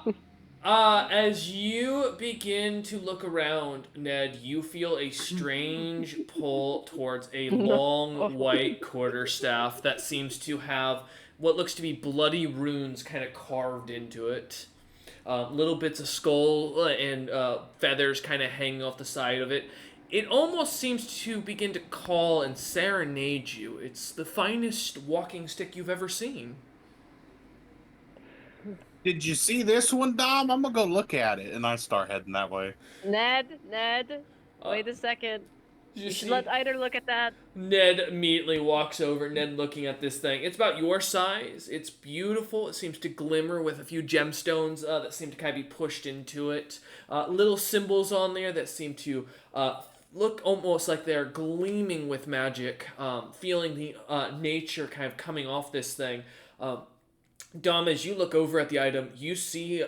As you begin to look around, Ned, you feel a strange pull towards a long white quarterstaff that seems to have what looks to be bloody runes kind of carved into it. Little bits of skull and feathers kind of hanging off the side of it. It almost seems to begin to call and serenade you. It's the finest walking stick you've ever seen. Did you see this one, Dom? I'm gonna go look at it, and I start heading that way. Ned, wait a second. You should let Eider look at that. Ned immediately walks over. Ned looking at this thing. It's about your size. It's beautiful. It seems to glimmer with a few gemstones that seem to kind of be pushed into it. Little symbols on there that seem to look almost like they're gleaming with magic. Feeling the nature kind of coming off this thing. Dom, as you look over at the item, you see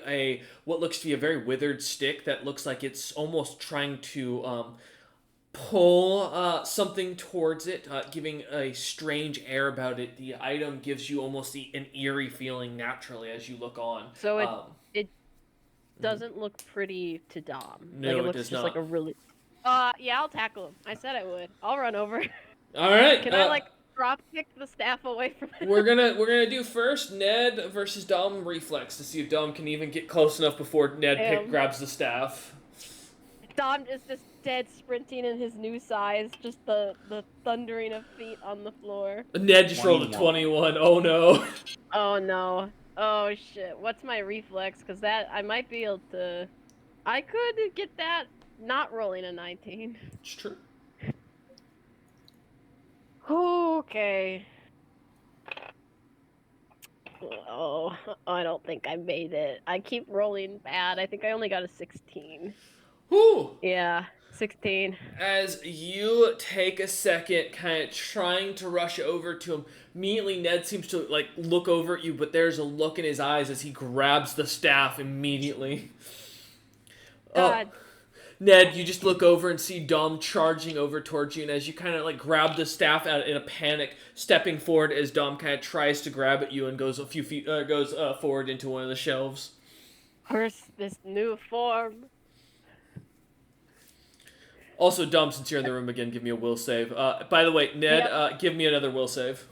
what looks to be a very withered stick that looks like it's almost trying to pull something towards it, giving a strange air about it. The item gives you almost an eerie feeling naturally as you look on. So it doesn't look pretty to Dom. No, like, it it looks does just not. like a really. Yeah, I'll tackle him. I said I would. I'll run over. All right. Can I drop kick the staff away from him? We're gonna do first Ned versus Dom reflex to see if Dom can even get close enough before Ned grabs the staff. Dom is just dead sprinting in his new size, just the thundering of feet on the floor. Ned just rolled a 21. Oh no. Oh no. Oh shit. What's my reflex? Because that I might be able to. I could get that not rolling a 19. It's true. Okay. Oh, I don't think I made it. I keep rolling bad. I think I only got a 16. Whew. Yeah, 16. As you take a second, kind of trying to rush over to him, immediately Ned seems to look over at you, but there's a look in his eyes as he grabs the staff immediately. God. Ned, you just look over and see Dom charging over towards you, and as you kind of grab the staff out in a panic, stepping forward as Dom kind of tries to grab at you and goes a few feet, forward into one of the shelves. Where's this new form? Also, Dom, since you're in the room again, give me a will save. By the way, Ned, Yep. give me another will save.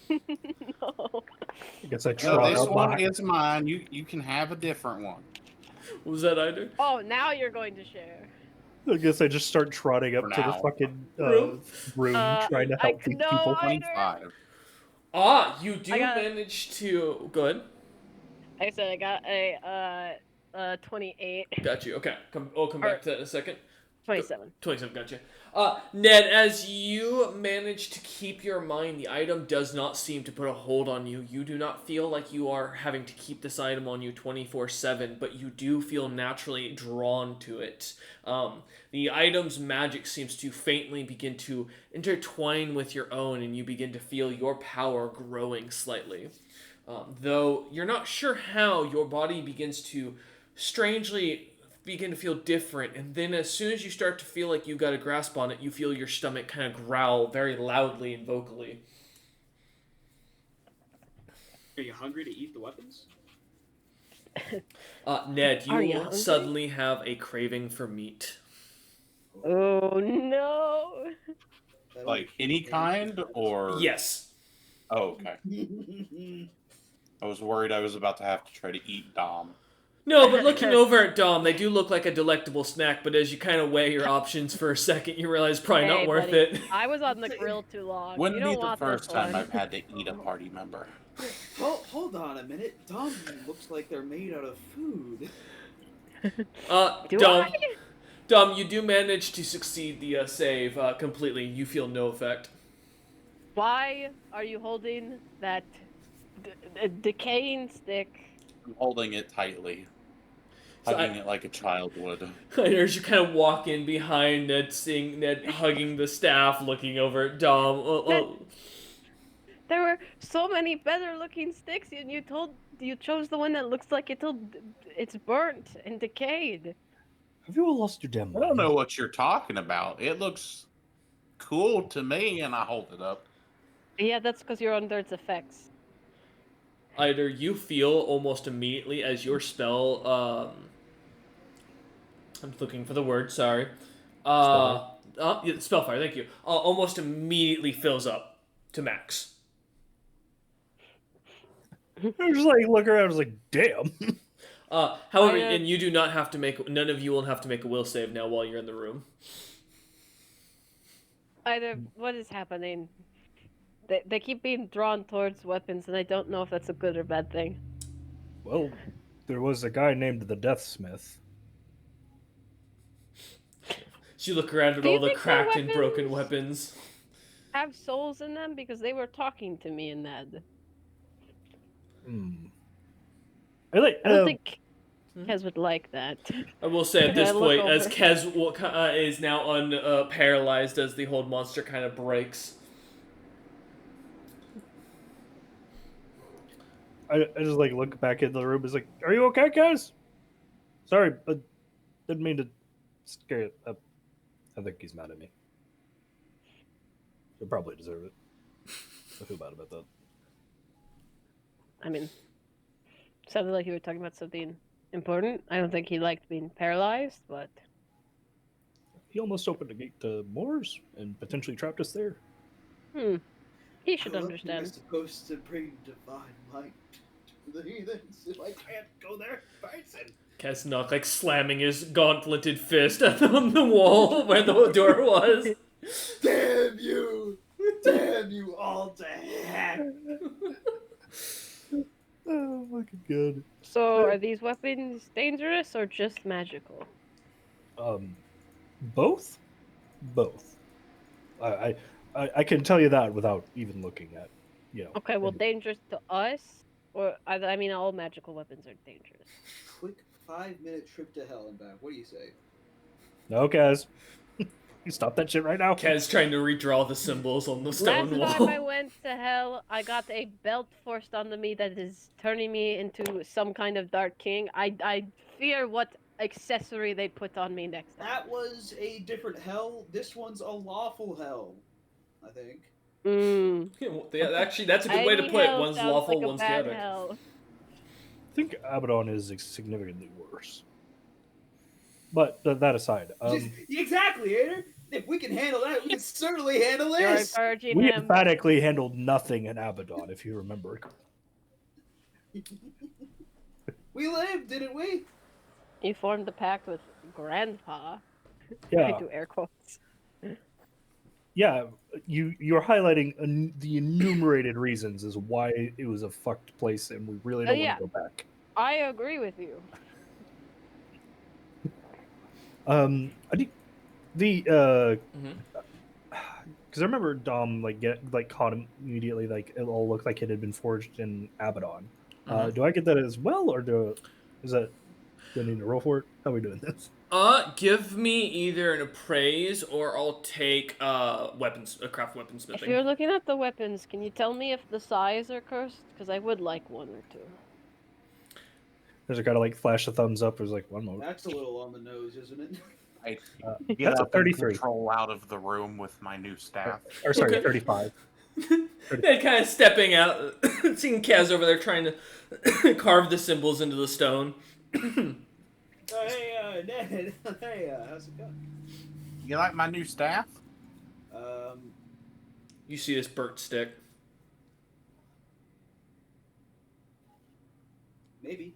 No. I guess I No, trot this out one behind. is mine. You can have a different one. What was that I do? Oh, now you're going to share. I guess I just start trotting up For to the now. fucking Room? room, trying to help these no, people. I- 25. You do I got- manage to... Go ahead. Like I said, I got a 28. Got you. Okay. I'll come back to that in a second. 27. 27, gotcha. Ned, as you manage to keep your mind, the item does not seem to put a hold on you. You do not feel like you are having to keep this item on you 24/7, but you do feel naturally drawn to it. The item's magic seems to faintly begin to intertwine with your own, and you begin to feel your power growing slightly. Though you're not sure how, your body begins to strangely begin to feel different, and then as soon as you start to feel like you got a grasp on it, you feel your stomach kind of growl very loudly and vocally. Are you hungry to eat the weapons? Ned, Are you you hungry? suddenly have a craving for meat. Oh no! That Like only any food kind, games or Yes. oh, okay. matters. I was worried I was about to have to try to eat Dom. No, but looking over at Dom, they do look like a delectable snack, but as you kind of weigh your options for a second, you realize probably not Hey, worth buddy, it. I was on the grill too long. You Wouldn't be don't the want this first time one. I've had to eat a party member. Hold on a minute. Dom looks like they're made out of food. Do Dom, I? Dom, you do manage to succeed the save completely. You feel no effect. Why are you holding that decaying stick? I'm holding it tightly, So hugging it like a child would. as you kind of walk in behind Ned, seeing Ned hugging the staff, looking over at Dom. There were so many better looking sticks, and you chose the one that looks like it's burnt and decayed. Have you all lost your damn I mind? don't know what you're talking about. It looks cool to me, and I hold it up. Yeah, that's because you're under its effects. Either you feel almost immediately as your spell, I'm looking for the word, sorry. Yeah, Spellfire, thank you. Almost immediately fills up to max. I was just like look around. I was like, damn. However, I, and you do not have to make, none of you will have to make a will save now while you're in the room. What is happening? They keep being drawn towards weapons, and I don't know if that's a good or bad thing. Well, there was a guy named the Deathsmith. So you look around at Do you all the think the cracked and broken weapons. have souls in them? Because they were talking to me in that. I like. I don't think Kez would like that. I will say at this I look point, as over. Kez is now paralyzed as the hold monster kind of breaks. I just like look back in the room. It's like, are you okay, guys? Sorry, but didn't mean to scare you. I think he's mad at me. He'll probably deserve it. I feel bad about that. I mean, sounded like you were talking about something important. I don't think he liked being paralyzed, but He almost opened a gate to Moors and potentially trapped us there. he should We're understand. supposed to bring divine light to the heathens. If I can't go there, person. Kesnock like slamming his gauntleted fist on the wall where the door was. Damn you! Damn you all to heck! Oh, fucking good. So, are these weapons dangerous or just magical? Both. I can tell you that without even looking at, Okay, well, dangerous to us, or I mean, all magical weapons are dangerous. Quick 5-minute trip to hell and back. What do you say? No, guys. You stop that shit right now. Kez trying to redraw the symbols on the stone Last time I wall. went to hell, I got a belt forced onto me that is turning me into some kind of dark king. I fear what accessory they put on me next time. That was a different hell. This one's a lawful hell, I think. Yeah, actually, that's a good way to Any put it. hell One's sounds lawful, like a one's bad chaotic. hell. I think Abaddon is significantly worse. But that aside, Exactly, Ader. If we can handle that, we can certainly handle You're this. encouraging we him. emphatically handled nothing in Abaddon, if you remember. We lived, didn't we? You formed a pact with Grandpa. I Yeah, do air quotes. yeah. You're highlighting the enumerated reasons as why it was a fucked place, and we really don't yeah. want to go back. I agree with you. I think because I remember Dom caught him immediately. Like it all looked like it had been forged in Abaddon. Do I get that as well, or do I need to roll for it? How are we doing this? Give me either an appraise or I'll take craft weaponsmithing. If you're looking at the weapons, can you tell me if the size are cursed? Because I would like one or two. There's a kind of like flash a thumbs up. There's like one moment. That's a little on the nose, isn't it? I get That's a up and 33. control out of the room with my new staff. Or sorry, Okay. 35. They're kind of stepping out seeing Kaz over there trying to carve the symbols into the stone. Hey, Ned. Hey, how's it going? You like my new staff? You see this burnt stick. Maybe.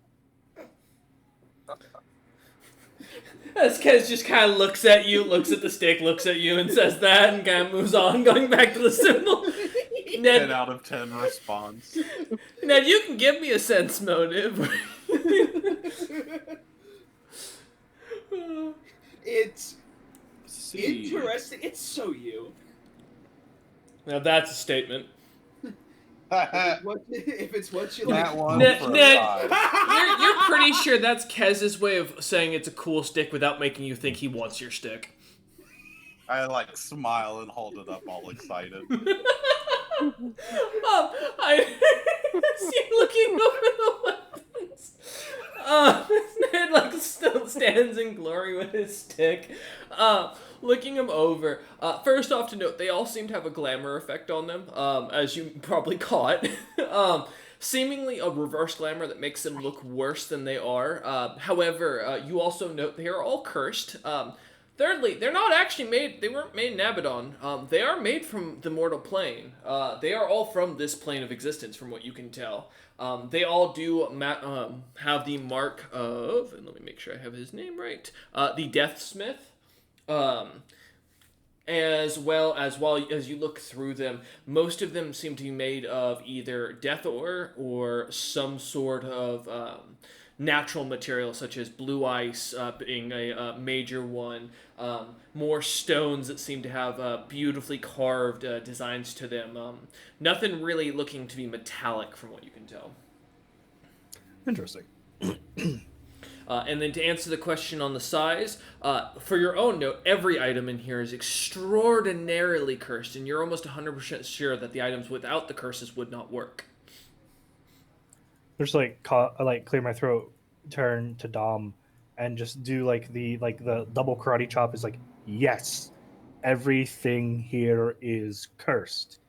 As Kez just kind of looks at you, looks at the stick, looks at you, and says that, and kind of moves on, going back to the symbol. 10 Ned, out of 10 response. Ned, you can give me a sense motive. It's See. interesting. It's so you. Now that's a statement. If it's what you like. That one Ned, for a Ned, 5. you're pretty sure that's Kez's way of saying it's a cool stick without making you think he wants your stick. I like smile and hold it up all excited. I see you looking over the weapons. Ned like still stands in glory with his stick, looking him over. First off to note, they all seem to have a glamour effect on them, as you probably caught. Seemingly a reverse glamour that makes them look worse than they are. However, you also note they are all cursed. Thirdly, they're not actually made, they weren't made in Abaddon. They are made from the mortal plane. They are all from this plane of existence, from what you can tell. They all do have the mark of, and let me make sure I have his name right, the Deathsmith. As well as while as you look through them, most of them seem to be made of either death ore or some sort of natural material, such as blue ice being a major one. More stones that seem to have beautifully carved designs to them. Nothing really looking to be metallic, from what you can tell. Interesting. And then to answer the question on the size, for your own note, every item in here is extraordinarily cursed, and you're almost 100% sure that the items without the curses would not work. Just like clear my throat, turn to Dom, and just do the double karate chop. Is like, yes, everything here is cursed,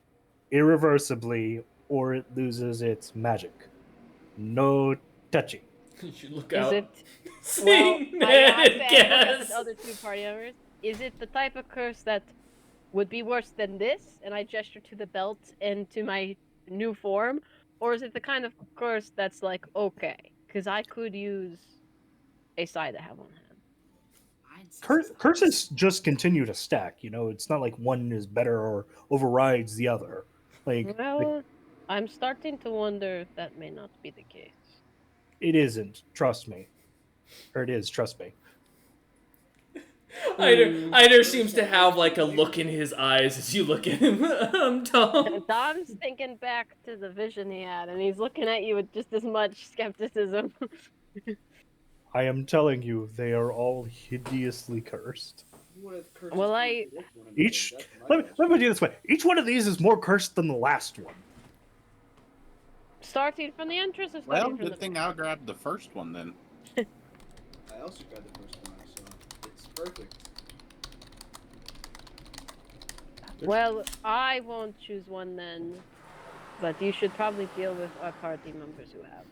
irreversibly, or it loses its magic. No touching. You should look Is out. it? Seeing Well, Ned I and look at Gaz. the other two party members. Is it the type of curse that would be worse than this? And I gesture to the belt and to my new form, or is it the kind of curse that's like okay? Because I could use a side I have on hand. Curses just continue to stack. It's not like one is better or overrides the other. Well, I'm starting to wonder if that may not be the case. It isn't. Trust me. Or it is. Trust me. Eider seems to have like a look in his eyes as you look at him, Tom. Dom's thinking back to the vision he had, and he's looking at you with just as much skepticism. I am telling you, they are all hideously cursed. Well, Let me do it this way. Each one of these is more cursed than the last one. Starting from the entrance or Well, starting from good the thing I grabbed the first one then. I also got the first one, so it's perfect. Well, I won't choose one then, but you should probably deal with our party members who have.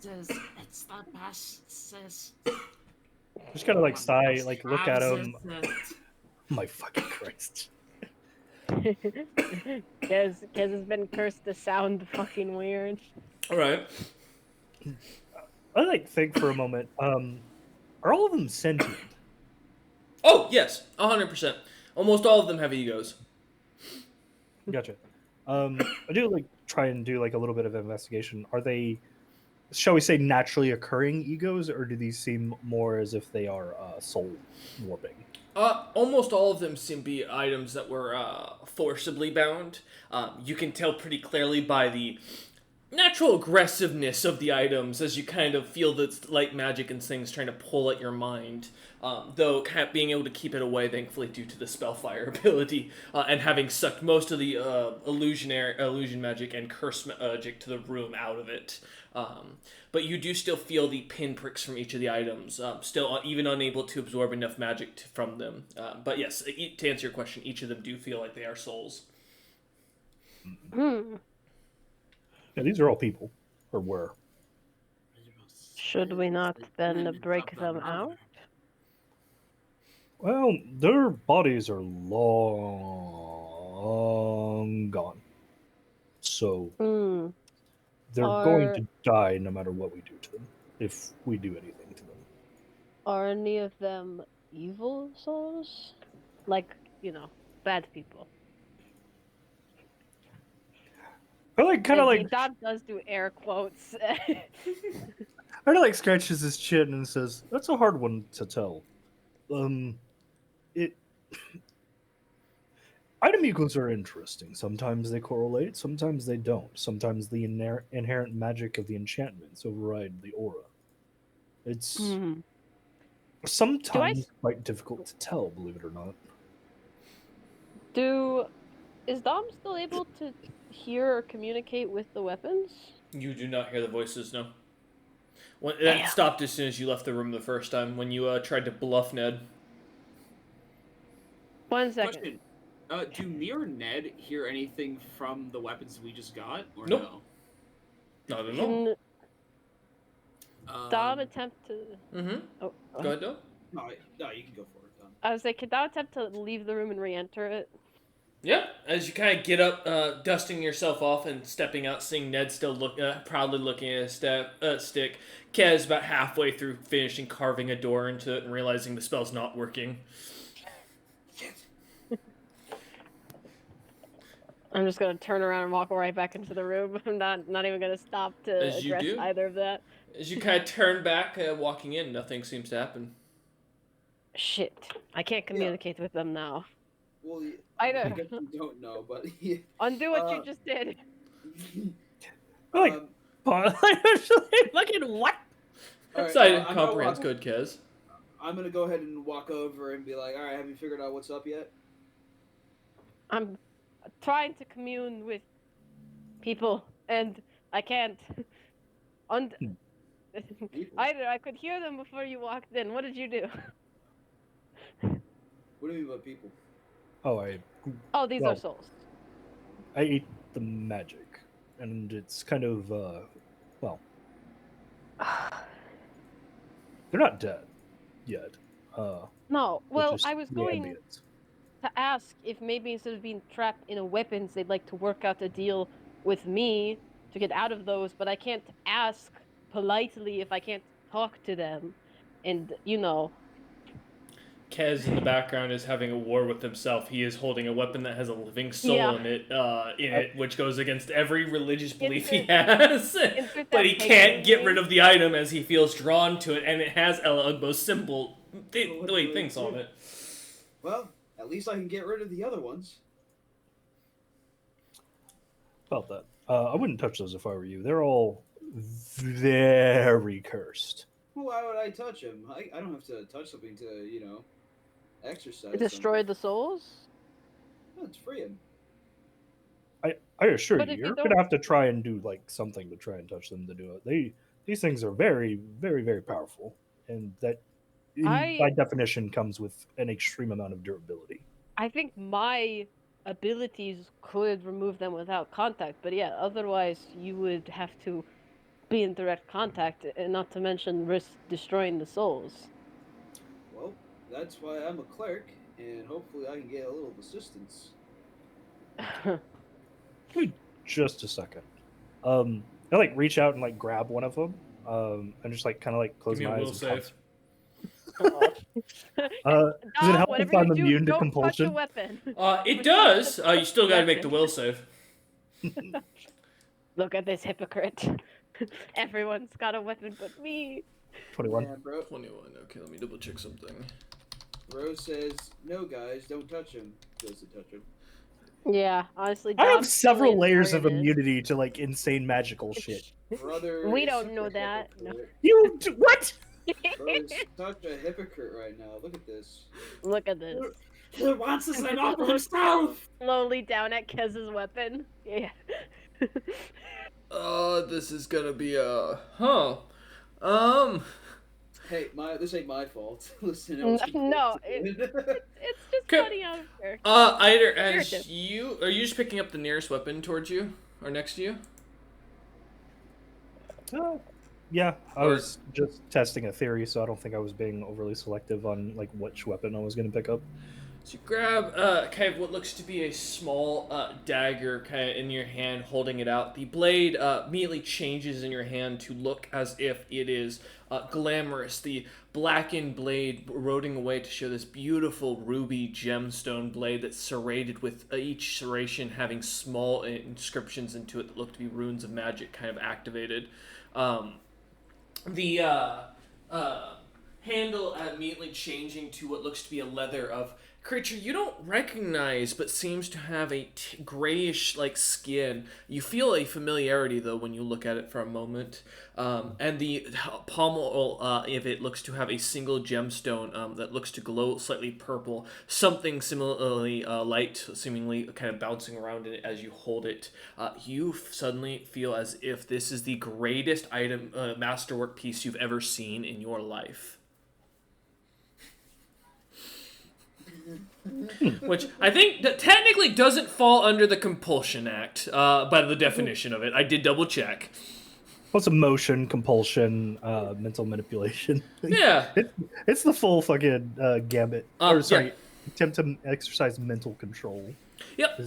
It's the best. Just gotta sigh, look at him. My fucking Christ. Kez has been cursed to sound fucking weird. Alright. I think for a moment. Are all of them sentient? Oh, yes, 100%. Almost all of them have egos. Gotcha. I do try and do a little bit of investigation. Are they, shall we say, naturally occurring egos, or do these seem more as if they are soul warping? Almost all of them seem to be items that were forcibly bound. You can tell pretty clearly by the natural aggressiveness of the items as you kind of feel the light magic and things trying to pull at your mind. Though being able to keep it away, thankfully, due to the spellfire ability, and having sucked most of the illusion magic and curse magic to the room out of it. But you do still feel the pinpricks from each of the items, still even unable to absorb enough magic from them. But yes, to answer your question, each of them do feel like they are souls. Yeah, these are all people, or were. Should we not then break them out? Well, their bodies are long gone, so Hmm. they're going Are to die no matter what we do to them, if we do anything to them. are any of them evil souls? Like, bad people. I like kind of And like Dom does do air quotes. kind of like scratches his chin and says, "That's a hard one to tell." It item equals are interesting. Sometimes they correlate, sometimes they don't. Sometimes the inherent magic of the enchantments override the aura. It's Hmm. sometimes quite difficult to tell, believe it or not. Is Dom still able to hear or communicate with the weapons? You do not hear the voices, no. That Damn. stopped as soon as you left the room the first time when you tried to bluff Ned. 1 second. Question. Do Mir and Ned hear anything from the weapons we just got, or Nope. no? Not at all. Can Dom Um, attempt to? Mm-hmm. Oh, Go ahead, Dom. no, you can go for it, Don. I was like, can Dom attempt to leave the room and re-enter it? Yeah, as you kind of get up, dusting yourself off and stepping out, seeing Ned still proudly looking at his stick. Kez about halfway through finishing carving a door into it and realizing the spell's not working. I'm just gonna turn around and walk right back into the room. I'm not even gonna stop to As you address do. either of that. As you kind of turn back, walking in, nothing seems to happen. Shit, I can't communicate with them now. Well, I know. I guess you don't know, but Undo what you just did. Like, um, actually, fucking what? all right, Side I'm gonna comprehends walk- good, Kez. I'm gonna go ahead and walk over and be like, all right, have you figured out what's up yet? I'm trying to commune with people, and I can't. Either I could hear them before you walked in. What did you do? What do you mean by people? Oh, Oh, these Well- are souls. I ate the magic, and it's kind of well, they're not dead yet. No, They're well, just I was the going ambient. to ask if maybe instead of being trapped in a weapons, they'd like to work out a deal with me to get out of those, but I can't ask politely if I can't talk to them. And, Kez in the background is having a war with himself. He is holding a weapon that has a living soul Yeah. in it, which goes against every religious belief he Insert- has. insert But that he pagan can't get meme. rid of the item as he feels drawn to it, and it has El Ugbo's symbol. The what way do he I thinks do? of it. Well, at least I can get rid of the other ones. About that. I wouldn't touch those if I were you. They're all very cursed. Well, why would I touch them? I don't have to touch something to, exercise. destroy the souls? No, it's free 'em. I assure But you, if you you're don't- gonna have to try and do like something to try and touch them to do it. These things are very, very, very powerful, and that, by definition, comes with an extreme amount of durability. I think my abilities could remove them without contact, but yeah, otherwise you would have to be in direct contact, and not to mention risk destroying the souls. Well, that's why I'm a cleric, and hopefully I can get a little assistance. Give me just a second. I like reach out and like grab one of them, and just like kind of like close Give me my a eyes. will and save. Does it help whatever if I'm you do, immune to don't compulsion? touch a weapon. It does. You still gotta make the will save. Look at this hypocrite. Everyone's got a weapon but me. 21. Yeah, bro. 21. Okay, let me double check something. Bro says, no, guys, don't touch him. Goes to touch him. Yeah, honestly, I have Dom's several really layers of inspired it. immunity to like insane magical shit. Brother, We is don't such know a that. No. hypocrite. What? Bro is such a hypocrite right now. Look at this. Look at this. He wants to sign up for himself. Slowly down at Kez's weapon. Yeah. This is gonna be Hey, this ain't my fault. Listen, No, it's just Okay. funny out of character. Either as Narrative. are you just picking up the nearest weapon towards you or next to you? Yeah, I Or- was just testing a theory, so I don't think I was being overly selective on like which weapon I was going to pick up. So you grab kind of what looks to be a small dagger kind of in your hand, holding it out. The blade immediately changes in your hand to look as if it is glamorous. The blackened blade eroding away to show this beautiful ruby gemstone blade that's serrated with each serration having small inscriptions into it that look to be runes of magic kind of activated. The handle immediately changing to what looks to be a leather of creature you don't recognize, but seems to have a grayish like skin. You feel a familiarity though when you look at it for a moment. And the pommel of it looks to have a single gemstone that looks to glow slightly purple. Something similarly light, seemingly kind of bouncing around in it as you hold it. You suddenly feel as if this is the greatest item, masterwork piece you've ever seen in your life. Which I think that technically doesn't fall under the Compulsion Act by the definition of it. I did double check. What's emotion, compulsion, mental manipulation? Yeah. It's the full fucking gambit. Yeah. Attempt to exercise mental control. Yep.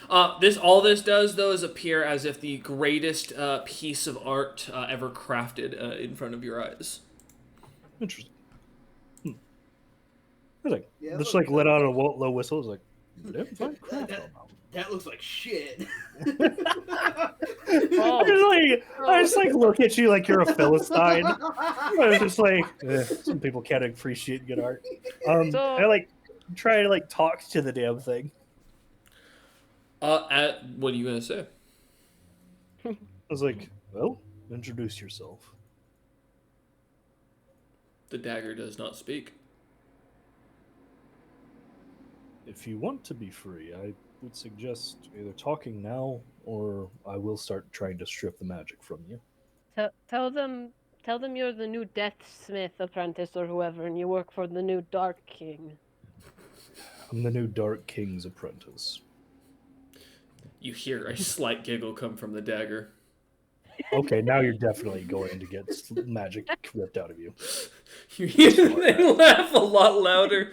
All this does though is appear as if the greatest piece of art ever crafted in front of your eyes. Interesting. I was like, just like let out a low whistle. It was like, that looks like shit. I just like look at you like you're a philistine. I was just like, some people can't appreciate good art. I like try to like talk to the damn thing. What are you gonna say? I was like, well, introduce yourself. The dagger does not speak. If you want to be free, I would suggest either talking now or I will start trying to strip the magic from you. Tell them you're the new Deathsmith apprentice or whoever, and you work for the new Dark King. I'm the new Dark King's apprentice. You hear a slight giggle come from the dagger. Okay, now you're definitely going to get magic ripped out of you. You hear them laugh a lot louder.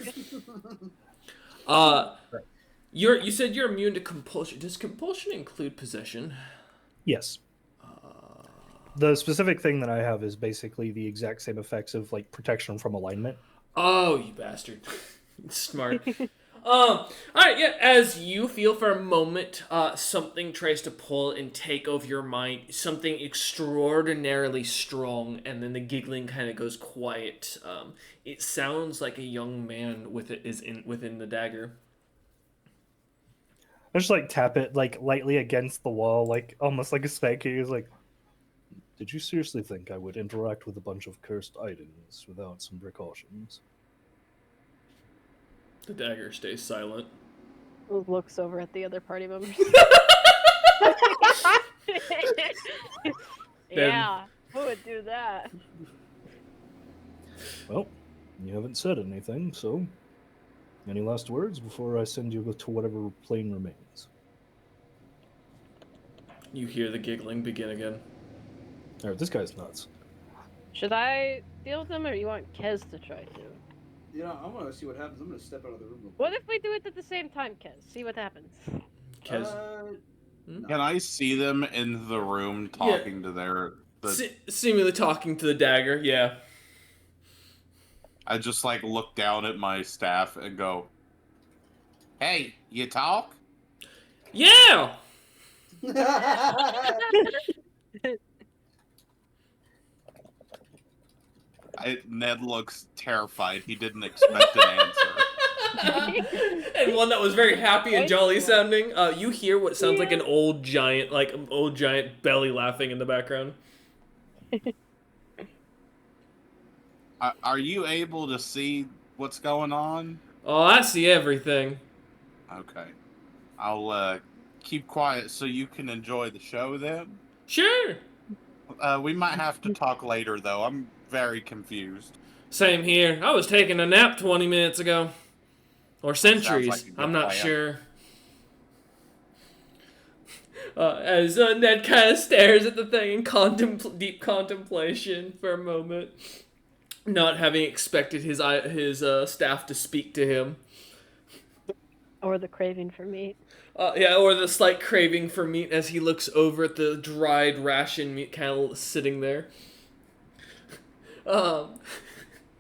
You said you're immune to compulsion. Does compulsion include possession? Yes. The specific thing that I have is basically the exact same effects of like protection from alignment. Oh, you bastard! Smart. All right. Yeah. As you feel for a moment, something tries to pull and take over your mind. Something extraordinarily strong, and then the giggling kind of goes quiet. It sounds like a young man within the dagger. I just like tap it like lightly against the wall, like almost like a spanking. It's like, did you seriously think I would interact with a bunch of cursed items without some precautions? The dagger stays silent. Looks over at the other party members. Yeah, who would do that? Well, you haven't said anything, so any last words before I send you to whatever plane remains? You hear the giggling begin again. All right, this guy's nuts. Should I deal with them, or you want Kez to try to? You know, I want to see what happens. I'm going to step out of the room. Real quick. What if we do it at the same time, Kez? See what happens. Kez. Can I see them in the room talking to their... Seemingly talking to the dagger, yeah. I just like look down at my staff and go, "Hey, you talk?" Yeah! Ned looks terrified. He didn't expect an answer. And one that was very happy and jolly sounding. You hear what sounds like an old giant belly laughing in the background. Are you able to see what's going on? Oh, I see everything. Okay. I'll keep quiet so you can enjoy the show then. Sure. We might have to talk later, though. I'm very confused. Same here. I was taking a nap 20 minutes ago. Or centuries. Sounds like a good I'm not plan. sure. As Ned kind of stares at the thing in deep contemplation for a moment, not having expected his staff to speak to him. Or the craving for meat. Yeah, or the slight craving for meat as he looks over at the dried ration meat kind of sitting there.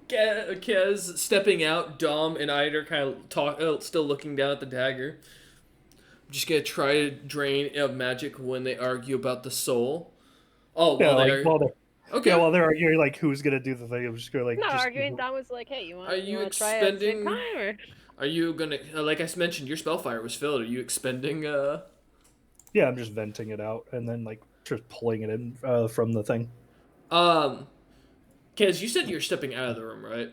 Kez stepping out, Dom and Eider kind of still looking down at the dagger. I'm just gonna try to drain magic when they argue about the soul. Oh, Yeah, well, like, while they're okay. while they're arguing, like, who's gonna do the thing, I'm just gonna like Not just arguing. Dom was like, "Hey, you Are want you to try it at the same expending- time?" Or... Are you gonna, like I mentioned, your spellfire was filled. Are you expending? Yeah, I'm just venting it out and then like just pulling it in from the thing. Kez, you said you're stepping out of the room, right?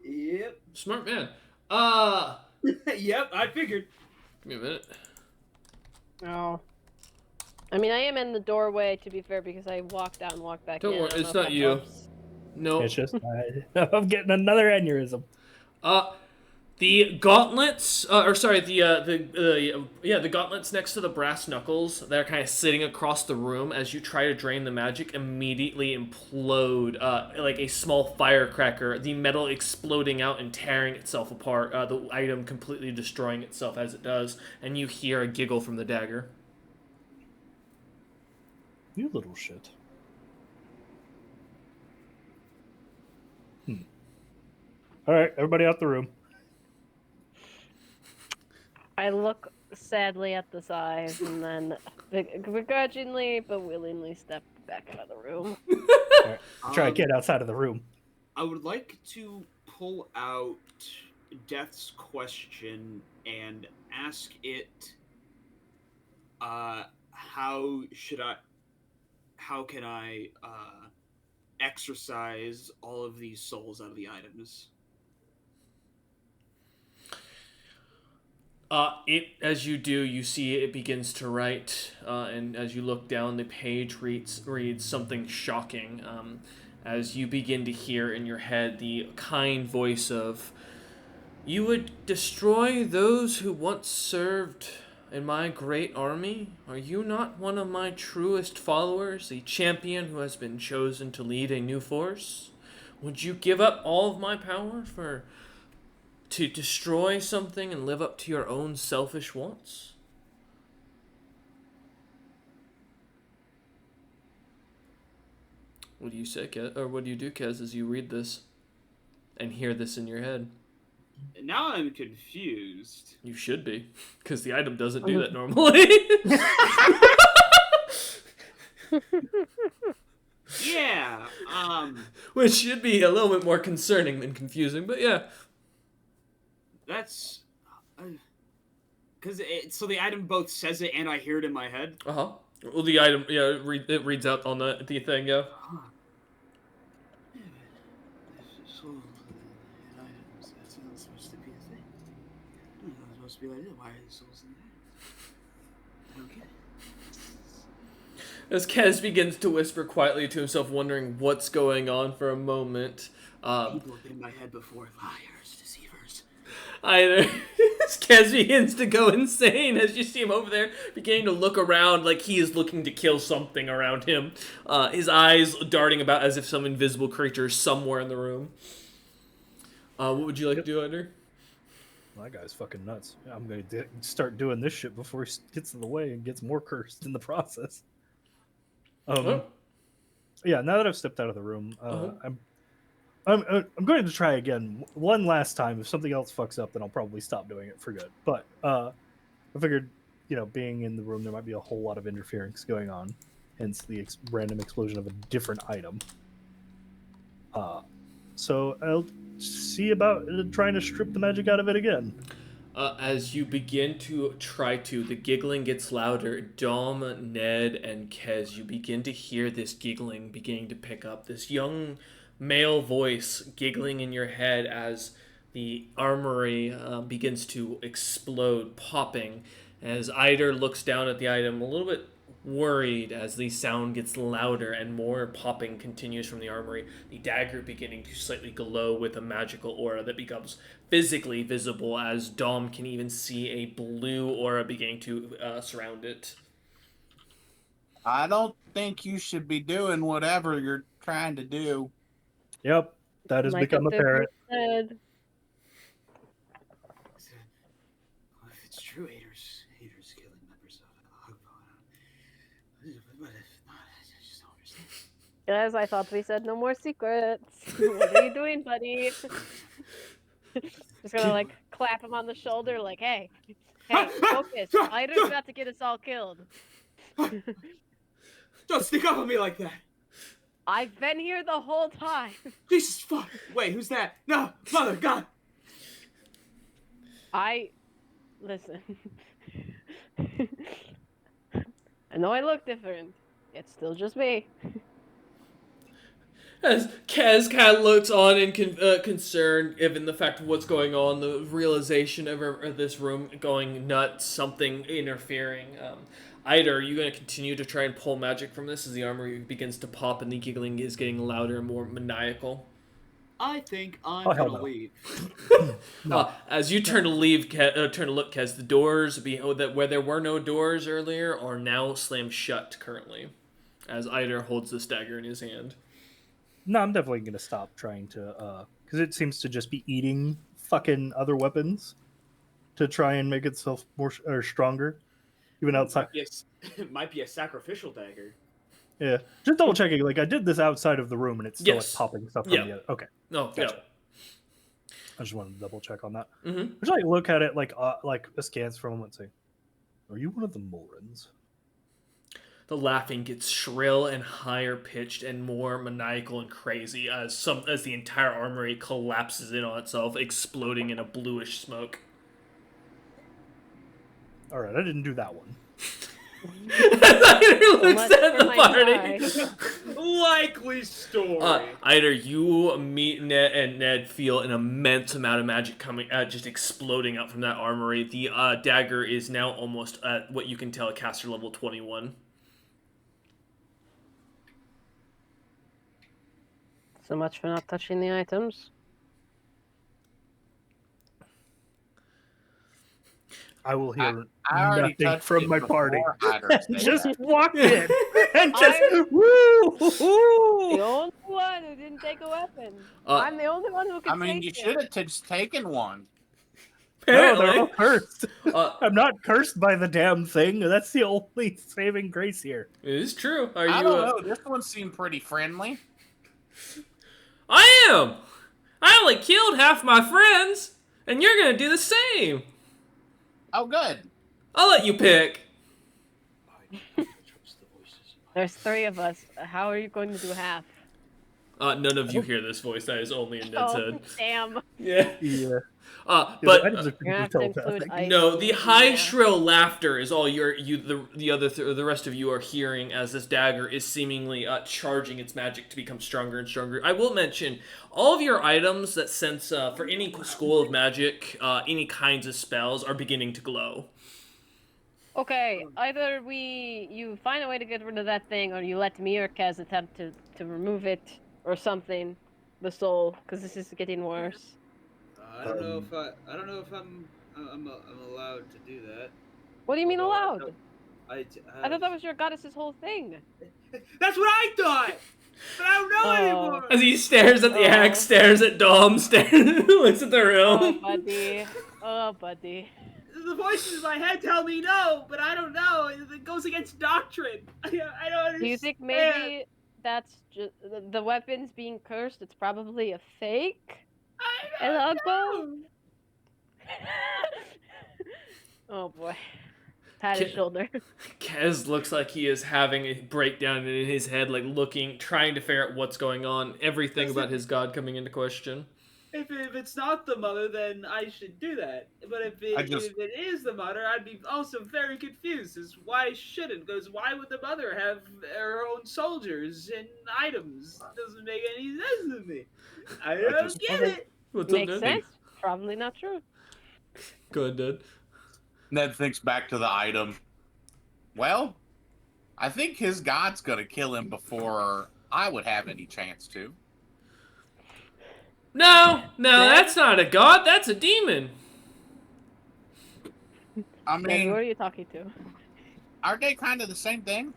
Yep. Smart man. Yep, I figured. Give me a minute. Oh. I mean, I am in the doorway, to be fair, because I walked out and walked back Don't in. worry, I don't it's know if not that you. helps. No. It's just I'm getting another aneurysm. The gauntlets, the gauntlets next to the brass knuckles, they're kind of sitting across the room as you try to drain the magic, immediately implode, like a small firecracker, the metal exploding out and tearing itself apart, the item completely destroying itself as it does, and you hear a giggle from the dagger. You little shit. All right, everybody out the room. I look sadly at the size and then begrudgingly but willingly step back out of the room. All right, try to get outside of the room. I would like to pull out Death's question and ask it, how can I exercise all of these souls out of the items? As you do, you see it begins to write, and as you look down, the page reads something shocking. As you begin to hear in your head the kind voice of, "You would destroy those who once served in my great army? Are you not one of my truest followers, a champion who has been chosen to lead a new force? Would you give up all of my power to destroy something and live up to your own selfish wants?" What do you say, Kez? Or what do you do, Kez, as you read this and hear this in your head? Now I'm confused. You should be, because the item doesn't do that normally. Yeah. Which should be a little bit more concerning than confusing, but yeah. That's because so the item both says it and I hear it in my head. Uh-huh. Well, the item, yeah, it reads out on the thing, yeah. So, items, that's not supposed to be a thing. It's not supposed to be like that. Why are the souls in there? I don't get it. As Kez begins to whisper quietly to himself, wondering what's going on for a moment, People have been in my head before. Liars, deceivers. either Kez begins to go insane as you see him over there, beginning to look around like he is looking to kill something around him. His eyes darting about as if some invisible creature is somewhere in the room. What would you like to do, Ender? That guy's fucking nuts. I'm gonna start doing this shit before he gets in the way and gets more cursed in the process. Yeah. Now that I've stepped out of the room, I'm going to try again one last time. If something else fucks up, then I'll probably stop doing it for good. But I figured, being in the room, there might be a whole lot of interference going on, hence the random explosion of a different item. So I'll see about trying to strip the magic out of it again. As you begin to try to, the giggling gets louder. Dom, Ned, and Kez, you begin to hear this giggling beginning to pick up. This young male voice giggling in your head as the armory begins to explode, popping. As Eider looks down at the item, a little bit worried as the sound gets louder and more popping continues from the armory, the dagger beginning to slightly glow with a magical aura that becomes physically visible as Dom can even see a blue aura beginning to surround it. I don't think you should be doing whatever you're trying to do. Yep, that has Might become have to apparent. said. Well, if it's true, haters killing members of Hugbo. But if not, I just don't understand. Guys, I thought we said no more secrets. What are you doing, buddy? Just gonna like clap him on the shoulder, like, hey, focus. Ida's about to get us all killed. Don't sneak up on me like that. I've been here the whole time. Jesus fuck. Wait, who's that? No, Mother, God. Listen. I know I look different. It's still just me. As Kez kind of looks on in concern, given the fact of what's going on, the realization of this room going nuts, something interfering. Ida, are you going to continue to try and pull magic from this as the armor begins to pop and the giggling is getting louder and more maniacal? I think I'm hell gonna no. leave. As you turn to leave, turn to look, Kez, the doors where there were no doors earlier are now slammed shut currently, as Ida holds this dagger in his hand. No, I'm definitely gonna stop trying to, because it seems to just be eating fucking other weapons to try and make itself more or stronger, even outside. It might be a sacrificial dagger. Yeah, just double checking. Like I did this outside of the room, and it's still Yes. like popping stuff from Yeah. the other. Okay, No, gotcha. I just wanted to double check on that. yeah. Mm-hmm. Just like look at it like askance for a moment. And say, "Are you one of the Morans?" The laughing gets shrill and higher pitched and more maniacal and crazy as the entire armory collapses in on itself, exploding in a bluish smoke. All right, I didn't do that one. Ida looks Much at for the my party. Likely story. Ida, you meet Ned, and Ned feel an immense amount of magic coming, just exploding out from that armory. The dagger is now almost at what you can tell caster level 21. So much for not touching the items. I will hear I already nothing touched from it my party. before Hyder said Just that. walk in and just The woo. only one who didn't take a weapon. Uh, I'm the only one who can I mean, you take should it. have just taken one. No, they're all cursed. Uh, I'm not cursed by the damn thing. That's the only saving grace here. it is true. Are I you? don't know. This one seemed pretty friendly. I am. I only killed half my friends, and you're gonna do the same. Oh, good. I'll let you pick. There's 3 of us. How are you going to do half? None of you hear this voice. That is only in Ned's Oh, head. damn. Yeah. Yeah. But the items are You're gonna have to include items. no, the high Yeah. shrill laughter is all the rest of you are hearing as this dagger is seemingly charging its magic to become stronger and stronger. I will mention all of your items that sense for any school of magic, any kinds of spells are beginning to glow. Okay, either you find a way to get rid of that thing, or you let me or Kaz attempt to remove it, or something. The soul, because this is getting worse. I don't know if I'm allowed to do that. What do you mean allowed? I thought that was your goddess's whole thing. That's what I thought. But I don't know anymore. As he stares at the axe, stares at Dom, looks at the Oh, room. buddy. Oh, buddy. The voices in my head tell me no, but I don't know. It goes against doctrine. I don't understand. Do you think maybe that's just the weapons being cursed? It's probably a fake. I don't know. know. Oh boy. Pat his shoulder. Kez looks like he is having a breakdown in his head, like trying to figure out what's going on, everything about his god coming into question. If it's not the mother, then I should do that. But if it is the mother, I'd be also very confused as why shouldn't? Because why would the mother have her own soldiers and items? Doesn't make any sense to me. I don't get it. What's up, Makes Ned? sense. Probably not true. Go ahead, Ned. Ned thinks back to the item. Well, I think his god's gonna kill him before I would have any chance to. No, that's not a god. That's a demon. I Ned, who mean, are you talking to? aren't they kind of the same thing?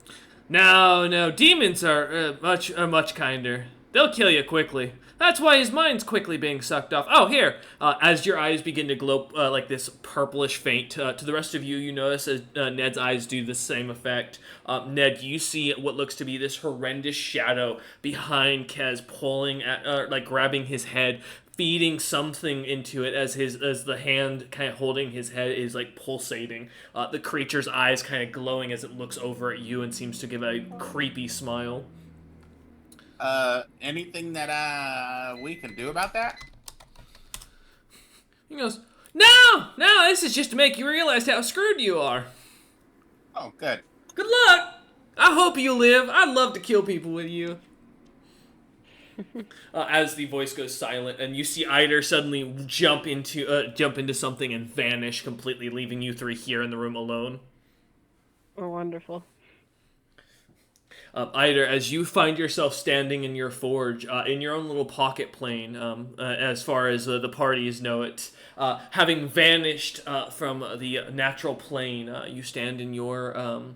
No, demons are much kinder. They'll kill you quickly. That's why his mind's quickly being sucked off. Oh, here. As your eyes begin to glow like this purplish faint, to the rest of you, you notice as Ned's eyes do the same effect. Ned, you see what looks to be this horrendous shadow behind Kez, pulling at, like grabbing his head, feeding something into it as the hand kind of holding his head is like pulsating. The creature's eyes kind of glowing as it looks over at you and seems to give a creepy smile. Anything that we can do about that? He goes, No, this is just to make you realize how screwed you are. Oh, good. Good luck. I hope you live. I'd love to kill people with you. As the voice goes silent, and you see Eider suddenly jump into something and vanish completely, leaving you three here in the room alone. Oh, wonderful. Eider, as you find yourself standing in your forge, in your own little pocket plane, as far as the parties know it, having vanished from the natural plane, you stand in your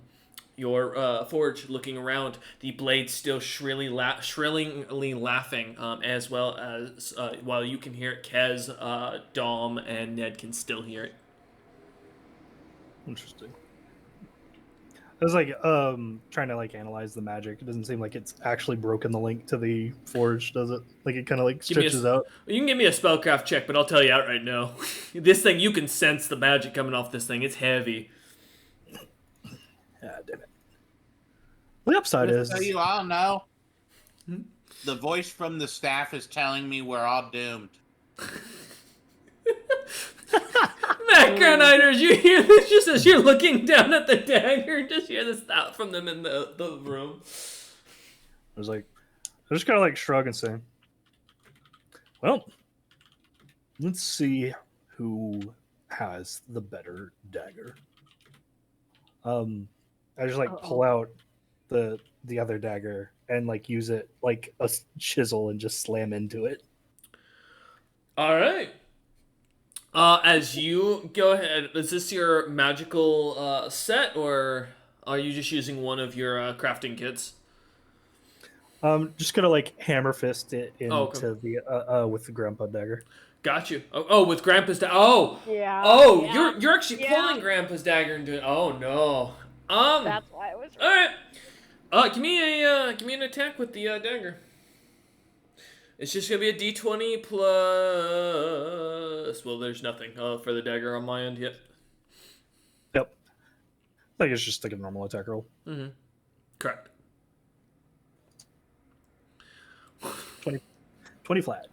forge, looking around. The blade still shrillingly laughing, as well as while you can hear it, Kez, Dom, and Ned can still hear it. Interesting. I was like trying to like analyze the magic. It doesn't seem like it's actually broken the link to the forge, does it? Like it kind of like stretches out. You can give me a spellcraft check, but I'll tell you outright no. This thing, you can sense the magic coming off this thing. It's heavy. Ah, damn it. The upside is. So you all know, the voice from the staff is telling me we're all doomed. Background Eiders, you hear this just as you're looking down at the dagger. Just hear this thought from them in the room. I was like, I just kind of like shrug and say, well, let's see who has the better dagger. I just like pull out the other dagger and like use it like a chisel and just slam into it. All right. As you go ahead, is this your magical set, or are you just using one of your crafting kits? Just gonna like hammer fist it into okay. the with the grandpa dagger. Got you. Oh, with Grandpa's dagger. Oh, Yeah. Oh, yeah. you're actually pulling Grandpa's dagger and doing. Oh no. That's why I was. All right. Give me an attack with the dagger. It's just gonna be a d20 plus. Well, there's nothing for the dagger on my end yet. Yep. I think it's just like a normal attack roll. Mm-hmm. Correct. 20 flat.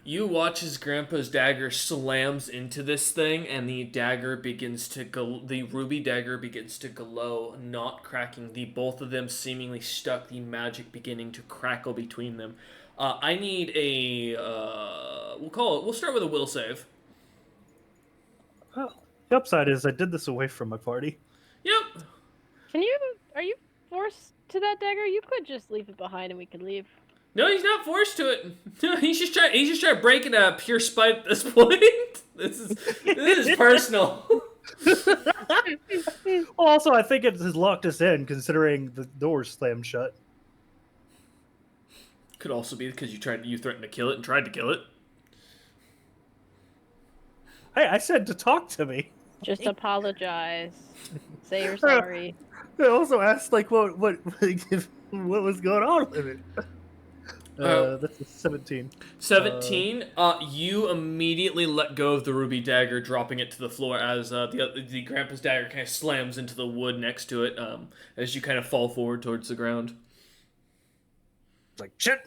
You watch as Grandpa's dagger slams into this thing, and the dagger begins to the ruby dagger begins to glow, not cracking. The both of them seemingly stuck. The magic beginning to crackle between them. I need a. We'll start with a will save. Well, the upside is I did this away from my party. Yep. Are you forced to that dagger? You could just leave it behind and we could leave. No, he's not forced to it. No, he's just trying breaking a pure spite at this point. This is personal. Also, I think it has locked us in, considering the doors slammed shut. Could also be because you threatened to kill it and tried to kill it. Hey, I said to talk to me. Just apologize. Say you're sorry. I also asked like what was going on with it. That's a 17. 17. You immediately let go of the ruby dagger, dropping it to the floor as the grandpa's dagger kind of slams into the wood next to it. As you kind of fall forward towards the ground. It's like shit.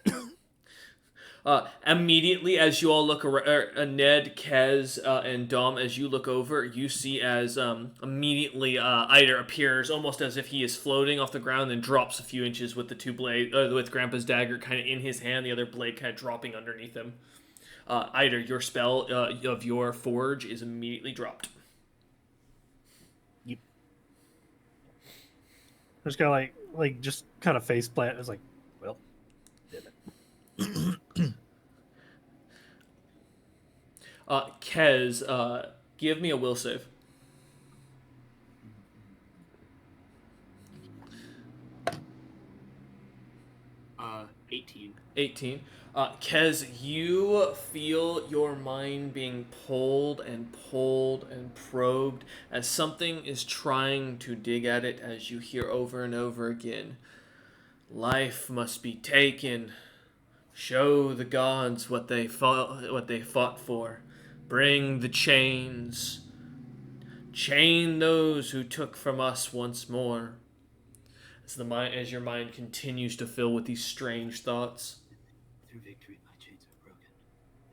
Immediately, as you all look around, Ned, Kez, and Dom, as you look over, you see as immediately Eider appears, almost as if he is floating off the ground, and drops a few inches with the two blade, with Grandpa's dagger kind of in his hand, the other blade kind of dropping underneath him. Eider, your spell of your forge is immediately dropped. Yep. I just gotta like just kind of face plant. It's like, well, damn it. Kez, give me a will save. 18. 18. Kez, you feel your mind being pulled and pulled and probed as something is trying to dig at it as you hear over and over again. Life must be taken. Show the gods what they fought for. Bring the chains. Chain those who took from us once more. As your mind continues to fill with these strange thoughts. Through victory, my chains are broken.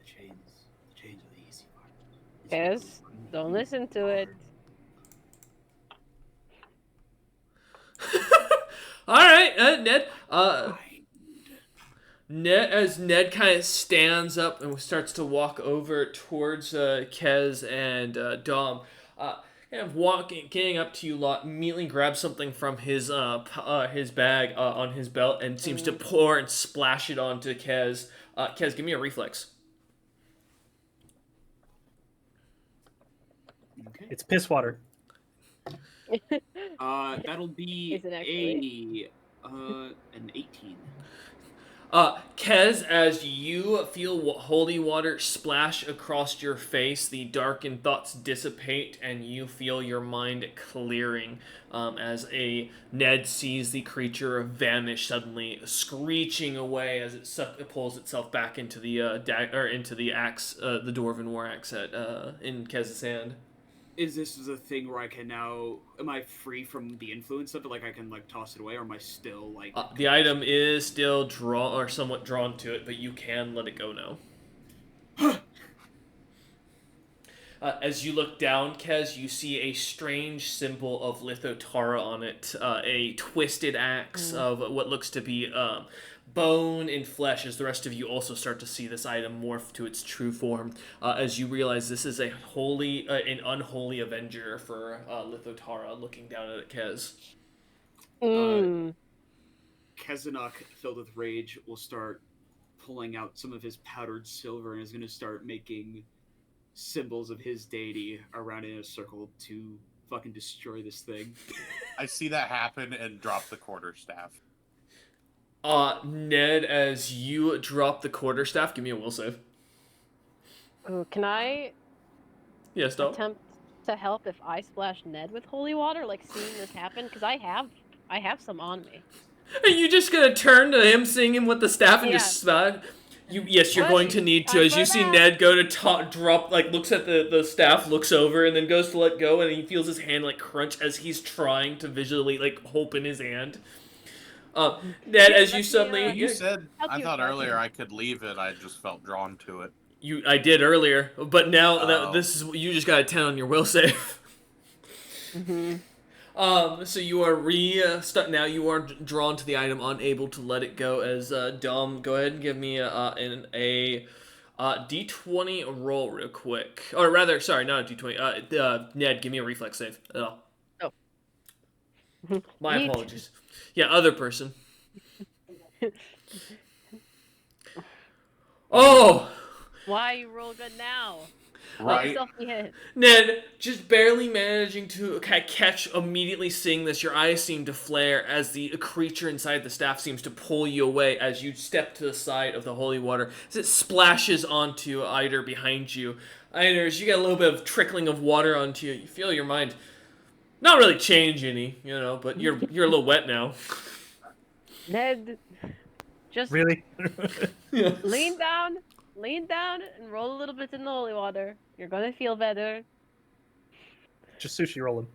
The chains are the easy part. It's what Yes, goes on don't in listen to it. All right, Ned. mind. As Ned kind of stands up and starts to walk over towards Kez and Dom, kind of getting up to you lot, immediately grabs something from his bag on his belt and seems to pour and splash it onto Kez. Kez, give me a reflex. Okay. It's piss water. That'll be Is it actually? an 18. Kez, as you feel holy water splash across your face, the darkened thoughts dissipate, and you feel your mind clearing. As Ned sees the creature vanish suddenly, screeching away as it pulls itself back into the into the axe, the dwarven war axe in Kez's hand. Is this a thing where I can now? Am I free from the influence of it? Like I can toss it away, or am I still like? The item is still somewhat drawn to it, but you can let it go now. As you look down, Kez, you see a strange symbol of Lithotara on it, a twisted axe of what looks to be bone and flesh, as the rest of you also start to see this item morph to its true form, as you realize this is an unholy avenger for Lithotara, looking down at it, Kez. Kezanok, filled with rage, will start pulling out some of his powdered silver and is going to start making symbols of his deity around in a circle to fucking destroy this thing. I see that happen and drop the quarterstaff. Ned, as you drop the quarterstaff, give me a will save. Oh, can I Yes, Dom? attempt to help if I splash Ned with holy water, like seeing this happen? Because I have some on me. Are you just gonna turn to him, seeing him with the staff, and Yeah. just Yes, you're What? going to need to. I As you see forgot. Ned go to drop, looks at the staff, looks over, and then goes to let go, and he feels his hand crunch as he's trying to visually hope in his hand. Ned, as you suddenly You said, How I cute, thought how earlier cute. I could leave it. I just felt drawn to it. I did earlier, but now Oh. this is you just got a 10 on your will save. So you are now you are drawn to the item, unable to let it go. As Dom, go ahead and give me a D20 roll real quick, or rather, sorry, not a D20. Ned, give me a reflex save. Oh. My Neat. apologies. Yeah, other person. Oh. Why you roll good now? Let Right. yourself be hit. Ned, just barely managing to catch, immediately seeing this, your eyes seem to flare as the creature inside the staff seems to pull you away as you step to the side of the holy water, as it splashes onto Eider behind you. Eider, as you get a little bit of trickling of water onto you, you feel your mind not really change any, but you're a little wet now. Ned, just Really? lean down, and roll a little bit in the holy water. You're gonna feel better. Just sushi rolling.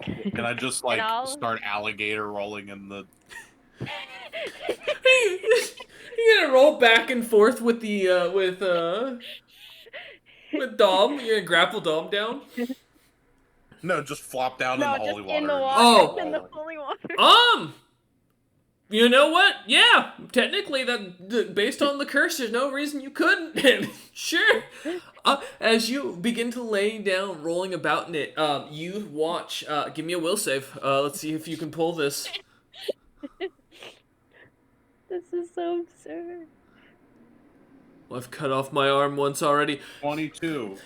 Can I just And I'll- start alligator rolling in the? You're gonna roll back and forth with the with Dom. You're gonna grapple Dom down. No, just flop down No, in the just holy water. in the and water. Oh. In the holy water. You know what? Yeah, technically, based on the curse, there's no reason you couldn't. Sure. As you begin to lay down, rolling about in it, you watch. Give me a will save. Let's see if you can pull this. This is so absurd. Well, I've cut off my arm once already. 22.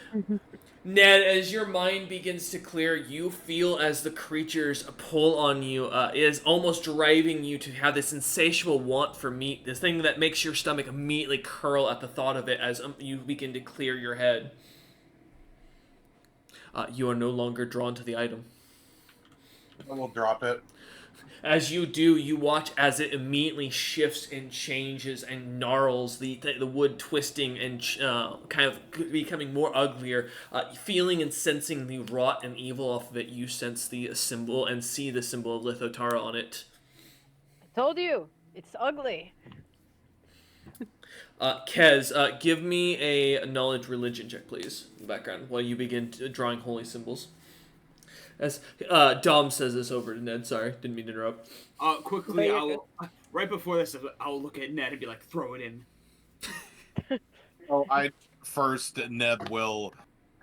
Ned, as your mind begins to clear, you feel as the creatures pull on you, it is almost driving you to have this insatiable want for meat, this thing that makes your stomach immediately curl at the thought of it as you begin to clear your head. You are no longer drawn to the item. I will drop it. As you do, you watch as it immediately shifts and changes and gnarls, the wood twisting and kind of becoming more uglier. Feeling and sensing the rot and evil off of it, you sense the symbol and see the symbol of Lithotara on it. I told you, it's ugly. Kez, give me a knowledge religion check, please, in the background, while you begin drawing holy symbols. As Dom says this over to Ned. Sorry, didn't mean to interrupt. Quickly, right before this, I'll look at Ned and be like, throw it in. Ned will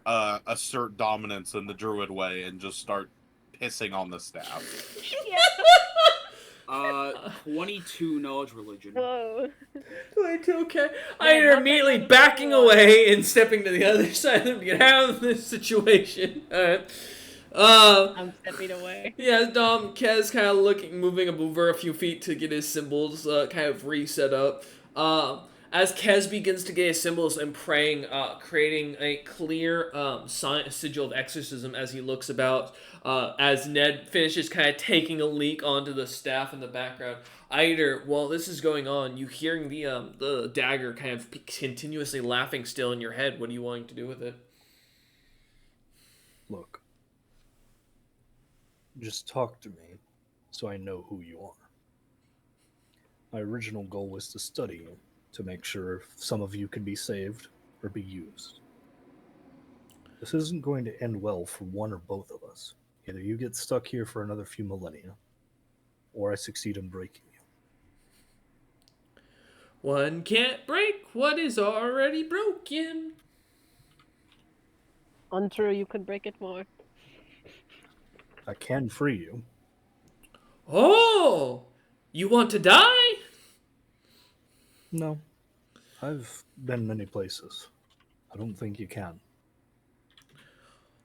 assert dominance in the druid way and just start pissing on the staff. 22 knowledge religion. Whoa. 22, okay. I am immediately backing away and stepping to the other side of them to get out of this situation. Alright. I'm stepping away. Yeah, Dom, Kez kind of moving over a few feet to get his symbols kind of reset up. As Kez begins to get his symbols and praying, creating a clear sigil of exorcism as he looks about, as Ned finishes kind of taking a leak onto the staff in the background. Eider, while this is going on, you hearing the dagger kind of continuously laughing still in your head. What are you wanting to do with it? Look. Just talk to me so I know who you are. My original goal was to study you, to make sure if some of you can be saved or be used. This isn't going to end well for one or both of us. Either you get stuck here for another few millennia, or I succeed in breaking you. One can't break what is already broken. Untrue, you could break it more. I can free you. Oh! You want to die? No. I've been many places. I don't think you can.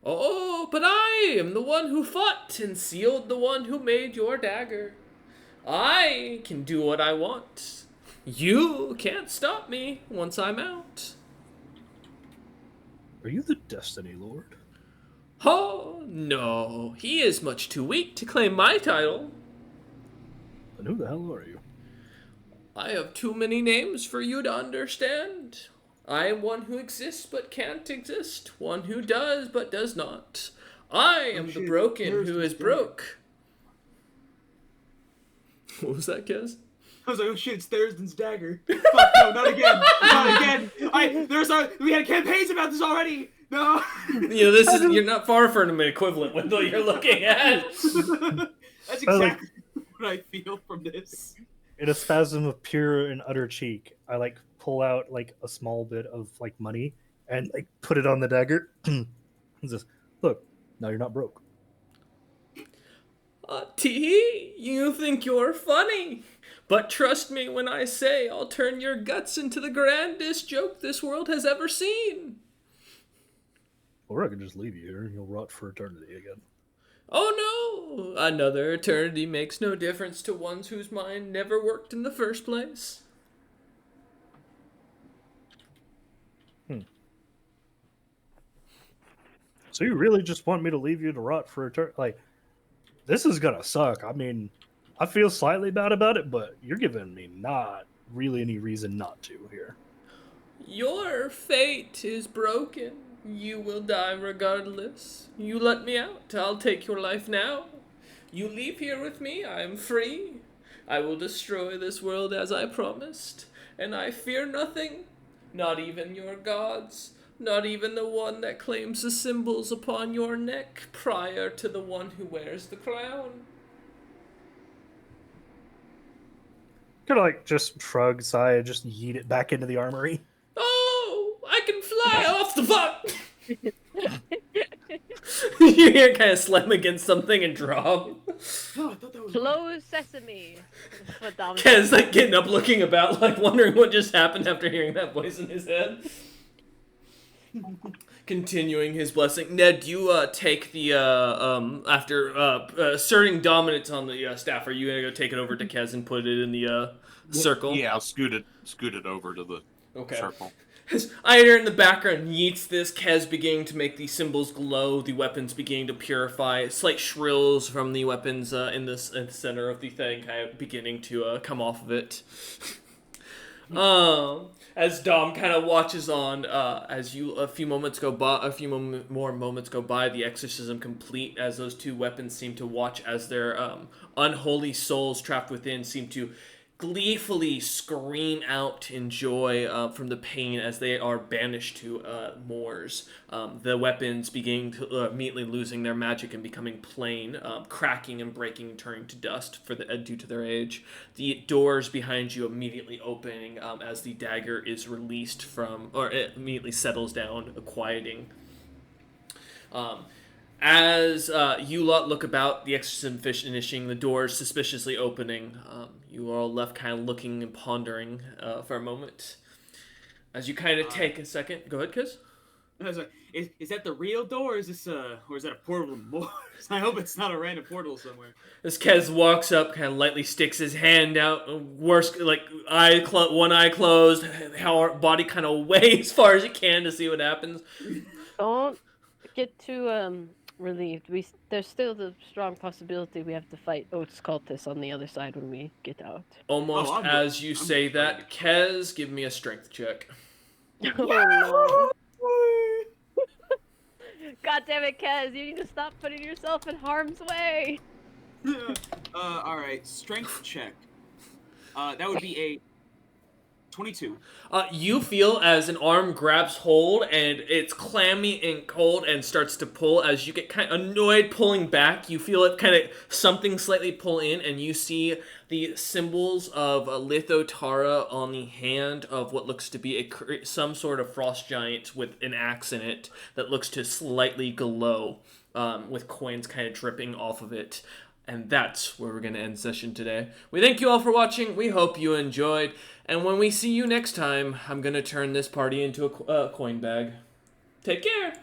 Oh, but I am the one who fought and sealed the one who made your dagger. I can do what I want. You can't stop me once I'm out. Are you the Destiny Lord? Oh, no. He is much too weak to claim my title. Then who the hell are you? I have too many names for you to understand. I am one who exists but can't exist. One who does but does not. I am the broken who is broke. What was that, Kez? I was like, oh shit, it's Thurston's dagger. Fuck, no, not again. Not again. We had campaigns about this already. No. This is, you're not far from an equivalent with what you're looking at. That's exactly what I feel from this. In a spasm of pure and utter cheek, I pull out a small bit of money and put it on the dagger. And just, look, now you're not broke. Tee, you think you're funny. But trust me when I say I'll turn your guts into the grandest joke this world has ever seen. Or I can just leave you here and you'll rot for eternity again. Oh no! Another eternity makes no difference to ones whose mind never worked in the first place. So you really just want me to leave you to rot for eternity? This is gonna suck. I mean, I feel slightly bad about it, but you're giving me not really any reason not to here. Your fate is broken. You will die regardless. You let me out. I'll take your life now. You leave here with me. I am free. I will destroy this world as I promised. And I fear nothing. Not even your gods. Not even the one that claims the symbols upon your neck prior to the one who wears the crown. Could just shrug, sigh, and just yeet it back into the armory. Oh, I can fly off the butt! You hear kind of slam against something and drop. Oh, I thought that was Close sesame. That's what Dom Ken's getting up, looking about, wondering what just happened after hearing that voice in his head. continuing his blessing. Ned, you take the after asserting dominance on the staff. Are you gonna go take it over to Kez and put it in the circle? Yeah, I'll scoot it over to the circle. As Ida in the background yeets this, Kez beginning to make the symbols glow, the weapons beginning to purify, slight shrills from the weapons in the center of the thing kind of beginning to come off of it. As Dom kind of watches on, as a few more moments go by, the exorcism complete, as those two weapons seem to watch as their unholy souls trapped within seem to gleefully scream out in joy from the pain as they are banished to moors. The weapons beginning to immediately losing their magic and becoming plain, cracking and breaking, turning to dust due to their age. The doors behind you immediately opening as the dagger is released from, or it immediately settles down, quieting. As you lot look about, the exorcism finishing, the doors suspiciously opening, you are all left kind of looking and pondering for a moment. As you kind of take a second, go ahead, Kiz. I was like, is that the real door? Or is that a portal to Mars? I hope it's not a random portal somewhere. As Kez walks up, kind of lightly sticks his hand out, worst like one eye closed, body kind of way as far as you can to see what happens. Don't get too relieved. There's still the strong possibility we have to fight Oates cultists on the other side when we get out. Almost as you say that, Kez, give me a strength check. Oh no. God damn it, Kez, you need to stop putting yourself in harm's way. Alright, strength check. That would be a 22. You feel as an arm grabs hold and it's clammy and cold and starts to pull. As you get kind of annoyed pulling back, you feel it kind of something slightly pull in, and you see the symbols of Lithotara on the hand of what looks to be some sort of frost giant with an axe in it that looks to slightly glow, with coins kind of dripping off of it. And that's where we're going to end session today. We thank you all for watching. We hope you enjoyed. And when we see you next time, I'm going to turn this party into a coin bag. Take care.